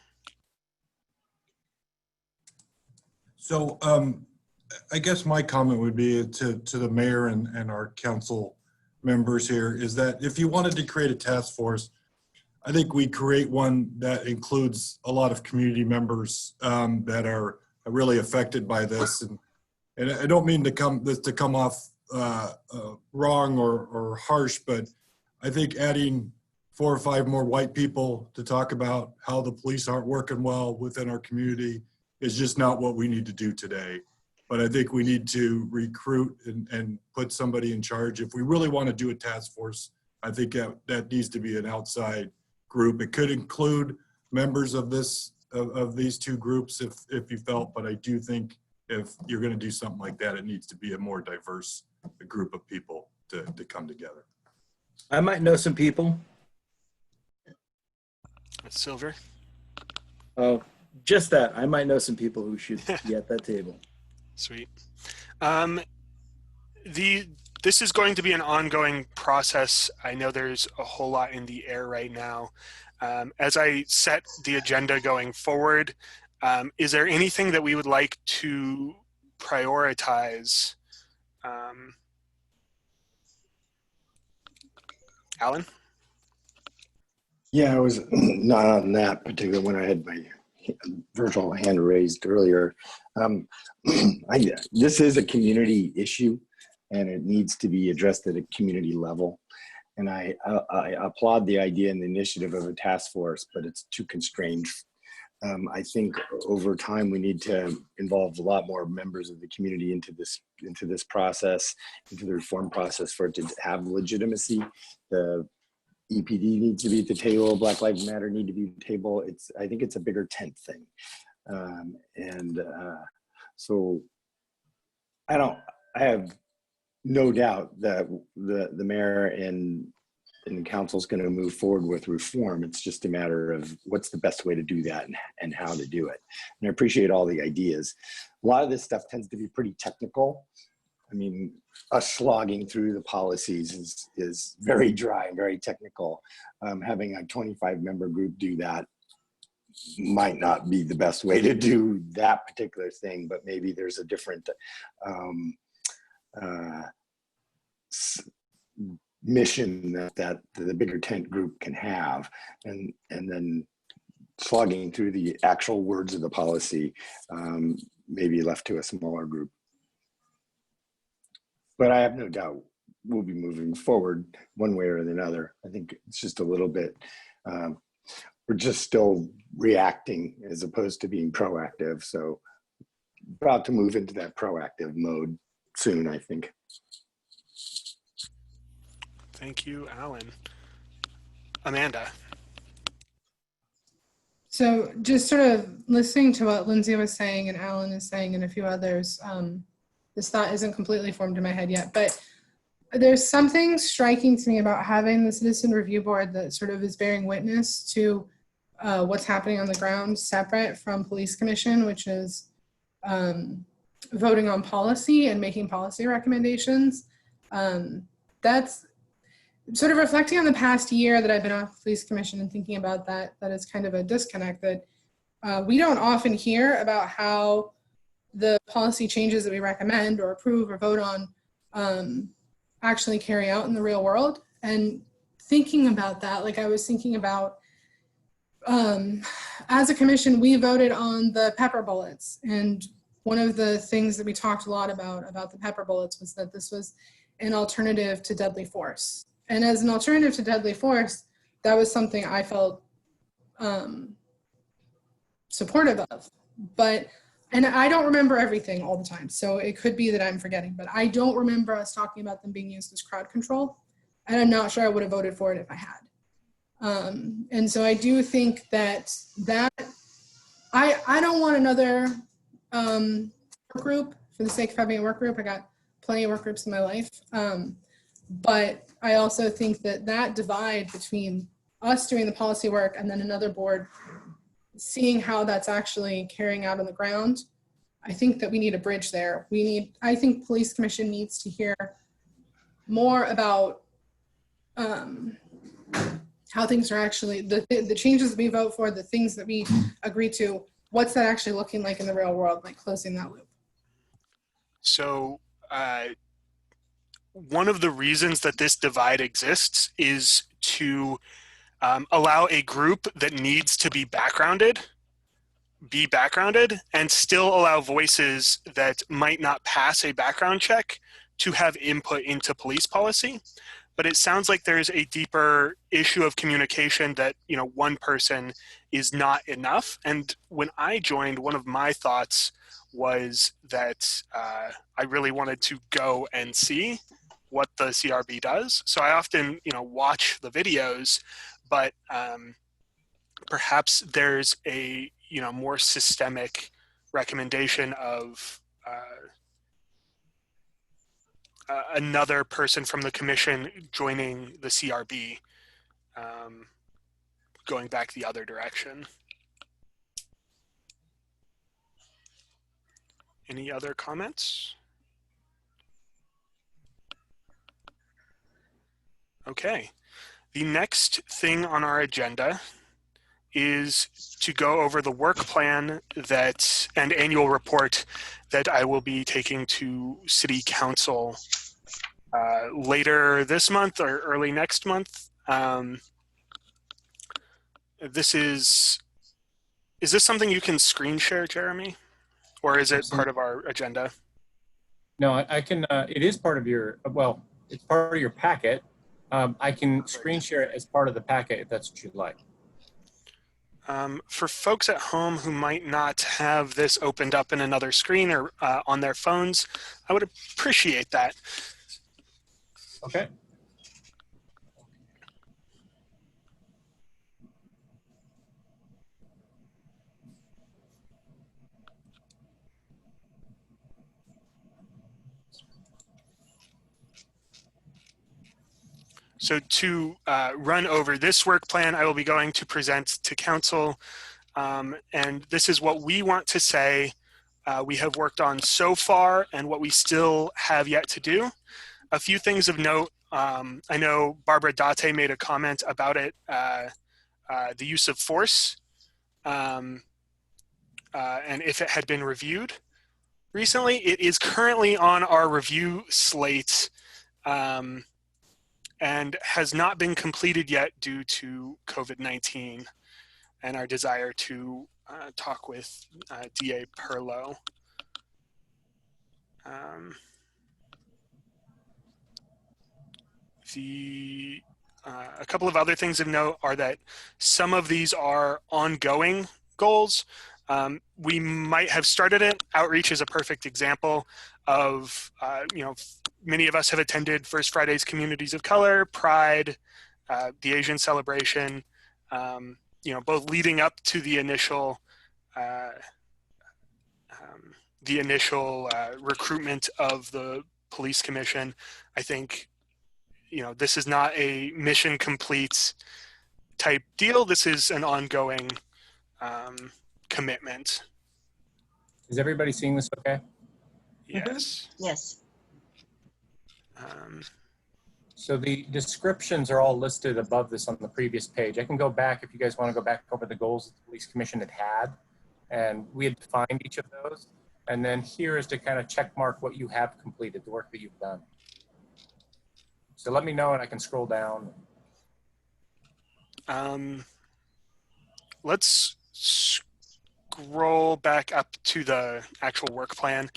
So I guess my comment would be to the mayor and our council members here is that if you wanted to create a task force, I think we create one that includes a lot of community members that are really affected by this. And I don't mean to come off wrong or harsh, but I think adding 4 or 5 more white people to talk about how the police aren't working well within our community is just not what we need to do today. But I think we need to recruit and put somebody in charge. If we really want to do a task force, I think that needs to be an outside group. It could include members of these 2 groups if you felt, but I do think if you're going to do something like that, it needs to be a more diverse group of people to come together. I might know some people. Silver? Oh, just that. I might know some people who should be at that table. Sweet. This is going to be an ongoing process. I know there's a whole lot in the air right now. As I set the agenda going forward, is there anything that we would like to prioritize? Alan? Yeah, I was not on that particular one. I had my virtual hand raised earlier. This is a community issue, and it needs to be addressed at a community level. And I applaud the idea and the initiative of a task force, but it's too constrained I think over time we need to involve a lot more members of the community into this process, into the reform process for it to have legitimacy. The EPD needs to be at the table. Black Lives Matter need to be at the table. I think it's a bigger tent thing, so I have no doubt that the mayor and council is going to move forward with reform. It's just a matter of what's the best way to do that and how to do it. And I appreciate all the ideas. A lot of this stuff tends to be pretty technical. I mean, us slogging through the policies is very dry and very technical. Having a 25-member group do that might not be the best way to do that particular thing, but maybe there's a different mission that the bigger tent group can have, and then slogging through the actual words of the policy may be left to a smaller group. But I have no doubt we'll be moving forward one way or another. I think it's just a little bit, we're just still reacting as opposed to being proactive. So about to move into that proactive mode soon, I think. Thank you, Alan. Amanda. So just sort of listening to what Lindsay was saying and Alan is saying and a few others, this thought isn't completely formed in my head yet, but there's something striking to me about having the Citizen Review Board that sort of is bearing witness to what's happening on the ground, separate from Police Commission, which is voting on policy and making policy recommendations. That's sort of reflecting on the past year that I've been off Police Commission and thinking about that is kind of a disconnect that we don't often hear about how the policy changes that we recommend or approve or vote on actually carry out in the real world. And thinking about that, like I was thinking about, as a commission, we voted on the pepper bullets. And one of the things that we talked a lot about the pepper bullets was that this was an alternative to deadly force. And as an alternative to deadly force, that was something I felt supportive of. And I don't remember everything all the time, so it could be that I'm forgetting, but I don't remember us talking about them being used as crowd control, and I'm not sure I would have voted for it if I had. And so I do think that I don't want another work group for the sake of having a work group. I got plenty of work groups in my life. But I also think that divide between us doing the policy work and then another board seeing how that's actually carrying out on the ground, I think that we need a bridge there. I think Police Commission needs to hear more about how things are actually, the changes that we vote for, the things that we agree to, what's that actually looking like in the real world, like closing that loop. So one of the reasons that this divide exists is to allow a group that needs to be backgrounded and still allow voices that might not pass a background check to have input into police policy. But it sounds like there's a deeper issue of communication that, one person is not enough. And when I joined, one of my thoughts was that I really wanted to go and see what the CRB does. So I often, watch the videos, but perhaps there's a, more systemic recommendation of another person from the commission joining the CRB, going back the other direction. Any other comments? Okay. The next thing on our agenda is to go over the work plan and annual report that I will be taking to City Council later this month or early next month. Is this something you can screen share, Jeremy? Or is it part of our agenda? No, I can, it is part of it's part of your packet. I can screen share it as part of the packet if that's what you'd like. For folks at home who might not have this opened up in another screen or on their phones, I would appreciate that. Okay. So to run over this work plan, I will be going to present to council, and this is what we want to say we have worked on so far and what we still have yet to do. A few things of note, I know Barbara Date made a comment about it, the use of force, and if it had been reviewed recently. It is currently on our review slate, and has not been completed yet due to COVID-19 and our desire to talk with DA Perlow. A couple of other things of note are that some of these are ongoing goals. We might have started it. Outreach is a perfect example of, many of us have attended First Friday's Communities of Color, Pride, the Asian celebration, both leading up to the initial recruitment of the police commission. I think, this is not a mission complete type deal. This is an ongoing commitment. Is everybody seeing this okay? Yes. Yes. So the descriptions are all listed above this on the previous page. I can go back if you guys want to go back over the goals that the police commission had, and we had defined each of those. And then here is to kind of check mark what you have completed, the work that you've done. So let me know and I can scroll down. Let's scroll back up to the actual work plan.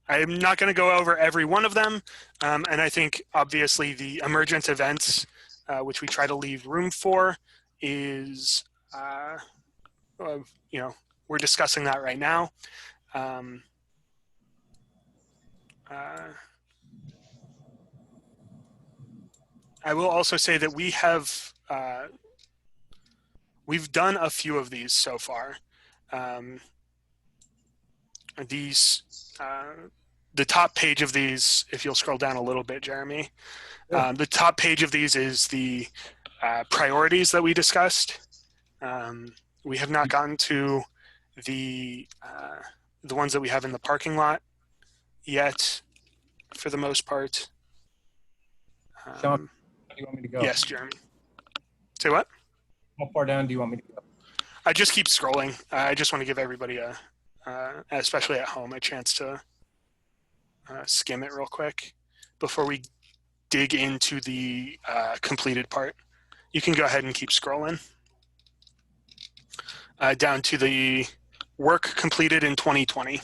I'm not going to go over every one of them, and I think obviously the emergent events, which we try to leave room for, is, we're discussing that right now. I will also say that we have, we've done a few of these so far. The top page of these, if you'll scroll down a little bit, Jeremy, the top page of these is the priorities that we discussed. We have not gotten to the ones that we have in the parking lot yet, for the most part. Sean, do you want me to go? Yes, Jeremy. Say what? How far down do you want me to go? I just keep scrolling. I just want to give everybody especially at home, a chance to skim it real quick before we dig into the completed part. You can go ahead and keep scrolling down to the work completed in 2020.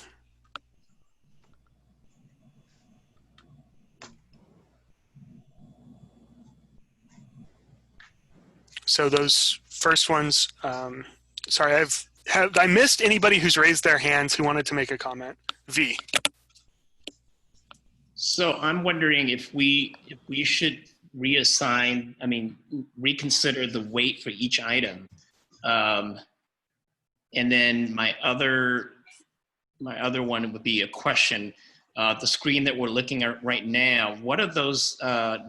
So those first ones, sorry, have I missed anybody who's raised their hands who wanted to make a comment? V. So I'm wondering if we should reassign, reconsider the weight for each item. And then my other one would be a question. The screen that we're looking at right now, what are those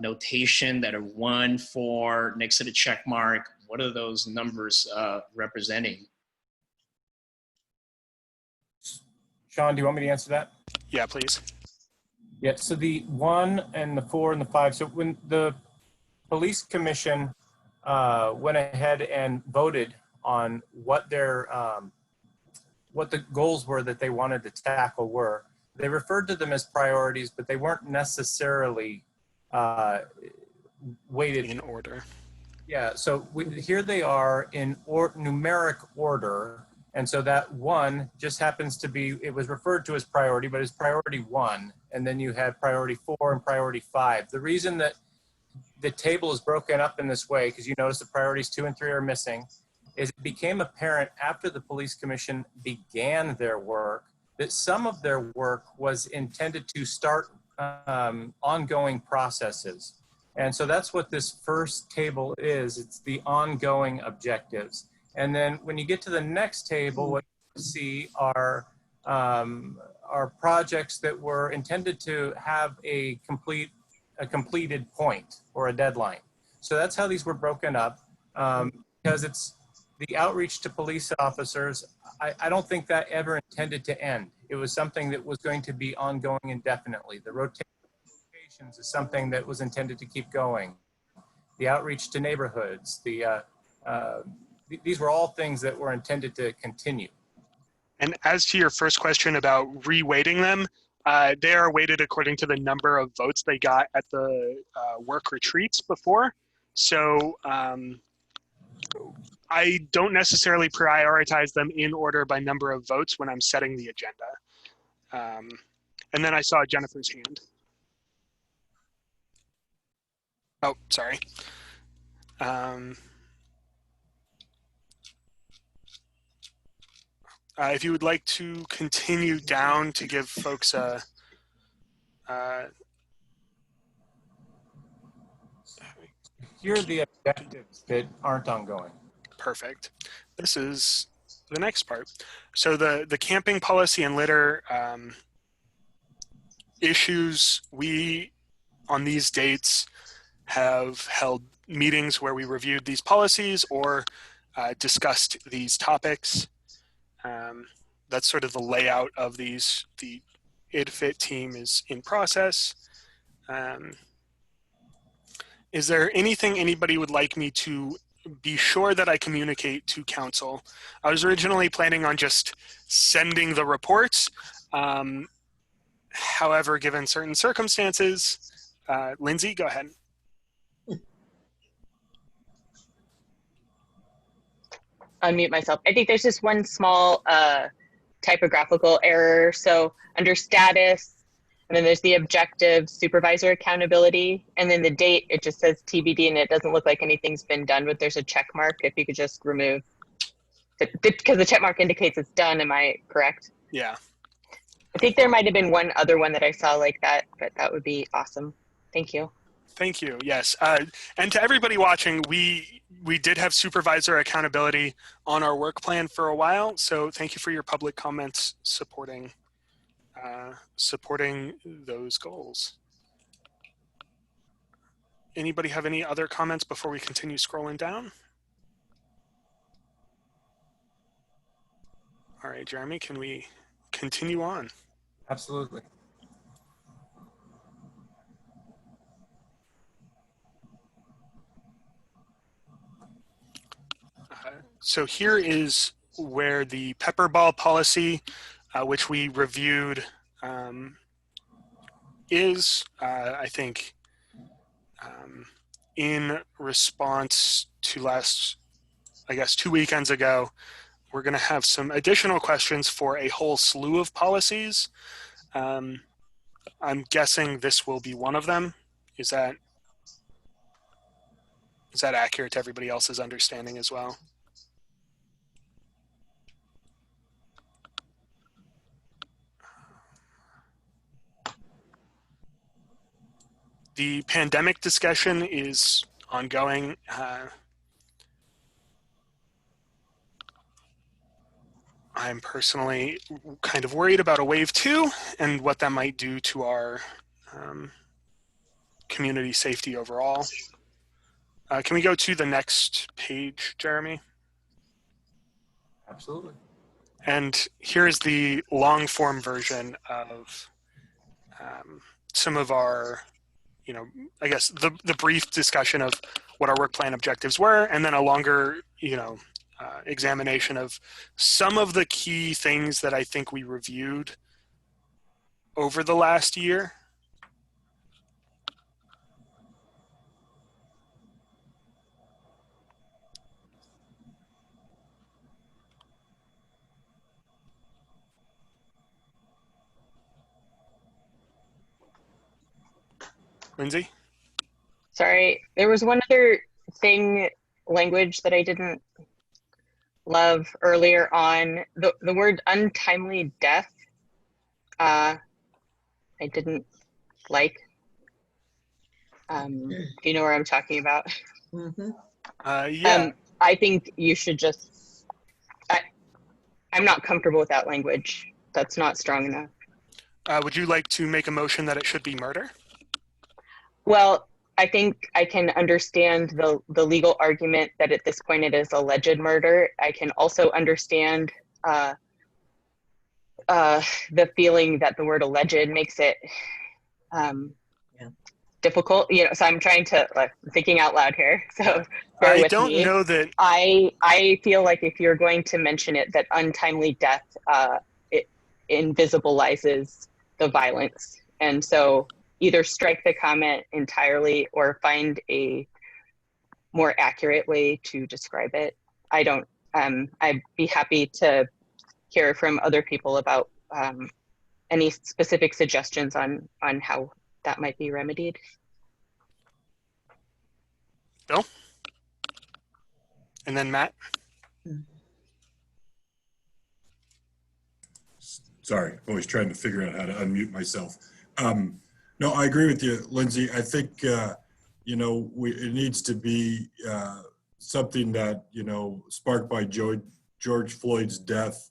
notation that are 1, 4, next to the check mark? What are those numbers representing? Sean, do you want me to answer that? Yeah, please. Yeah, so the 1 and the 4 and the 5. So when the police commission went ahead and voted on what their what the goals were that they wanted to tackle were, they referred to them as priorities, but they weren't necessarily weighted in order. Yeah, so here they are in numeric order. And so that 1 just happens to be, it was referred to as priority, but it's priority 1. And then you have priority 4 and priority 5. The reason that the table is broken up in this way, because you notice the priorities 2 and 3 are missing, is it became apparent after the police commission began their work that some of their work was intended to start ongoing processes. And so that's what this first table is. It's the ongoing objectives. And then when you get to the next table, what you see are projects that were intended to have a completed point or a deadline. So that's how these were broken up, because it's the outreach to police officers. I don't think that ever intended to end. It was something that was going to be ongoing indefinitely. The rotations is something that was intended to keep going. The outreach to neighborhoods, these were all things that were intended to continue. And as to your first question about reweighting them, they are weighted according to the number of votes they got at the work retreats before. So I don't necessarily prioritize them in order by number of votes when I'm setting the agenda. And then I saw Jennifer's hand. Oh, sorry. If you would like to continue down to give folks a here are the objectives that aren't ongoing. Perfect. This is the next part. So the camping policy and litter issues, we on these dates have held meetings where we reviewed these policies or discussed these topics. That's sort of the layout of these. The IDFIT team is in process. Is there anything anybody would like me to be sure that I communicate to council? I was originally planning on just sending the reports. However, given certain circumstances, Lindsay, go ahead. Unmute myself. I think there's just one small typographical error. So under status, and then there's the objective supervisor accountability, and then the date, it just says TBD, and it doesn't look like anything's been done, but there's a check mark. If you could just remove, because the check mark indicates it's done. Am I correct? Yeah. I think there might have been one other one that I saw like that, but that would be awesome. Thank you. Thank you. Yes. And to everybody watching, we did have supervisor accountability on our work plan for a while. So thank you for your public comments supporting those goals. Anybody have any other comments before we continue scrolling down? All right, Jeremy, can we continue on? Absolutely. So here is where the pepper ball policy, which we reviewed, is, I think, in response to last, I guess, 2 weekends ago, we're going to have some additional questions for a whole slew of policies. I'm guessing this will be one of them. Is that accurate to everybody else's understanding as well? The pandemic discussion is ongoing. I'm personally kind of worried about a wave 2 and what that might do to our community safety overall. Can we go to the next page, Jeremy? Absolutely. And here's the long form version of some of our, I guess the brief discussion of what our work plan objectives were, and then a longer, examination of some of the key things that I think we reviewed over the last year. Lindsay? Sorry, there was one other thing, language that I didn't Love earlier on the word untimely death. I didn't like. Do you know where I'm talking about? Mm-hmm. Yeah. I think you should just. I'm not comfortable with that language. That's not strong enough. Would you like to make a motion that it should be murder? Well, I think I can understand the legal argument that at this point it is alleged murder. I can also understand the feeling that the word alleged makes it difficult. You know, so I'm trying to thinking out loud here. So bear with me. I don't know that. I feel like if you're going to mention it, that untimely death it invisibilizes the violence, and so either strike the comment entirely or find a more accurate way to describe it. I don't. I'd be happy to hear from other people about any specific suggestions on how that might be remedied. Bill? And then Matt? Sorry, always trying to figure out how to unmute myself. No, I agree with you, Lindsay. I think, you know, it needs to be something that, you know, sparked by George Floyd's death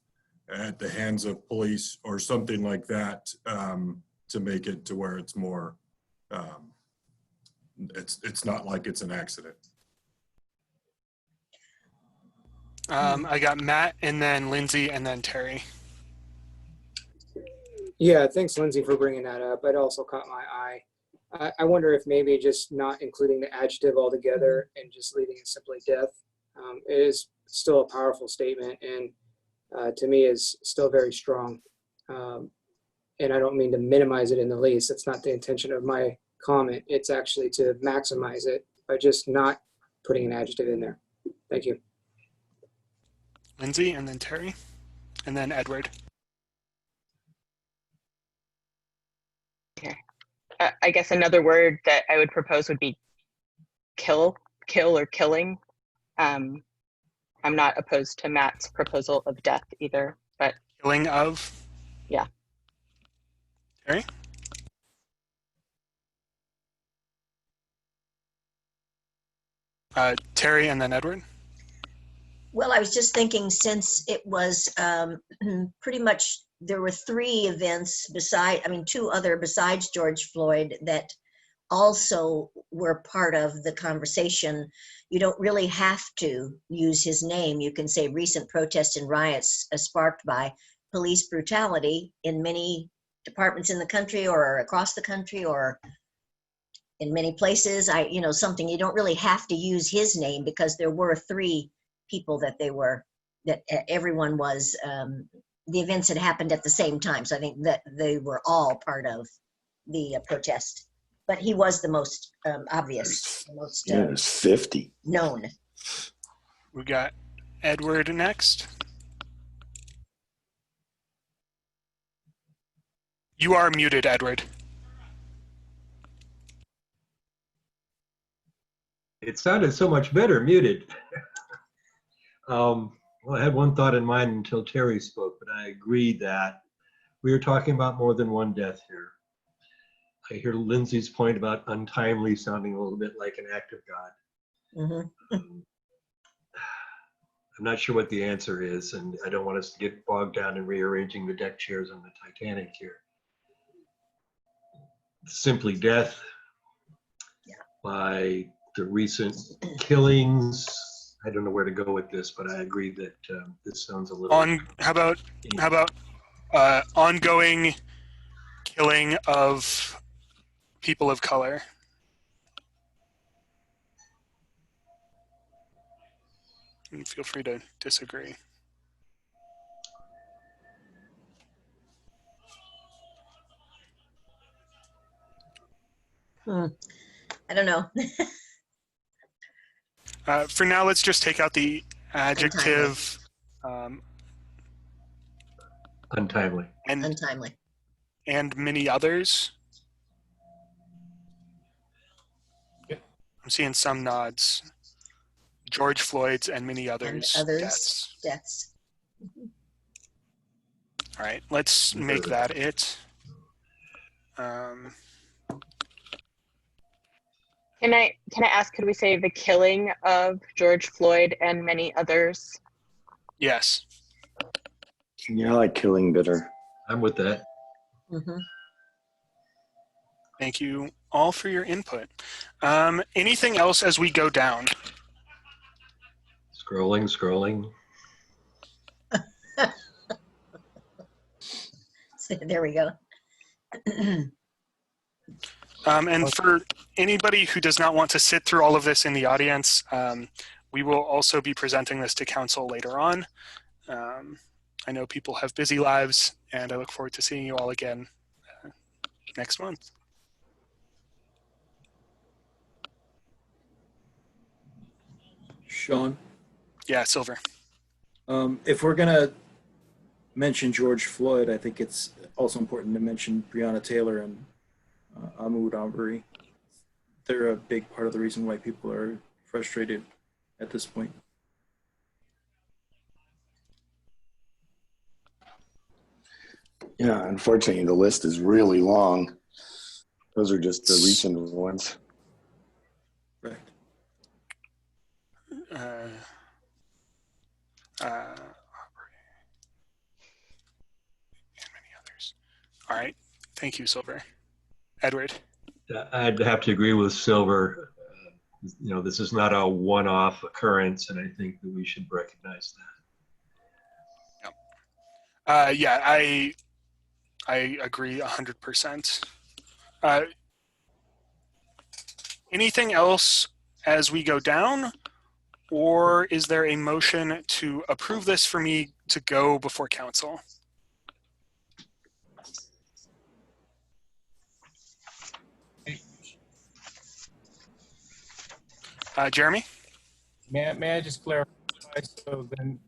at the hands of police or something like that, to make it to where it's more, it's not like it's an accident. I got Matt and then Lindsay and then Terry. Yeah, thanks, Lindsay, for bringing that up. It also caught my eye. I wonder if maybe just not including the adjective altogether and just leaving it simply death. It is still a powerful statement, and to me is still very strong. And I don't mean to minimize it in the least. That's not the intention of my comment. It's actually to maximize it by just not putting an adjective in there. Thank you. Lindsay and then Terry and then Edward. Okay. I guess another word that I would propose would be kill or killing. I'm not opposed to Matt's proposal of death either, but killing of? Yeah. Terry? Terry and then Edward. Well, I was just thinking, since it was pretty much, there were three events two other besides George Floyd that also were part of the conversation. You don't really have to use his name. You can say recent protests and riots sparked by police brutality in many departments in the country or across the country or in many places. Something you don't really have to use his name, because there were three people that everyone was, the events had happened at the same time. So I think that they were all part of the protest, but he was the most obvious, the most there's 50 known. We got Edward next. You are muted, Edward. It sounded so much better muted. Well, I had one thought in mind until Terry spoke, but I agree that we are talking about more than one death here. I hear Lindsay's point about untimely sounding a little bit like an act of God. Mm-hmm. I'm not sure what the answer is, and I don't want us to get bogged down in rearranging the deck chairs on the Titanic here. Simply death by the recent killings. I don't know where to go with this, but I agree that this sounds a little. How about ongoing killing of people of color? And feel free to disagree. I don't know. For now, let's just take out the adjective. Untimely. Untimely. And many others. I'm seeing some nods. George Floyd's and many and others' others' deaths. deaths. All right, let's make that it. Can I ask, could we say the killing of George Floyd and many others? Yes. Yeah, I like killing better. I'm with that. Mm-hmm. Thank you all for your input. Anything else as we go down? Scrolling. There we go. And for anybody who does not want to sit through all of this in the audience, we will also be presenting this to council later on. I know people have busy lives, and I look forward to seeing you all again next month. Sean? Yeah, Silver. If we're going to mention George Floyd, I think it's also important to mention Breonna Taylor and Ahmaud Arbery. They're a big part of the reason why people are frustrated at this point. Yeah, unfortunately, the list is really long. Those are just the recent ones. Right. And many others. All right. Thank you, Silver. Edward. I'd have to agree with Silver. This is not a one-off occurrence, and I think that we should recognize that. Yeah, I agree 100%. Anything else as we go down, or is there a motion to approve this for me to go before council? Jeremy? May I just clarify? So then,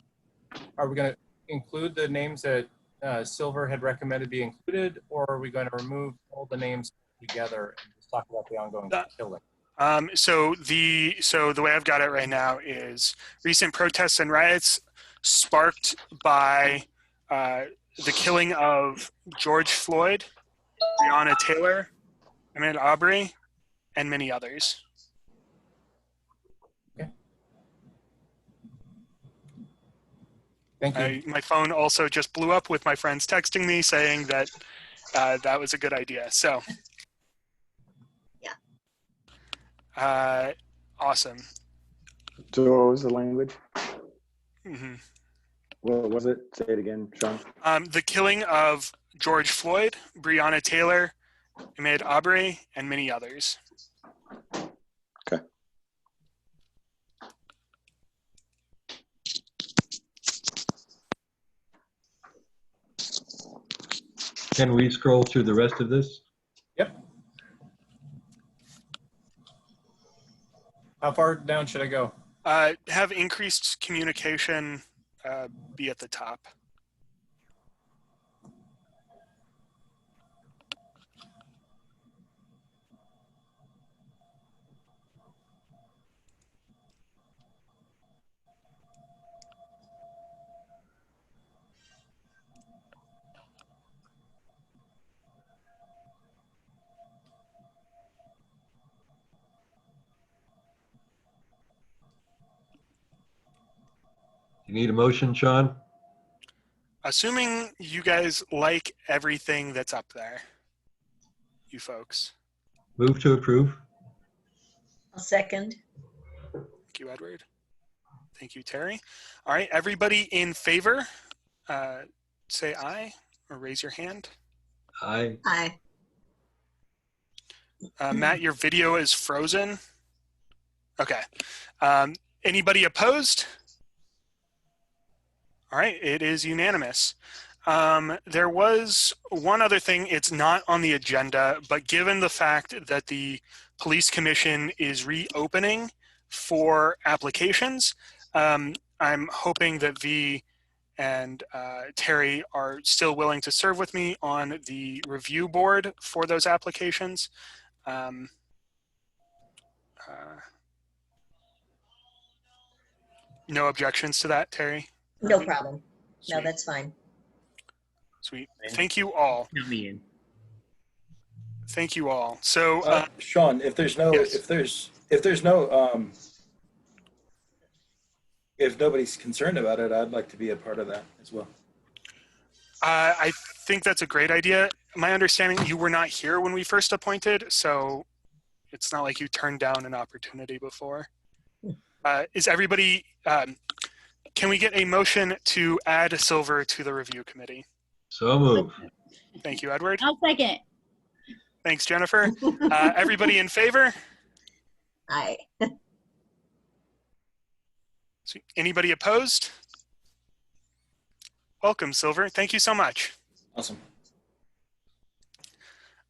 are we going to include the names that Silver had recommended be included, or are we going to remove all the names together and just talk about the ongoing killing? So the way I've got it right now is recent protests and riots sparked by the killing of George Floyd, Breonna Taylor, Ahmaud Arbery, and many others. Thank you. My phone also just blew up with my friends texting me saying that that was a good idea. So, yeah. Awesome. So what was the language? Mm-hmm. What was it? Say it again, Sean. The killing of George Floyd, Breonna Taylor, Ahmaud Arbery, and many others. Okay. Can we scroll through the rest of this? Yep. How far down should I go? Have increased communication be at the top. You need a motion, Sean? Assuming you guys like everything that's up there, you folks. Move to approve. I'll second. Thank you, Edward. Thank you, Terry. All right, everybody in favor, say aye or raise your hand. Aye. Aye. Matt, your video is frozen. Okay. Anybody opposed? All right, it is unanimous. There was one other thing, it's not on the agenda, but given the fact that the Police Commission is reopening for applications, I'm hoping that V and Terry are still willing to serve with me on the review board for those applications. No objections to that, Terry? No problem. No, Sweet. that's fine. Sweet. Thank you all. Thank you all. So, Sean, if there's no, yes. if nobody's concerned about it, I'd like to be a part of that as well. I think that's a great idea. My understanding, you were not here when we first appointed, so it's not like you turned down an opportunity before. Is everybody, can we get a motion to add Silver to the review committee? So moved. Thank you, Edward. I'll second. Thanks, Jennifer. Everybody in favor? Aye. Anybody opposed? Welcome, Silver. Thank you so much. Awesome.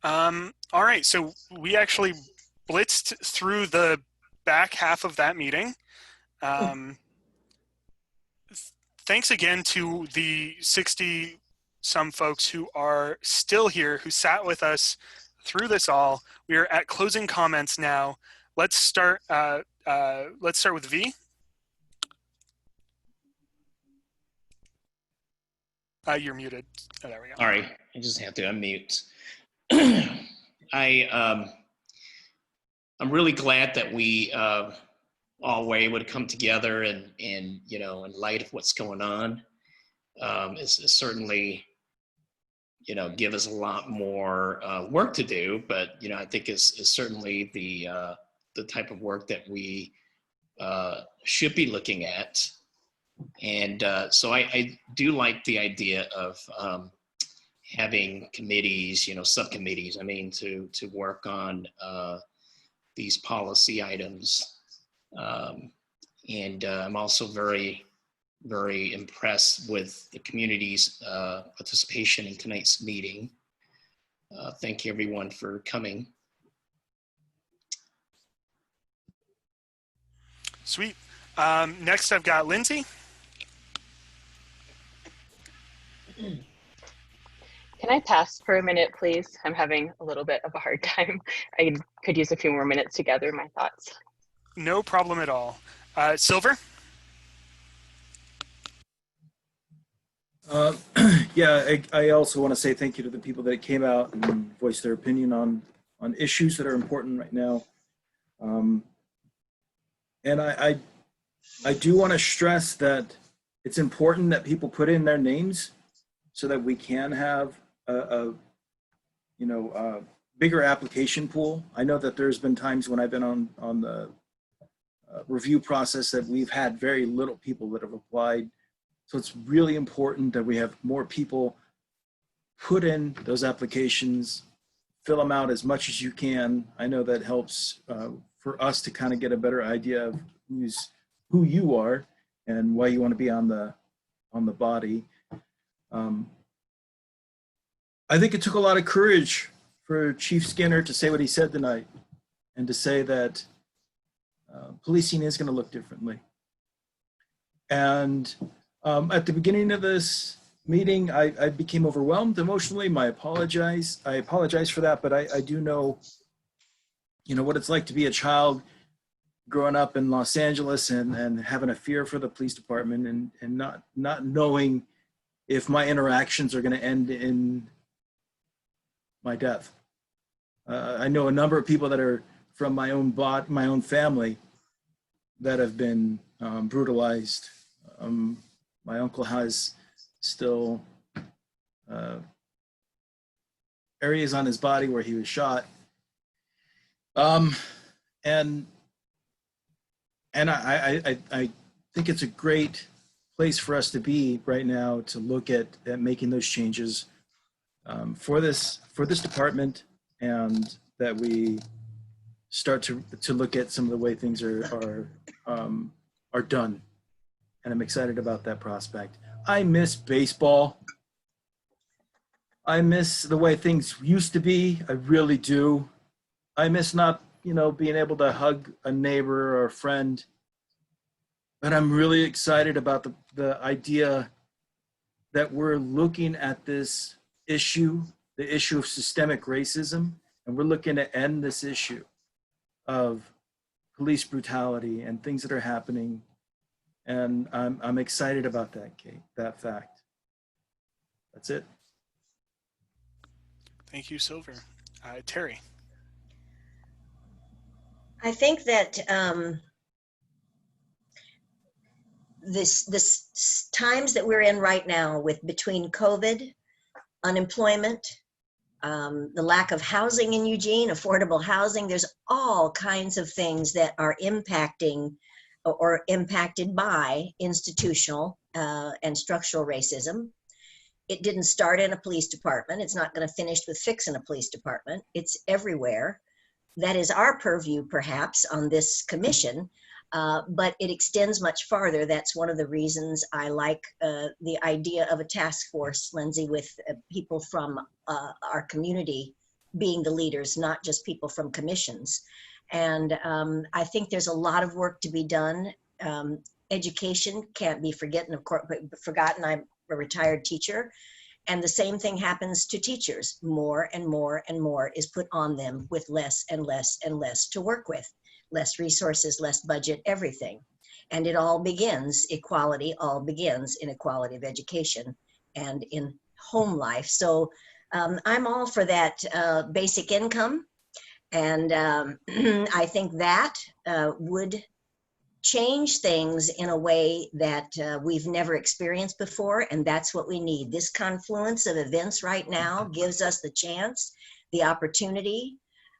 All right, so we actually blitzed through the back half of that meeting. Thanks again to the 60-some folks who are still here, who sat with us through this all. We are at closing comments now. Let's start with V. You're muted. Oh, there we go. All right, I just have to unmute. I'm really glad that we all were able to come together and you know, in light of what's going on, it's certainly, you know, give us a lot more work to do, but you know, I think it's certainly the type of work that we should be looking at. And so I do like the idea of having committees, you know, subcommittees, I mean, to work on these policy items. And I'm also very, very impressed with the community's participation in tonight's meeting. Thank you everyone for coming. Sweet. Next I've got Lindsay. Can I pass for a minute, please? I'm having a little bit of a hard time. I could use a few more minutes to gather my thoughts. No problem at all. Silver? Yeah, I also want to say thank you to the people that came out and voiced their opinion on issues that are important right now. And I do want to stress that it's important that people put in their names so that we can have a bigger application pool. I know that there's been times when I've been on the review process that we've had very little people that have applied. So it's really important that we have more people put in those applications, fill them out as much as you can. I know that helps for us to kind of get a better idea of who you are and why you want to be on the body. I think it took a lot of courage for Chief Skinner to say what he said tonight and to say that policing is going to look differently. And at the beginning of this meeting, I became overwhelmed emotionally. I apologize for that, but I do know, you know, what it's like to be a child growing up in Los Angeles and having a fear for the police department and not knowing if my interactions are going to end in my death. I know a number of people that are from my own family that have been brutalized. My uncle has still areas on his body where he was shot. And I think it's a great place for us to be right now to look at making those changes for this department, and that we start to look at some of the way things are done. And I'm excited about that prospect. I miss baseball. I miss the way things used to be. I really do. I miss not, being able to hug a neighbor or a friend. But I'm really excited about the idea that we're looking at this issue, the issue of systemic racism, and we're looking to end this issue of police brutality and things that are happening And I'm excited about that, Kate, that fact. That's it. Thank you, Silver. Terry. I think that this times that we're in right now, with between COVID, unemployment, the lack of housing in Eugene, affordable housing, there's all kinds of things that are impacting or impacted by institutional and structural racism. It didn't start in a police department. It's not going to finish with fixing a police department. It's everywhere. That is our purview, perhaps, on this commission, but it extends much farther. That's one of the reasons I like the idea of a task force, Lindsay, with people from our community being the leaders, not just people from commissions. And I think there's a lot of work to be done. Education can't be forgotten. I'm a retired teacher. And the same thing happens to teachers. More and more and more is put on them with less and less and less to work with. Less resources, less budget, everything. And it all begins, equality all begins in equality of education and in home life. So I'm all for that basic income. And I think that would change things in a way that we've never experienced before, and that's what we need. This confluence of events right now gives us the chance, the opportunity,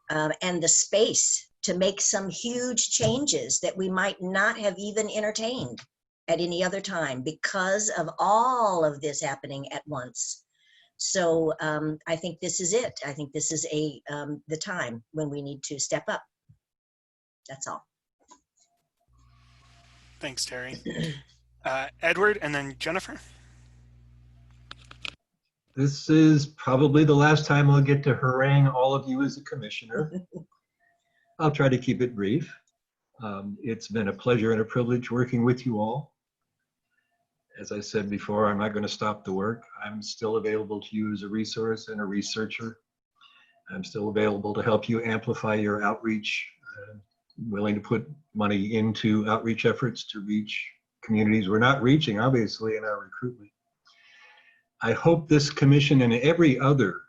and the space to make some huge changes that we might not have even entertained at any other time because of all of this happening at once. So I think this is it. I think this is the time when we need to step up. That's all. Thanks, Terry. Edward, and then Jennifer. This is probably the last time I'll get to harangue all of you as a commissioner. I'll try to keep it brief. It's been a pleasure and a privilege working with you all. As I said before, I'm not going to stop the work. I'm still available to you as a resource and a researcher. I'm still available to help you amplify your outreach. Willing to put money into outreach efforts to reach communities we're not reaching, obviously, in our recruitment. I hope this commission and every other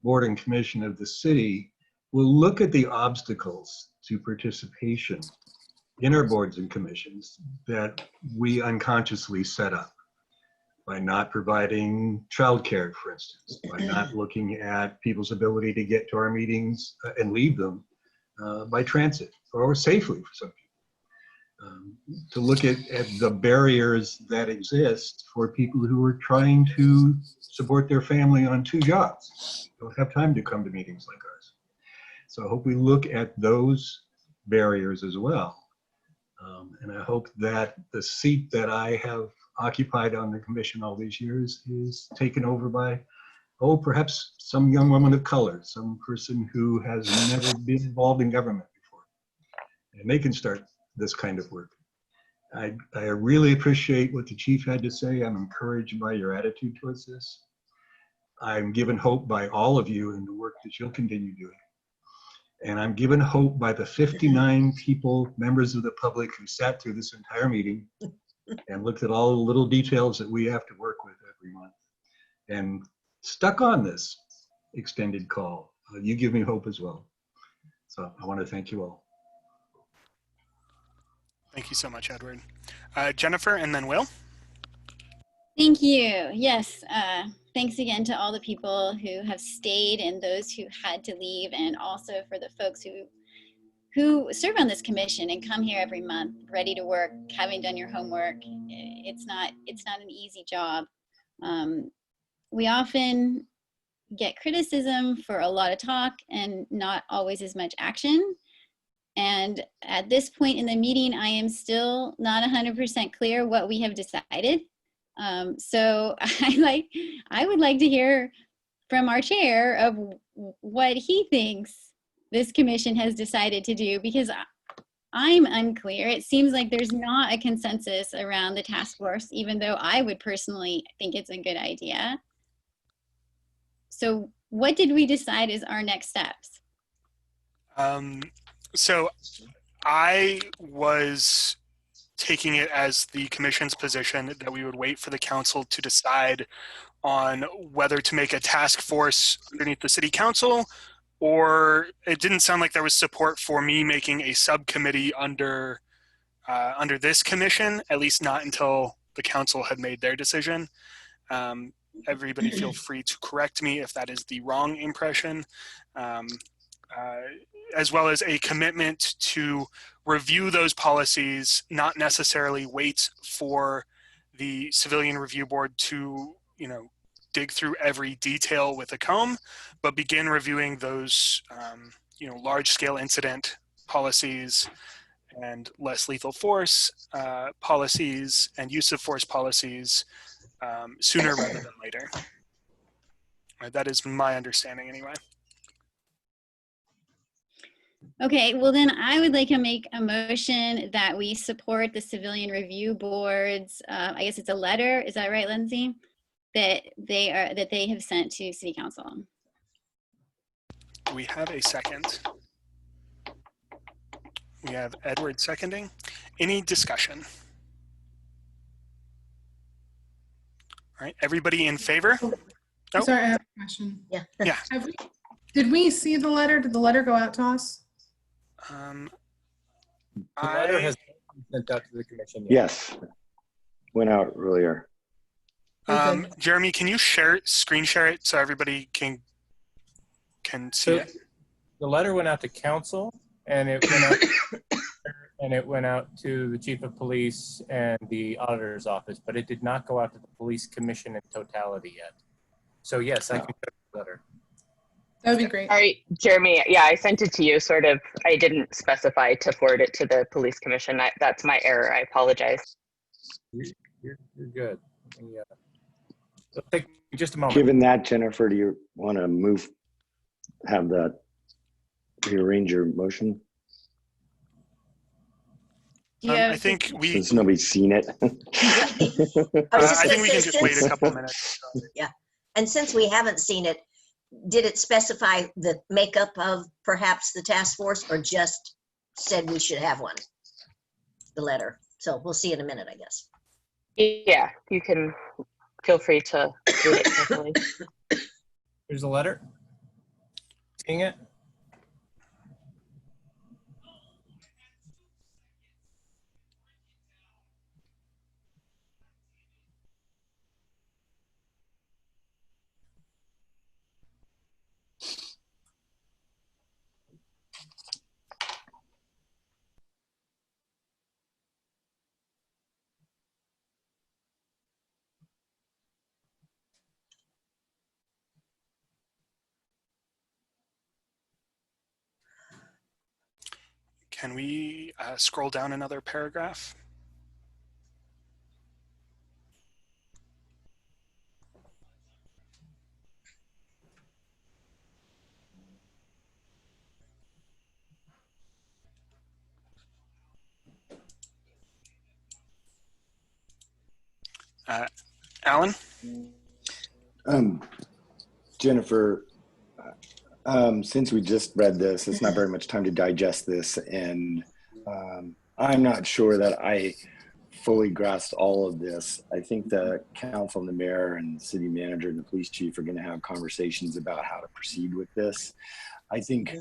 board and commission of the city will look at the obstacles to participation in our boards and commissions that we unconsciously set up by not providing childcare, for instance, by not looking at people's ability to get to our meetings and leave them by transit or safely for some people. To look at the barriers that exist for people who are trying to support their family on 2 jobs, don't have time to come to meetings like ours. So I hope we look at those barriers as well. And I hope that the seat that I have occupied on the commission all these years is taken over by, perhaps some young woman of color, some person who has never been involved in government before. And they can start this kind of work. I really appreciate what the chief had to say. I'm encouraged by your attitude towards this. I'm given hope by all of you in the work that you'll continue doing. And I'm given hope by the 59 people, members of the public, who sat through this entire meeting and looked at all the little details that we have to work with every month and stuck on this extended call. You give me hope as well. So I want to thank you all. Thank you so much, Edward. Jennifer, and then Will. Thank you. Yes, thanks again to all the people who have stayed and those who had to leave, and also for the folks who serve on this commission and come here every month, ready to work, having done your homework. It's not an easy job. We often get criticism for a lot of talk and not always as much action. And at this point in the meeting, I am still not 100% clear what we have decided. So I would like to hear from our chair of what he thinks this commission has decided to do, because I'm unclear. It seems like there's not a consensus around the task force, even though I would personally think it's a good idea. So what did we decide is our next steps? So I was taking it as the commission's position that we would wait for the council to decide on whether to make a task force underneath the city council, or it didn't sound like there was support for me making a subcommittee under this commission, at least not until the council had made their decision. Everybody feel free to correct me if that is the wrong impression, as well as a commitment to review those policies, not necessarily wait for the Civilian Review Board to, dig through every detail with a comb, but begin reviewing those, large-scale incident policies and less lethal force policies and use of force policies sooner rather than later. Right, that is my understanding anyway. Okay, well then I would like to make a motion that we support the Civilian Review Board's, I guess it's a letter, is that right, Lindsay? That they have sent to City Council. Do we have a second? We have Edward seconding. Any discussion? All right, everybody in favor? Oh. Sorry, I have a question. Yeah. Yeah. Did we see the letter? Did the letter go out to us? The letter has been sent out to the commission. Yes, went out earlier. Jeremy, can you screen share it so everybody can see it? The letter went out to council, and it went out to the chief of police and the auditor's office, but it did not go out to the police commission in totality yet. So yes, I can check the letter. That would be great. All right, Jeremy. Yeah, I sent it to you. I didn't specify to forward it to the police commission. That's my error. I apologize. You're good. Yeah. It'll take me just a moment. Given that, Jennifer, do you want to rearrange your motion? I think since nobody's seen it. I think we can just wait a couple minutes. Yeah, and since we haven't seen it, did it specify the makeup of perhaps the task force, or just said we should have one? The letter. So we'll see in a minute, I guess. Yeah, you can feel free to read it carefully. Here's the letter. Seeing it? Can we scroll down another paragraph? Alan? Jennifer, since we just read this, it's not very much time to digest this, and I'm not sure that I fully grasped all of this. I think the council and the mayor and the city manager and the police chief are going to have conversations about how to proceed with this. I think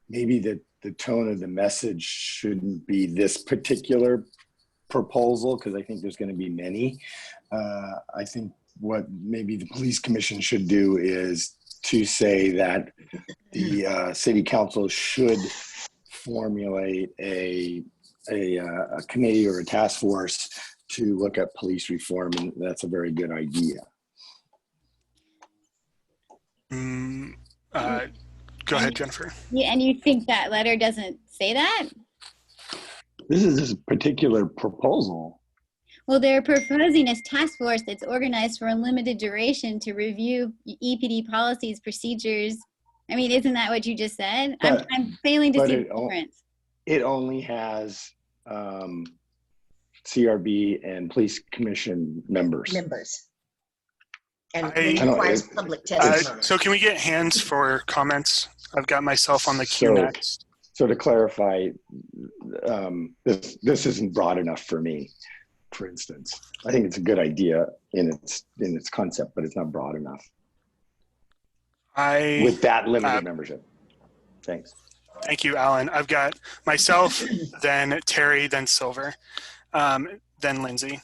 maybe the tone of the message shouldn't be this particular proposal, because I think there's going to be many. I think what maybe the police commission should do is to say that the city council should formulate a committee or a task force to look at police reform, and that's a very good idea. Go ahead, Jennifer. Yeah, and you think that letter doesn't say that? This is this particular proposal. Well, they're proposing a task force that's organized for a limited duration to review EPD policies, procedures. I mean, isn't that what you just said? I'm failing to see the difference. It only has CRB and police commission members. And it requires public testimony. So can we get hands for comments? I've got myself on the queue next. So to clarify, this isn't broad enough for me, for instance. I think it's a good idea in its concept, but it's not broad enough. With that limited membership. Thanks. Thank you, Alan. I've got myself, then Terry, then Silver, then Lindsay.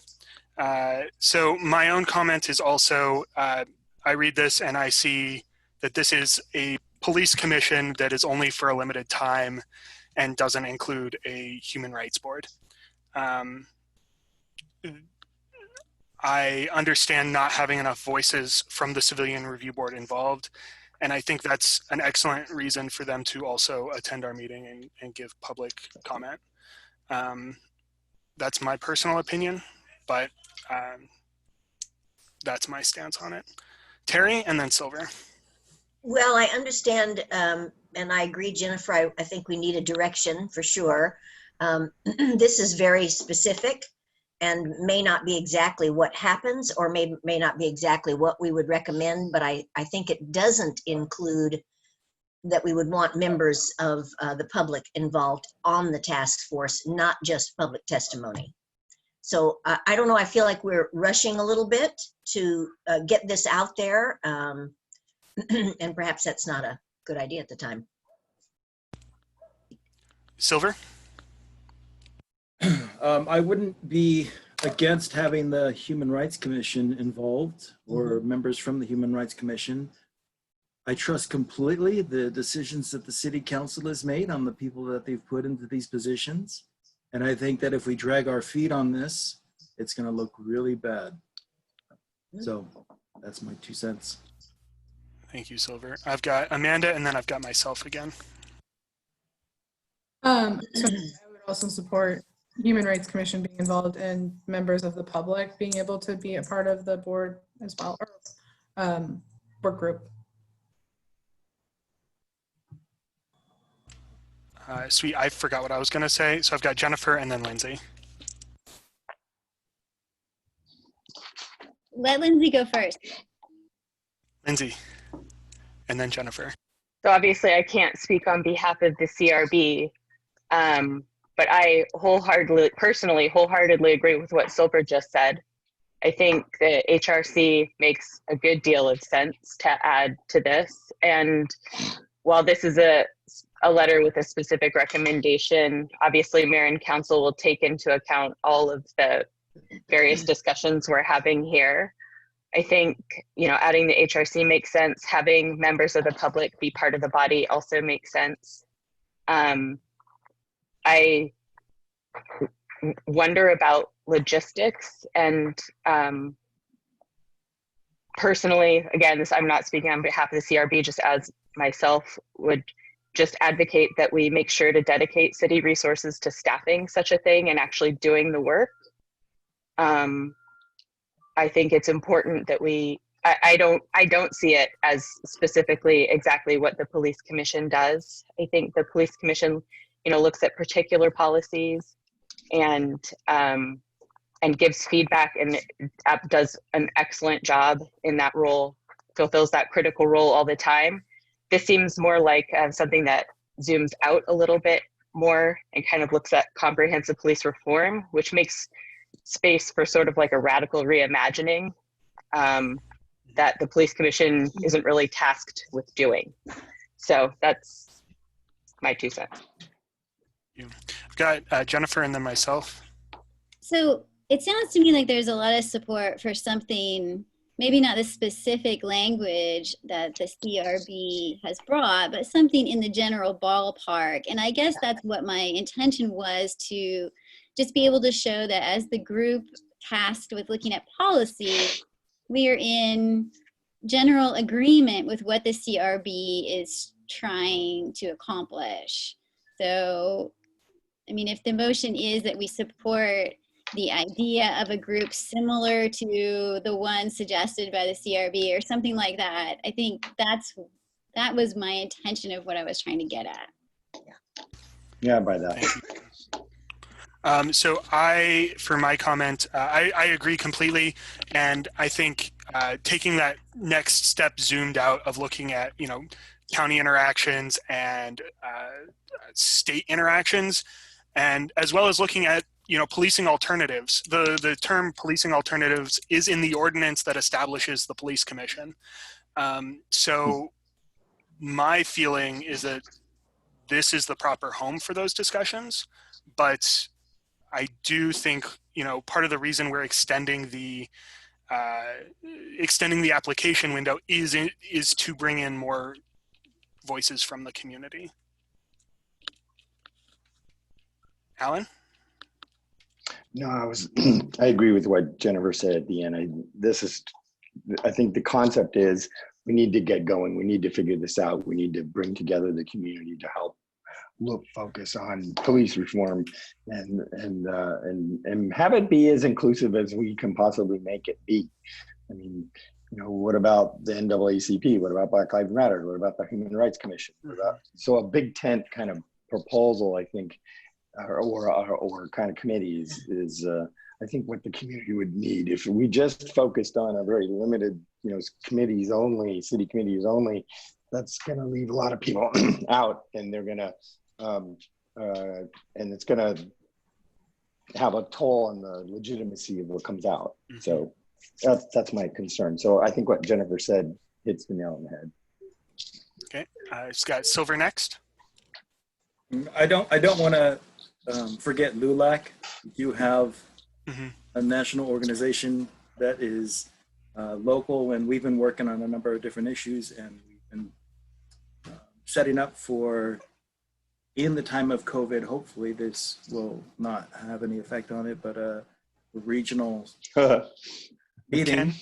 So my own comment is also, I read this and I see that this is a police commission that is only for a limited time and doesn't include a human rights board. I understand not having enough voices from the Civilian Review Board involved, and I think that's an excellent reason for them to also attend our meeting and give public comment. That's my personal opinion, but that's my stance on it. Terry, and then Silver. Well, I understand, and I agree, Jennifer. I think we need a direction for sure. This is very specific and may not be exactly what happens, or may not be exactly what we would recommend, but I think it doesn't include that we would want members of the public involved on the task force, not just public testimony. So I don't know, I feel like we're rushing a little bit to get this out there, and perhaps that's not a good idea at the time. Silver? I wouldn't be against having the Human Rights Commission involved, or members from the Human Rights Commission. I trust completely the decisions that the City Council has made on the people that they've put into these positions. And I think that if we drag our feet on this, it's going to look really bad. So that's my 2 cents. Thank you, Silver. I've got Amanda, and then I've got myself again. So I would also support Human Rights Commission being involved and members of the public being able to be a part of the board as well, or work group. Sweet, I forgot what I was going to say. So I've got Jennifer and then Lindsay. Let Lindsay go first. Lindsay, and then Jennifer. So obviously I can't speak on behalf of the CRB, but I personally wholeheartedly agree with what Silver just said. I think the HRC makes a good deal of sense to add to this. And while this is a letter with a specific recommendation, obviously Mayor and Council will take into account all of the various discussions we're having here. I think, adding the HRC makes sense. Having members of the public be part of the body also makes sense. I wonder about logistics, and personally, again, I'm not speaking on behalf of the CRB, just as myself, would just advocate that we make sure to dedicate city resources to staffing such a thing and actually doing the work. I think it's important that I don't see it as specifically exactly what the police commission does. I think the police commission, looks at particular policies and gives feedback, and does an excellent job in that role, fulfills that critical role all the time. This seems more like something that zooms out a little bit more and kind of looks at comprehensive police reform, which makes space for sort of like a radical reimagining that the police commission isn't really tasked with doing. So that's my 2 cents. I've got Jennifer and then myself. So it sounds to me like there's a lot of support for something, maybe not the specific language that the CRB has brought, but something in the general ballpark. And I guess that's what my intention was, to just be able to show that as the group tasked with looking at policy, we are in general agreement with what the CRB is trying to accomplish. So, I mean, if the motion is that we support the idea of a group similar to the one suggested by the CRB or something like that, I think that was my intention of what I was trying to get at. Yeah, by that. So for my comment, I agree completely. And I think taking that next step zoomed out of looking at, county interactions and state interactions, and as well as looking at policing alternatives. The term policing alternatives is in the ordinance that establishes the police commission. So my feeling is that this is the proper home for those discussions, but I do think part of the reason we're extending the application window is to bring in more voices from the community. Alan? No, I agree with what Jennifer said at the end. I think the concept is we need to get going. We need to figure this out. We need to bring together the community to help focus on police reform and have it be as inclusive as we can possibly make it be. I mean, what about the NAACP? What about Black Lives Matter? What about the Human Rights Commission? So a big tent kind of proposal, I think, or kind of committees is I think what the community would need. If we just focused on a very limited, committees only, city committees only, that's going to leave a lot of people out, and they're going to, and it's going to have a toll on the legitimacy of what comes out. Mm-hmm. So that's my concern. So I think what Jennifer said hits the nail on the head. Okay, Scott Silver next. I don't want to forget LULAC. You have a national organization that is local, and we've been working on a number of different issues, and we've been setting up for, in the time of COVID, hopefully this will not have any effect on it, but a regional meeting.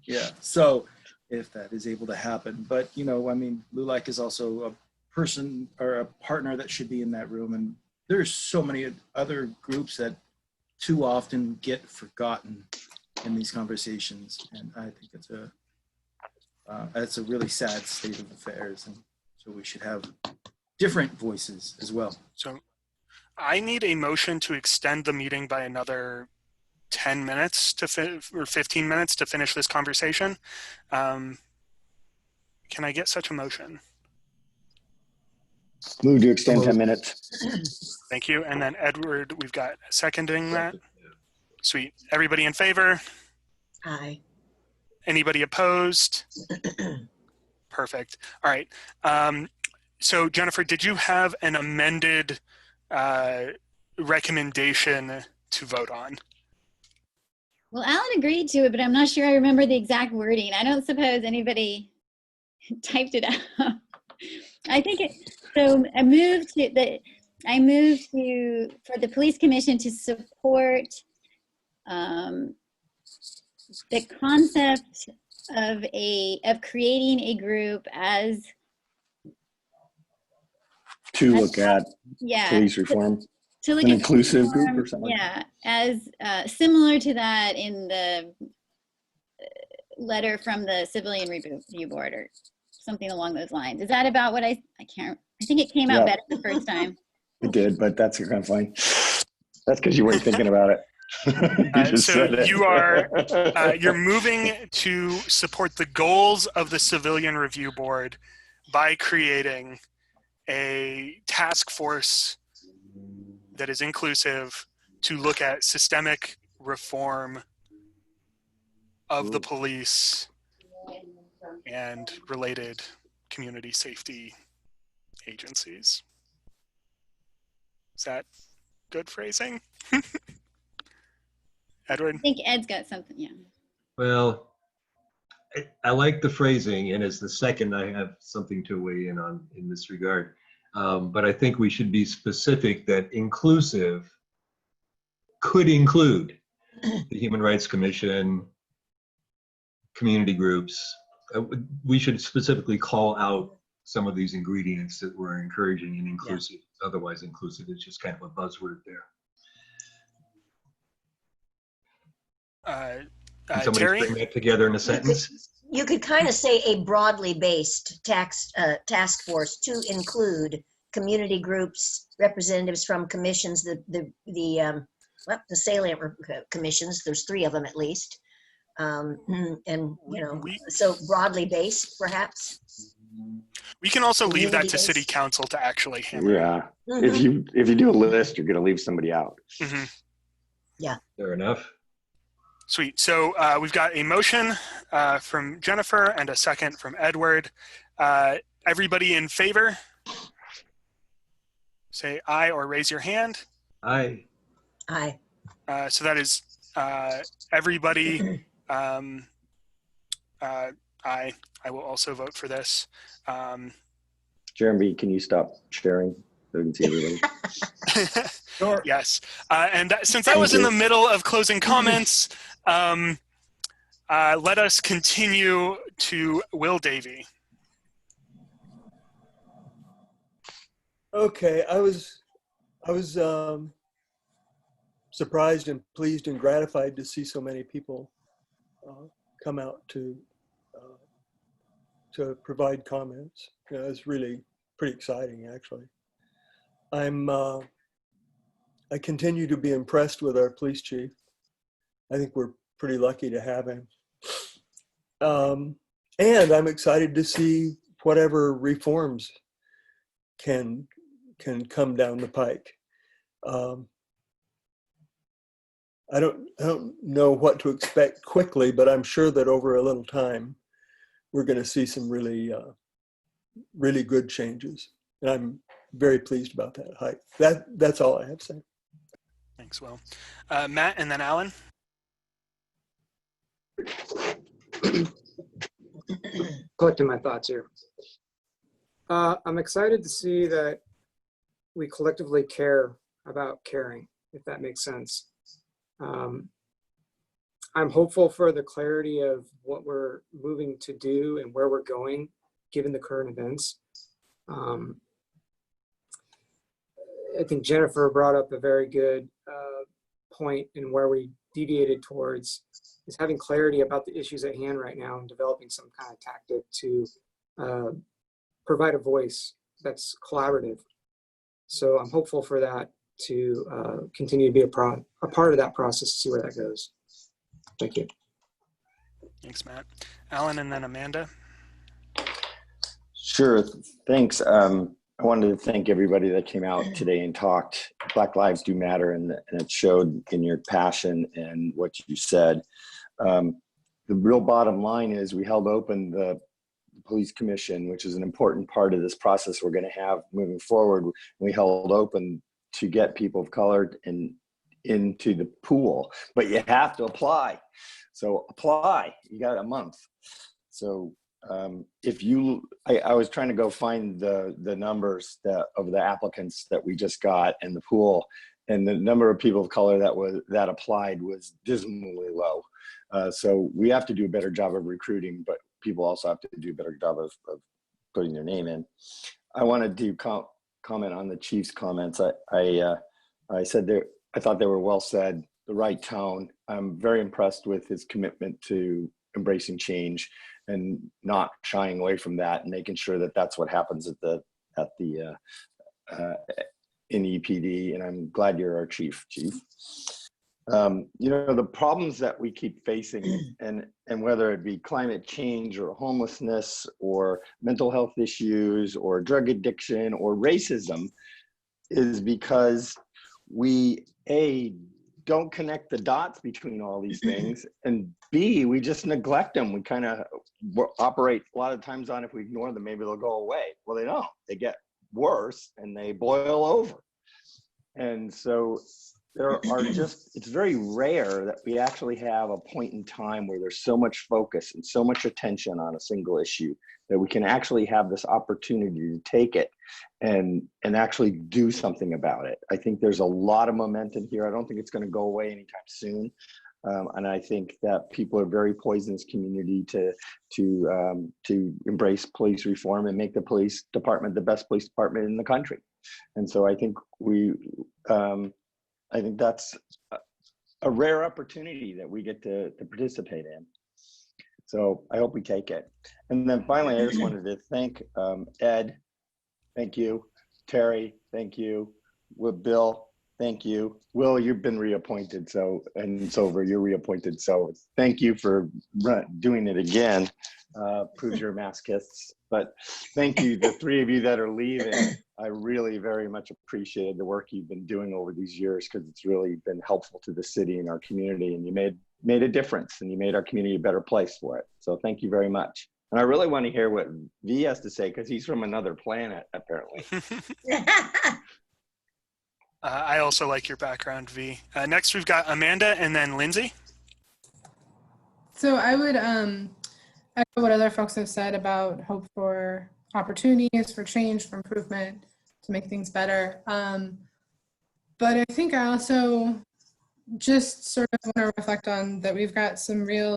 Yeah, so if that is able to happen. But, LULAC is also a person or a partner that should be in that room, and there's so many other groups that too often get forgotten in these conversations, and I think it's a really sad state of affairs, and so we should have different voices as well. So I need a motion to extend the meeting by another 10 minutes or 15 minutes to finish this conversation. Can I get such a motion? Move to extend 10 minutes. Thank you. And then Edward, we've got seconding that. Sweet. Everybody in favor? Aye. Anybody opposed? Perfect. All right. So Jennifer, did you have an amended recommendation to vote on? Well, Alan agreed to it, but I'm not sure I remember the exact wording. I don't suppose anybody typed it out. I think so I moved for the police commission to support the concept of creating a group as to look at police reform. To look an at inclusive group or something. Yeah, as similar to that in the letter from the Civilian Review Board or something along those lines. Is that about what I think it came out better the first time. It did, but that's kind of fine. That's because you weren't thinking about it. You're moving to support the goals of the Civilian Review Board by creating a task force that is inclusive to look at systemic reform of the police and related community safety agencies. Is that good phrasing? Edward? I think Ed's got something, yeah. Well, I like the phrasing, and as the second, I have something to weigh in on in this regard. But I think we should be specific that inclusive could include the Human Rights Commission, community groups. We should specifically call out some of these ingredients that we're encouraging and inclusive. Yeah. Otherwise, inclusive is just kind of a buzzword there. Can somebody bring that together in a sentence? You could kind of say a broadly based task force to include community groups, representatives from commissions, the salient commissions. There's 3 of them at least, and so broadly based, perhaps. We can also leave that to Community-based. city council to actually hammer. Yeah. Mhm. If you do a list, you're going to leave somebody out. Mm-hmm. Yeah. Fair enough. Sweet. So we've got a motion from Jennifer and a second from Edward. Everybody in favor? Say aye or raise your hand. Aye. Aye. So that is everybody. Aye. I will also vote for this. Jeremy, can you stop sharing so we can see everybody? Sure. Yes. And since I was in the middle of closing comments, let us continue to Will Davey. Okay, I was surprised and pleased and gratified to see so many people come out to provide comments. You know, it's really pretty exciting, actually. I continue to be impressed with our police chief. I think we're pretty lucky to have him. And I'm excited to see whatever reforms can come down the pike. I don't know what to expect quickly, but I'm sure that over a little time, we're going to see some really good changes. And I'm very pleased about that. That's all I have to say. Thanks, Will. Matt and then Alan. Collecting my thoughts here. I'm excited to see that we collectively care about caring, if that makes sense. I'm hopeful for the clarity of what we're moving to do and where we're going, given the current events. I think Jennifer brought up a very good point in where we deviated towards is having clarity about the issues at hand right now and developing some kind of tactic to provide a voice that's collaborative. So I'm hopeful for that to continue to be a part of that process to see where that goes. Thank you. Thanks, Matt. Alan and then Amanda. Sure, thanks. I wanted to thank everybody that came out today and talked. Black Lives Do Matter, and it showed in your passion and what you said. The real bottom line is we held open the police commission, which is an important part of this process we're going to have moving forward. We held open to get people of color into the pool, but you have to apply. So apply, you got a month. So I was trying to go find the numbers of the applicants that we just got in the pool, and the number of people of color that applied was dismally low. So we have to do a better job of recruiting, but people also have to do a better job of putting their name in. I wanted to comment on the chief's comments. I said I thought they were well said, the right tone. I'm very impressed with his commitment to embracing change and not shying away from that, and making sure that that's what happens in EPD. And I'm glad you're our chief. You know, the problems that we keep facing, and whether it be climate change or homelessness or mental health issues or drug addiction or racism, is because we don't connect the dots between all these things, and B, we just neglect them. We kind of operate a lot of times on, if we ignore them, maybe they'll go away. Well, they don't. They get worse and they boil over. And so it's very rare that we actually have a point in time where there's so much focus and so much attention on a single issue that we can actually have this opportunity to take it and actually do something about it. I think there's a lot of momentum here. I don't think it's going to go away anytime soon. And I think that people are very poised in this community to embrace police reform and make the police department the best police department in the country. And so I think I think that's a rare opportunity that we get to participate in. So I hope we take it. And then finally, I just wanted to thank Ed, thank you, Terry, thank you, with Bill, Thank you. Will, you've been reappointed, and it's over. You're reappointed, so thank you for doing it again. Proves you're masochists. But thank you, the three of you that are leaving. I really very much appreciated the work you've been doing over these years, because it's really been helpful to the city and our community, and you made a difference, and you made our community a better place for it. So thank you very much. And I really want to hear what V has to say, because he's from another planet, apparently. I also like your background, V. Next, we've got Amanda and then Lindsay. So I would echo what other folks have said about hope for opportunities, for change, for improvement, to make things better. But I think I also just sort of want to reflect on that we've got some real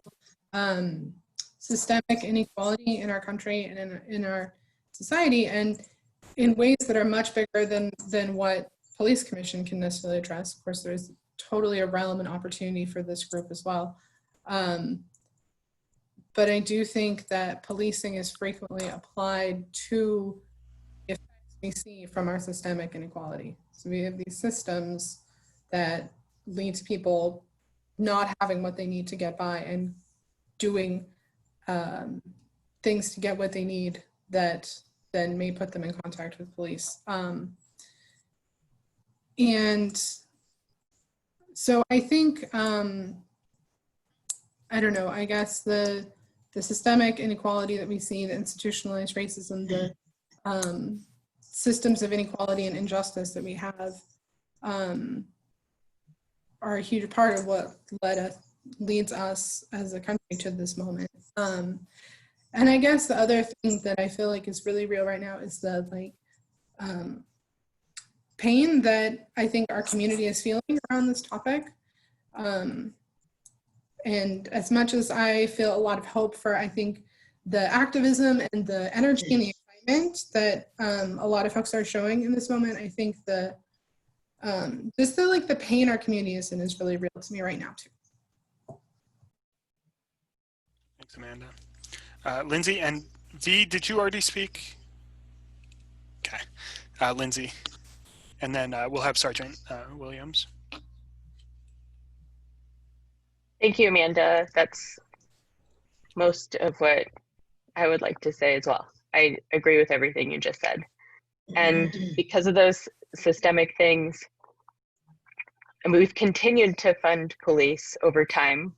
systemic inequality in our country and in our society, and in ways that are much bigger than what Police Commission can necessarily address. Of course, there's totally a realm and opportunity for this group as well. But I do think that policing is frequently applied to the effects we see from our systemic inequality. So we have these systems that lead to people not having what they need to get by and doing things to get what they need that then may put them in contact with police. And so I think, I don't know, I guess the systemic inequality that we see, the institutionalized racism, the systems of inequality and injustice that we have are a huge part of what leads us as a country to this moment. And I guess the other thing that I feel like is really real right now is the pain that I think our community is feeling around this topic. And as much as I feel a lot of hope for, I think, the activism and the energy and the excitement that a lot of folks are showing in this moment, I think just the pain our community is in is really real to me right now too. Thanks, Amanda. Lindsay and V, did you already speak? Okay, Lindsay. And then we'll have Sergeant Williams. Thank you, Amanda. That's most of what I would like to say as well. I agree with everything you just said. And because of those systemic things, and we've continued to fund police over time,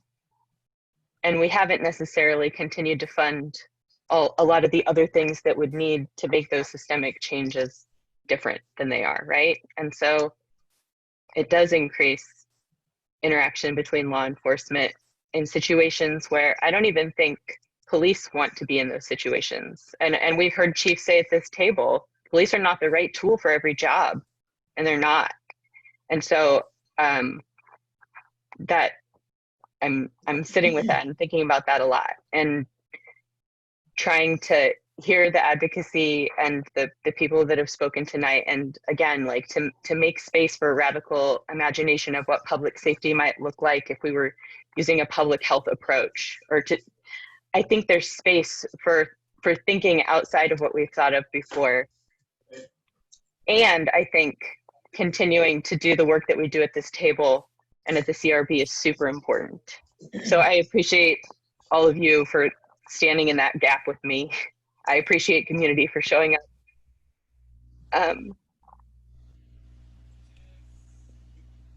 and we haven't necessarily continued to fund a lot of the other things that would need to make those systemic changes different than they are, right? And so it does increase interaction between law enforcement in situations where I don't even think police want to be in those situations. And we've heard chiefs say at this table, police are not the right tool for every job, and they're not. And so that I'm sitting with that and thinking about that a lot, and trying to hear the advocacy and the people that have spoken tonight, and again, like to make space for a radical imagination of what public safety might look like if we were using a public health approach, I think there's space for thinking outside of what we've thought of before. And I think continuing to do the work that we do at this table and at the CRB is super important. So I appreciate all of you for standing in that gap with me. I appreciate community for showing up.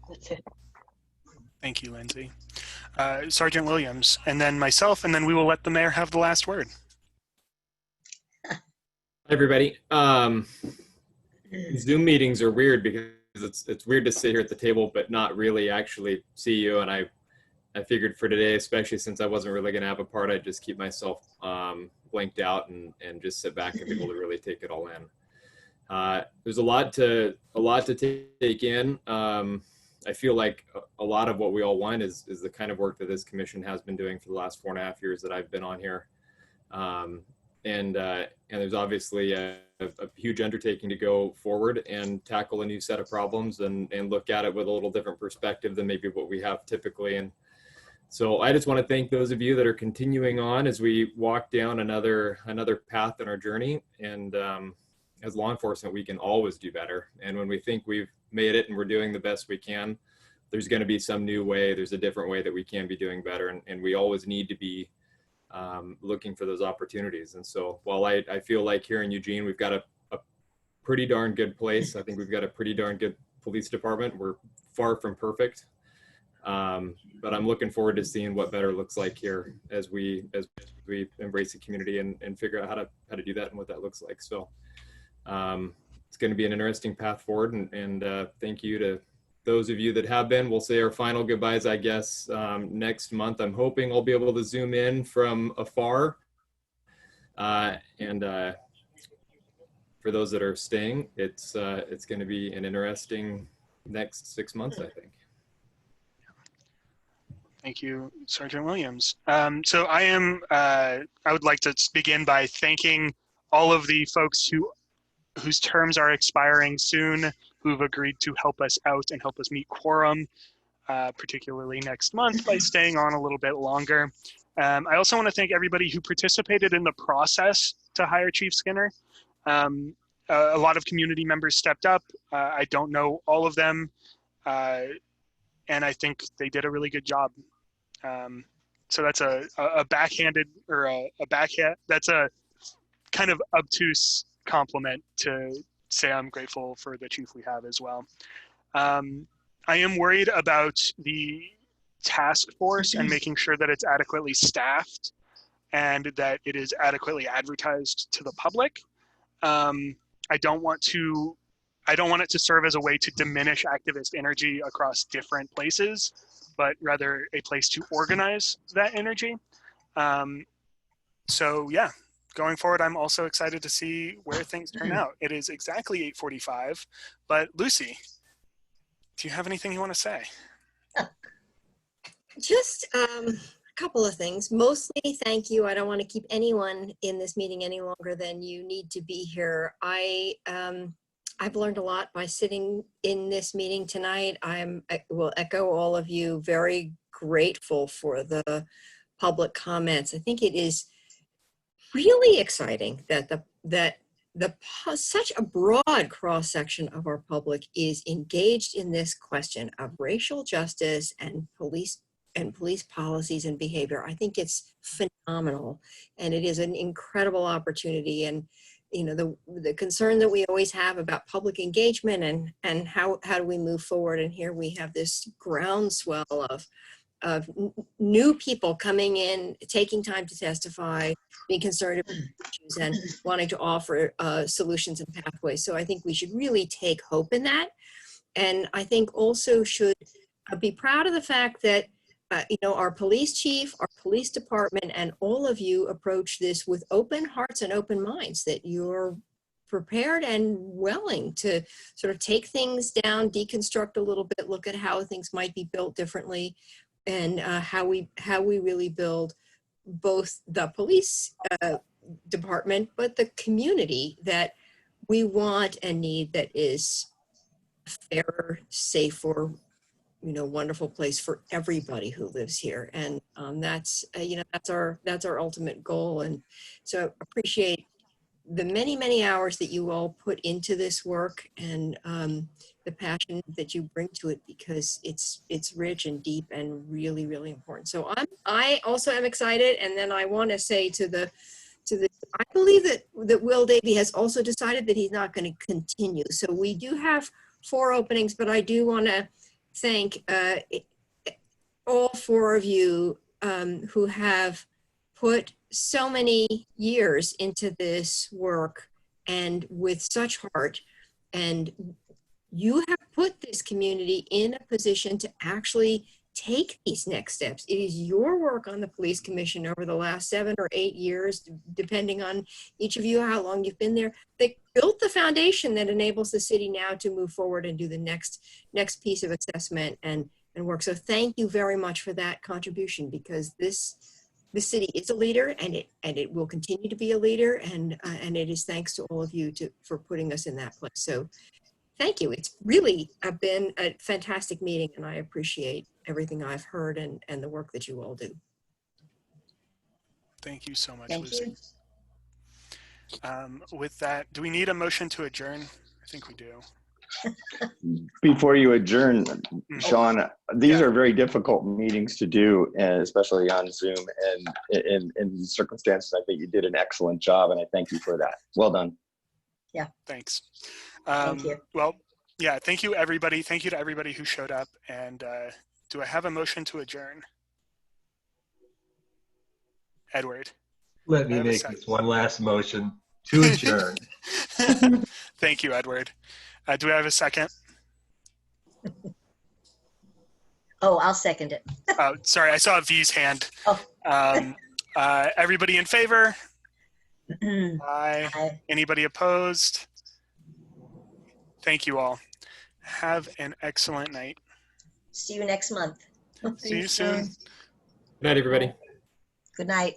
That's it. Thank you, Lindsay. Sergeant Williams, and then myself, and then we will let the mayor have the last word. Hi, everybody. Zoom meetings are weird because it's weird to sit here at the table but not really actually see you, and I figured for today, especially since I wasn't really going to have a part, I'd just keep myself blanked out and just sit back and be able to really take it all in. There's a lot to take in. I feel like a lot of what we all want is the kind of work that this commission has been doing for the last 4.5 years that I've been on here. And there's obviously a huge undertaking to go forward and tackle a new set of problems and look at it with a little different perspective than maybe what we have typically. And so I just want to thank those of you that are continuing on as we walk down another path in our journey. And as law enforcement, we can always do better. And when we think we've made it and we're doing the best we can. There's going to be some new way. There's a different way that we can be doing better. And we always need to be looking for those opportunities. And so while I feel like here in Eugene, we've got a pretty darn good place. I think we've got a pretty darn good police department. We're far from perfect. But I'm looking forward to seeing what better looks like here as we embrace the community and figure out how to do that and what that looks like. So it's going to be an interesting path forward. And thank you to those of you that have been. We'll say our final goodbyes, I guess, next month. I'm hoping I'll be able to zoom in from afar. For those that are staying, it's going to be an interesting next 6 months, I think. Thank you, Sergeant Williams. So I would like to begin by thanking all of the folks whose terms are expiring soon, who've agreed to help us out and help us meet quorum, particularly next month by staying on a little bit longer. I also want to thank everybody who participated in the process to hire Chief Skinner. A lot of community members stepped up. I don't know all of them, and I think they did a really good job. So that's a backhanded or a backhand. That's a kind of obtuse compliment to say I'm grateful for the chief we have as well. I am worried about the task force and making sure that it's adequately staffed and that it is adequately advertised to the public. I don't want it to serve as a way to diminish activist energy across different places, but rather a place to organize that energy. So yeah, going forward, I'm also excited to see where things turn out. It is exactly 8:45, but Lucy, do you have anything you want to say? Just a couple of things. Mostly, thank you. I don't want to keep anyone in this meeting any longer than you need to be here. I've learned a lot by sitting in this meeting tonight. I will echo all of you, very grateful for the public comments. I think it is really exciting that such a broad cross-section of our public is engaged in this question of racial justice and police policies and behavior. I think it's phenomenal, and it is an incredible opportunity. And you know, the concern that we always have about public engagement and how do we move forward. And here we have this groundswell of new people coming in, taking time to testify, being concerned about issues and wanting to offer solutions and pathways. So I think we should really take hope in that. And I think also should be proud of the fact that you know, our police chief, our police department, and all of you approach this with open hearts and open minds, that you're prepared and willing to sort of take things down, deconstruct a little bit, look at how things might be built differently, and how we really build both the police department, but the community that we want and need, that is fairer, safer, you know, wonderful place for everybody who lives here. And that's you know, that's our ultimate goal. And so I appreciate the many hours that you all put into this work, and the passion that you bring to it, because it's rich and deep and really important. So I also am excited. And then I want to say I believe that Will Davey has also decided that he's not going to continue. So we do have 4 openings, but I do want to thank all 4 of you who have put so many years into this work and with such heart. And you have put this community in a position to actually take these next steps. It is your work on the police commission over the last 7 or 8 years, depending on each of you, how long you've been there, that built the foundation that enables the city now to move forward and do the next piece of assessment and work. So thank you very much for that contribution, because this city is a leader, and it will continue to be a leader, and it is thanks to all of you for putting us in that place. So thank you. It's really been a fantastic meeting, and I appreciate everything I've heard and the work that you all do. Thank you so much, Thank Lucy. you. With that, do we need a motion to adjourn? I think we do. Before you adjourn, Sean, these are very difficult meetings to do, and especially on Zoom and in circumstances. I think you did an excellent job, and I thank you for that. Well done. Yeah. Thanks. Thank you. Well, yeah, thank you, everybody. Thank you to everybody who showed up. And do I have a motion to adjourn? Edward. Let me make this one last motion to adjourn. Thank you, Edward. Do I have a second? Oh, I'll second it. Oh, sorry, I saw V's hand. Oh. Everybody in favor? Aye. Aye. Anybody opposed? Thank you all. Have an excellent night. See you next month. See you soon. Good night, everybody. Good night.